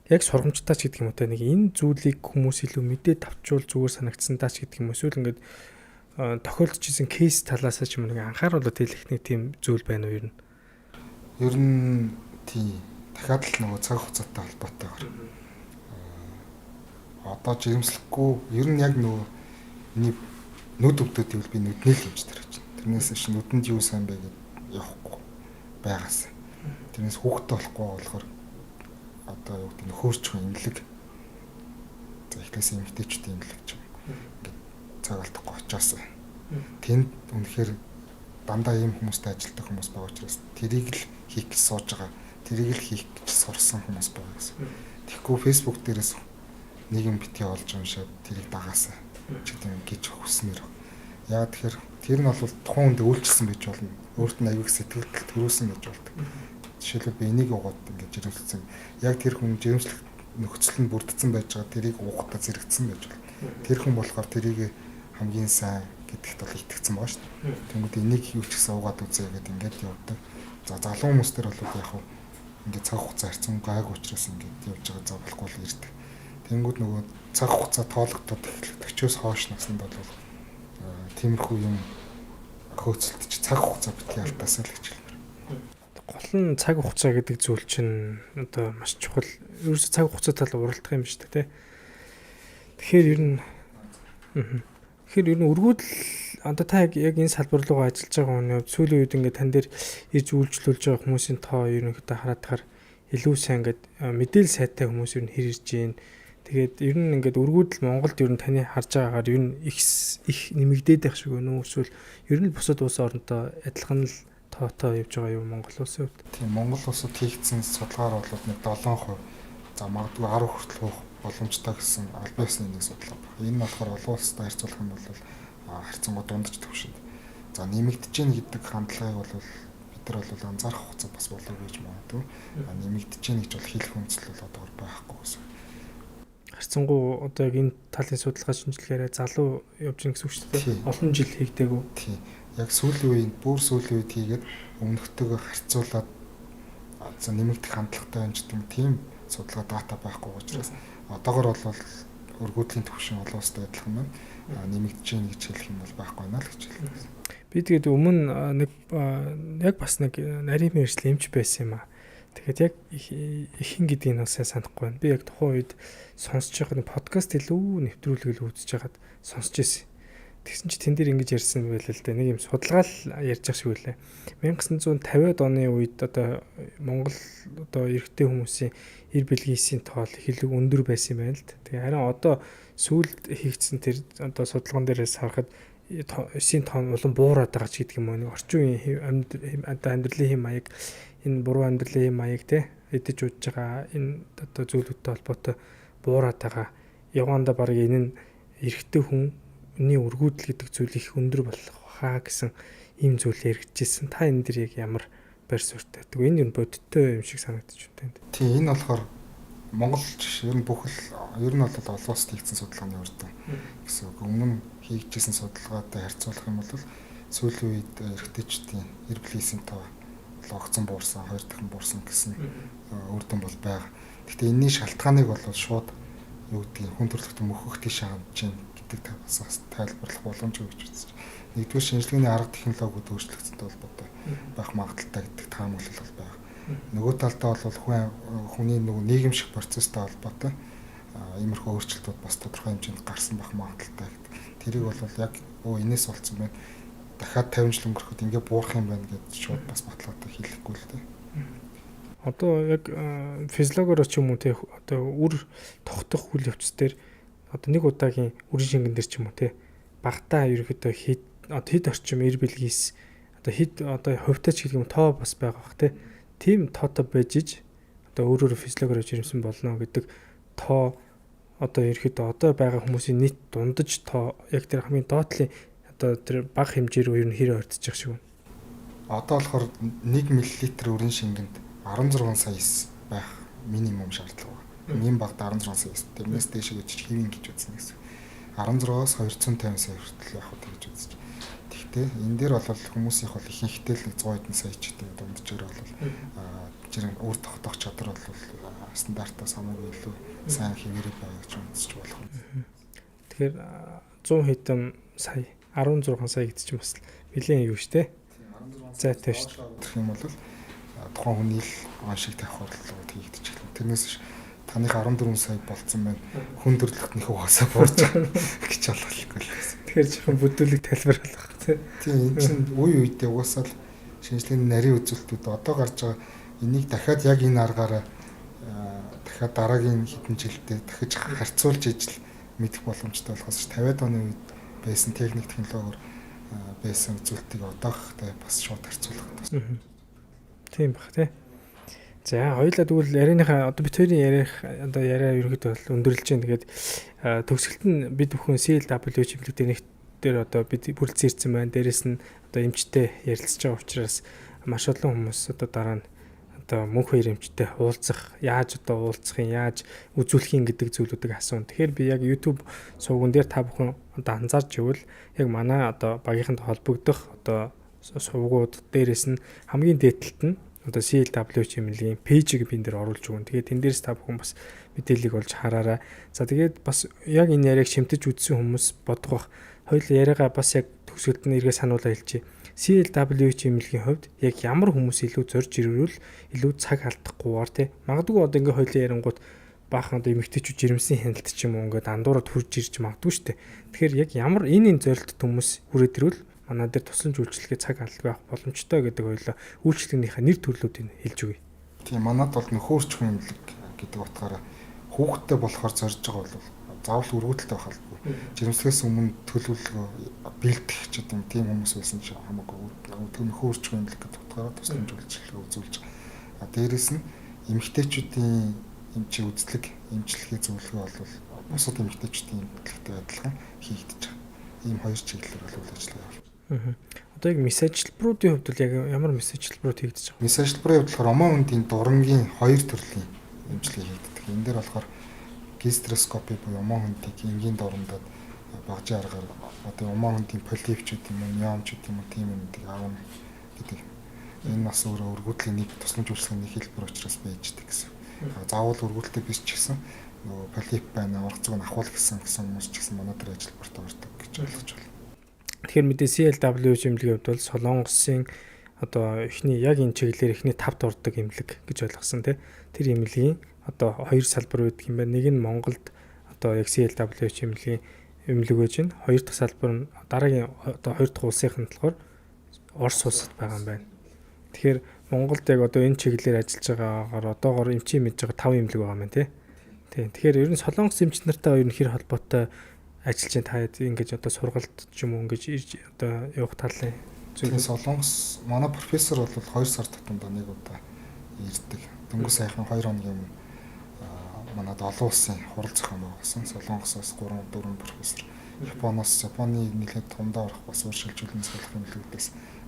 яг сургамжтай ч гэдэг юм уу те нэг энэ зүйлийг хүмүүс илүү мэдээд авчвал зүгээр санагдсан таа ч гэдэг юм эсвэл ингээд тохиолдож исэн кейс талаас ч юм нэг анхааруулаад хэлэх нэг тийм зүйл байна уу ер нь? Ер нь тий дахиад л нөгөө цаг хугацаатай холбоотойгоор одоо жирэмслэхгүй ер нь яг нөгөө миний нүд өвдөд ивэл би нүдний л хэмж тарж байна. Тэрнээс ш нүдэнд юу сайн бэ гэж явахгүй байгаас. Тэрнээс хүүхдтэй болохгүй болохоор одоо юу гэдэг нөхөрчгүй имлэг. За ихлээс эмэгтэйчүүд имлэг ч юм. Ингээд цаг алдахгүй очоос. Тэнд үнэхээр дандаа ийм хүмүүстэй ажилладаг хүмүүс байгаа учраас тэрийг л хийх гэж сууж байгаа. Тэрийг л хийх гэж сурсан хүмүүс байгаа гэсэн. Тэгэхгүй Facebook дээрээс нэг юм битгий олж уншаад тэрийг дагаасаа ч гэдэг юм гэж хүснээр. Яа тэгэхээр тэр нь бол тухайн хүнд үйлчлсэн байж болно. Өөрт нь аяг сэтгэлд төрүүлсэн байж болдог. Жишээлбэл би энийг угаад ингэж жирэмслсэн. Яг тэр хүн жирэмслэх нөхцөл нь бүрдсэн байж байгаа тэрийг угахдаа зэрэгцсэн байж болно. Тэр хүн болохоор тэрийг хамгийн сайн гэдэгт бол итгэцэн байгаа шүү дээ. Тэнгүүд энийг юу ч гэсэн угаад үзье гэдэг ингээд явдаг. За залуу хүмүүс төр бол яг хав ингээд цаг хугацаа харьцан гайг учраас ингээд явж байгаа зав болохгүй л ирдэг. Тэнгүүд нөгөө цаг хугацаа тоологдоод эхлэхчээс хойш наснд бол тиймэрхүү юм хөөцөлтөж цаг хугацаа битгий алдаасаа л гэж хэлмээр. Гол нь цаг хугацаа гэдэг зүйл чинь одоо маш чухал. Ерөөсө цаг хугацаа тал уралдах юм шүү дээ, тэ. Тэгэхээр ер нь өргүүдл одоо та яг энэ салбар руу ажиллаж байгаа хүний сүүлийн үед ингээд тань дээр ирж үйлчлүүлж байгаа хүмүүсийн тоо ерөнхийдөө хараадахаар илүү сайн ингээд мэдээлэл сайтай хүмүүс ер нь хэр ирж гин. Тэгээд ер нь ингээд өргүүдл Монголд ер нь таны харж байгаагаар ер нь их нэмэгдээд байх шиг байна уу? Эсвэл ер нь бусад улс орнтой адилхан л тоотой явж байгаа юм Монгол улсын хувьд? Тийм Монгол улсад хийгдсэн судалгаар бол нэг 7%, за магадгүй 10 хүртэл байх боломжтой гэсэн албан ёсны нэг судалгаа байна. Энэ нь болохоор олон улстай харьцуулах юм бол харьцангуй дундаж төвшөнд. За нэмэгдэж гин гэдэг хандлагыг бол бид нар бол анзаарах хугацаа бас болов гэж магадгүй. Нэмэгдэж гин гэж бол хэлэх үндэслэл бол одоо байхгүй гэсэн. Харьцангуй одоо яг энэ талын судалгаа шинжилгээрээ залуу явж гин гэсэн үг шүү дээ. Олон жил хийгдээгүй. Тийм. Яг сүүлийн үед хийгээд өмнөхтэйгээ харьцуулаад за нэмэгдэх хандлагатай юм гэдэг тийм судалгаа дата байхгүй учраас одоогор бол өргүүдлийн төвшин олон улстай адилхан байна. Нэмэгдэж гин гэж хэлэх юм бол байхгүй байна л гэж хэлсэн. Би тэгээд өмнө нэг яг бас нэг нарийн мэржил эмч байсан юм аа. Тэгээд яг ихэнх гэдгийг нь сайн санахгүй байна. Би яг тухайн үед сонсож байгаа нэг подкаст илүү нэвтрүүлгэл үзэж байгаад сонсож ирсэн. Тэгсэн чи тэн дээр ингэж ярьсан байл л дээ. Нэг юм судалгаал ярьж байгаа шиг үлээ. 1950-ад оны үед одоо Монгол одоо эрэгтэй хүмүүсийн эр бэлгийн эсийн тоол их илүү өндөр байсан юм байна л да. Тэгээ харин одоо сүүлд хийгдсэн тэр одоо судалгаан дээрээс харахад эсийн тоон улам буураад байгаа ч гэдэг юм уу. Нэг орчин үеийн амьдралын хэм маяг, энэ буруу амьдралын хэм маяг те эдэж удаж байгаа энэ одоо зүйлүүдтэй холбоотой буураад байгаа. Явганда баг энэ нь эрэгтэй хүний өргүүдэл гэдэг зүйл их өндөр болох хаа гэсэн ийм зүйл яригдчихсэн. Та энэ дэр яг ямар байр суурьтай. Тэгвэл энэ нь бодиттой юм шиг санагдчих үнтэй. Тийм энэ болохоор Монголч ер нь бүхэл ер нь бол олон улсад хийгдсэн судалгааны үрдэн гэсэн үг. Өмнө нь хийгдсэн судалгаатай харьцуулах юм бол сүүлийн үед эрэгтэйчдийн эр бүлийн тоо огцон буурсан, 2 дахин буурсан гэсэн үрдэн бол байгаа. Гэхдээ энэний шалтгааныг бол шууд юу гэдгийг хүн төрөлхтөн мөхөх тийш хандж гэдэг тайлбарлах боломжгүй гэж үзэж байна. Нэгдүгээр шинжилгээний арга технологиуд өөрчлөгдсөнтэй холбоотой байх магадaltaй гэдэг таамаглал бол байгаа. Нөгөө талдаа бол хүний нөгөө нийгэмшиг процесстэй холбоотой иймэрхүү өөрчлөлтүүд бас тодорхой хэмжээнд гарсан байх магадaltaй гэдэг. Тэрийг бол яг энэс болцсон байна. Дахиад 50 жил өнгөрөхөд ингээ буурах юм байна гэж шууд бас баталгаатай хэлэхгүй л дээ. Одоо яг физиологиор ч юм уу те одоо үр тогтох үйл явц дээр одоо нэг удаагийн үрийн шингэн дээр ч юм уу те багтаа ерөөхдөө хэд орчим эр бэлгийс одоо хэд одоо хувьтаач гэдэг юм тоо бас байгаа бах те тийм тоотой байж иж одоо өөрөөр физиологиор жирэмсэн болно гэдэг тоо одоо ерөөхдөө одоо байгаа хүмүүсийн нийт дундаж тоо яг тэр хамгийн доотлын одоо тэр бага хэмжээ рүү ер нь хэрэг ордчих шиг байна. Одоо болохоор 1 мл үрийн шингэнд 16 сая байх минимум шаардлага байна. Ийм багт 16 сая. Тэрнээс дээш гэж хэвэн гэж үзсэн гэсэн. 16-аас 250 сая хүртэл явах гэж үзэж. Тэгтээ энэ дээр бол хүмүүсийнх бол ихэнхдээ л 100 хэдэн сая ч гэдэг дунджаар бол жирийн үр тогтоох чадвар бол стандартаас хамаагүй илүү сайн хэвээрээ байгаа гэж үзэж болох юм. Тэгэхээр 100 хэдэн сая 16 сая гэдэг чинь бас нэлээд юу штэ. Зайтай шүү. Тэгэх юм бол тухайн хүний л оншиг тавих бодлогод хийгдэж байна. Тэрнээс таных 14 сая болцсон байна. Хүн төрөлхтнийх угаасаа буурж байгаа гэж болохгүй л гэсэн. Тэгэхээр жоохон бүдүүлэг тайлбарлах тийм. Тийм энэ чинь үе үедээ угаасаа л шинжлэхүүний нарийн үзүүлэлтүүд одоо гарч байгаа энийг дахиад яг энэ аргаараа дахиад дараагийн хэдэн жилдээ дахиж харьцуулж ижил мэдэх боломжтой болохоос 50-аад оны үед байсан техник технологиор байсан үзүүлэлтийг одоохтой бас шууд харьцуулах гэсэн. Тийм баг тий. За хоёулаа тэгвэл ярианыхаа одоо бид хоёрын яриа ерөөхдөө бол өндөрлөж байна. Тэгээд төгсгөлт нь бид бүхэн CLW чиглэг дээр одоо бид бүрэлдсэн ирсэн байна. Дээрэс нь одоо эмчтэй ярилцж байгаа учраас маш олон хүмүүс одоо дараа нь одоо мөнх хоёр эмчтэй уулзах, яаж одоо уулзахын, яаж үзүүлэхин гэдэг зүйлүүдийг асуун. Тэгэхээр би яг YouTube сувган дээр та бүхэн одоо анзаарч ивэл яг манай одоо багийнханд холбогдох одоо сувгууд дээрээс нь хамгийн дээдлэлт нь одоо CLW чимэлийн пэйжийг би энэ дээр оруулж өгөн. Тэгээд энэ дээрс та бүхэн бас мэдээллийг олж хараарай. За тэгээд бас яг энэ яриаг шимтэж үзсэн хүмүүс бодох бах. Хоёул яриагаа бас яг төгсгөлд нь эргээ сануулаа хэлчихье. CLW чимэлийн хувьд яг ямар хүмүүс илүү зорж ирвэл илүү цаг алдахгүйгээр тий. Магадгүй одоо ингээ хоёулын ярингууд баахан одоо эмэгтэйчүүд жирэмсэн хяналт ч юм уу ингээд андуураад хурж ирж магадгүй шүү дээ. Тэгэхээр яг ямар энэ зорилт хүмүүс хүрээд ирвэл манай дээр тусламж үйлчлэгээ цаг алдалгүй авах боломжтой гэдэг хоёлоо үйлчлэгнийхээ нэр төрлүүдийг хэлж өгье. Тийм манад бол нөхөрч хүн эмнэлэг гэдэг утгаараа хүүхдтэй болохоор зорж байгаа бол заавал өргөдөлтэй байх албагүй. Жирэмслээс өмнө төлөвлөгөө бэлдэх ч гэдэг тийм хүмүүс байсан ч хамаагүй нөхөрч хүн эмнэлэг гэдэг утгаараа тусламж үйлчлэгээ үзүүлж байгаа. Дээрээс нь эмэгтэйчүүдийн эмчийн үзлэг, эмчилгээ зөвлөгөө бол бусад эмэгтэйчүүдийн эмчилгээтэй адилхан хийгдэж байгаа. Ийм хоёр чиглэлээр бол үйл ажиллагаа явуулж. Одоо яг мессеж хэлбэрүүдийн хувьд яг ямар мессеж хэлбэрүүд хийгдэж байгаа? Мессеж хэлбэрийн хувьд болохоор омон хүндийн дурангийн хоёр төрлийн эмчилгээ хийгддэг. Энэ дээр болохоор гистероскопи буюу омон хүндийг энгийн дурамдад багжийн аргаар одоо омон хүндийн полипчүүд юм уу, миомчүүд юм уу тийм юмдыг аавна гэдэг. Энэ бас өөрөө өргөдлийн нэг тусламж үйлчлэгээний хэлбэр учраас байждаг гэсэн. Заавал өргөдөлтэй биш ч гэсэн нөгөө полип байна, ургац зүг нь ахвал гэсэн хүмүүс ч гэсэн манай дээр ажилбарт ордог гэж ойлгож байна. Тэгэхээр мэдээ CLW чимлэгийн хувьд бол Солонгосын одоо эхний яг энэ чиглэлээр эхний 5-д ордог эмнэлэг гэж ойлгосон тий. Тэр эмнэлгийн одоо 2 салбар байдаг юм байна. Нэг нь Монголд одоо яг CLWH эмнэлгийн эмнэлэг байж байна. Хоёр дахь салбар нь дараагийн одоо хоёр дахь улсынх нь болохоор Орос улсад байгаа юм байна. Тэгэхээр Монголд яг одоо энэ чиглэлээр ажиллаж байгаагаар одоогоор эмчийн мэдж байгаа 5 эмнэлэг байгаа юм тий. Тийм. Тэгэхээр ер нь Солонгос эмч нартай ер нь хэр холбоотой ажиллаж та ингэж одоо сургалт ч юм уу ингэж ирж одоо явах талын зөвхөн Солонгос манай профессор бол 2 сар тутамд нэг удаа ирдэг. Дөнгөж сайхан 2 хоногийн өмнө манад олон улсын хурал зохион байгуулсан. Солонгосоос 3-4 профессор, Японы нэлээд тундаа орох бас өөрчлөлтийн салхи эмнэлгүүдээс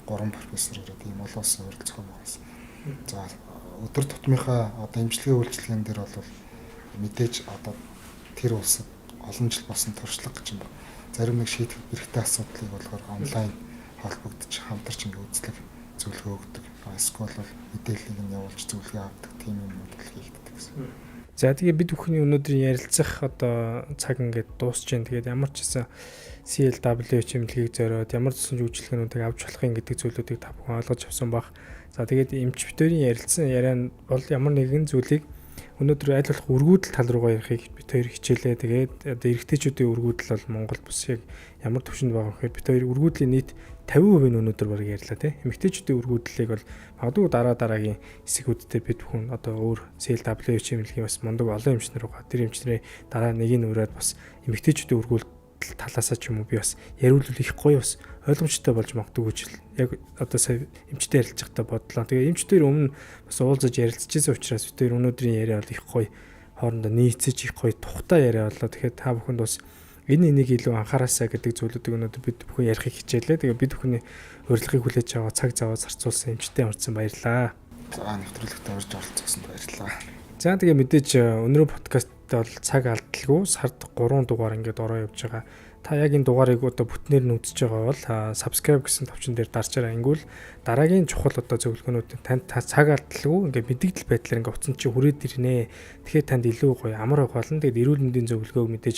3 профессор ирээд ийм олон улсын хурал зохион байгуулсан. За өдөр тутмынхаа одоо эмчилгээ үйлчилгээнд дээр бол мэдээж одоо тэр улсад олон жил болсон туршлага гэж юм байна. Зарим нэг шийдэх хэрэгтэй асуудлыг болохоор онлайн холбогдож хамтарч ингэ үзлэг зөвлөгөө өгдөг. Эсвэл бол мэдээллийг нь явуулж зөвлөгөө авдаг тийм юмнууд л хийгддэг гэсэн. За тэгээ бид бүхний өнөөдрийн ярилцах одоо цаг ингээд дуусч जैन. Тэгээд ямар ч гэсэн CLWH эмнэлгийг зориод ямар ч үйлчилгээнүүдийг авч болохын гэдэг зүйлүүдийг та бүхэн ойлгож авсан баг. За тэгээд эмч битүүрийн ярилцсан яриа нь бол ямар нэгэн зүйлийг өнөөдөр аль болох өргүүдэл тал руугаа ярихыг бид хоёр хичээлээ. Тэгээд одоо эрэгтэйчүүдийн өргүүдэл бол Монгол бус яг ямар төвшөнд байгаа вэ гэхээр бид хоёр өргүүдлийн нийт 50% нь өнөөдөр баг ярьлаа тийм. Эмэгтэйчүүдийн өргүүдлийг бол магадгүй дараагийн хэсгүүдтэй бид бүхэн одоо өөр CLWH эмнэлгийн бас мундаг олон эмчнэр байгаа. Тэр эмчнэрийн дараа нэг нь ураад бас эмэгтэйчүүдийн өргүүдэл талаасаа ч юм уу би бас яриулвал их гоё бас ойлгомжтой болж магадгүй гэж яг одоо сая эмчтэй ярилцж байхдаа бодлоо. Тэгээ эмчтэр өмнө бас уулзаж ярилцчихсан учраас бид тэр өнөөдрийн яриа бол их гоё хоорондоо нийцэж их гоё тухтай яриа боллоо. Тэгэхээр та бүхэнд бас энэ энийг илүү анхаараасаа гэдэг зүйлүүдийг өнөөдөр бид бүхэн ярихыг хичээлээ. Тэгээ бид бүхний урилгыг хүлээж аваа цаг зав зарцуулсан эмчтэй орцсон баярлаа. За нэвтрүүлэгт орж оролцсонд баярлалаа. За тэгээ мэдээж өнөөдрийн подкаст бол цаг алдалгүй сард 3 дугаар ингээд ороо явж байгаа. Та яг энэ дугаарыг одоо бүтнээр нь үзэж байгаа бол subscribe гэсэн товчон дээр дарчаараа ингүүл дараагийн чухал одоо зөвлөгөөнүүд танд цаг алдалгүй ингээд мэдээлэл байдлаар ингээд утсан чи хүрээд ирнэ. Тэгэхээр танд илүү гоё амар болно. Тэгээд эрүүл мэндийн зөвлөгөөг мэдээж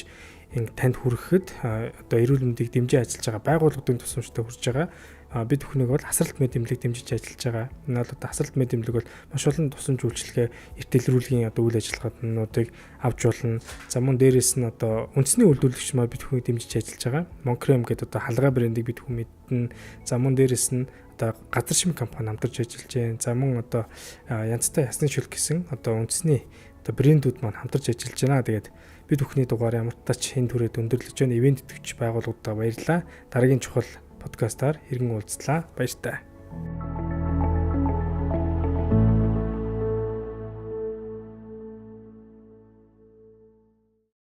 танд хүрэхэд одоо эрүүл мэндийг дэмжиж ажиллаж байгаа байгууллагын тусламжтай хүрж байгаа. Бид бүхнийг бол асралт мэд эмнэлэг дэмжиж ажиллаж байгаа. Энэ бол одоо асралт мэд эмнэлэг бол маш олон тусламж үйлчилгээ эртэлрүүлгийн одоо үйл ажиллагаануудыг авч болно. За мөн дээрэс нь одоо үндэсний үйлдвэрлэгч маань бид бүхнийг дэмжиж ажиллаж байгаа. Монкрем гэдэг одоо халгаа брендийг бид бүхэн мэднэ. За мөн дээрэс нь одоо газар шимэг компани хамтарч ажиллаж байна. За мөн одоо янзтай ясны шүлх гэсэн одоо үндэсний одоо брэндүүд маань хамтарч ажиллаж байна. Тэгээд бид бүхний дугаар ямар ч тач хэн түрээд өндөрлөж байна. Ивент идэвхж байгууллагуудаа баярлалаа. Дараагийн чухал подкастаар хэрхэн уулзлаа. Баяр таа.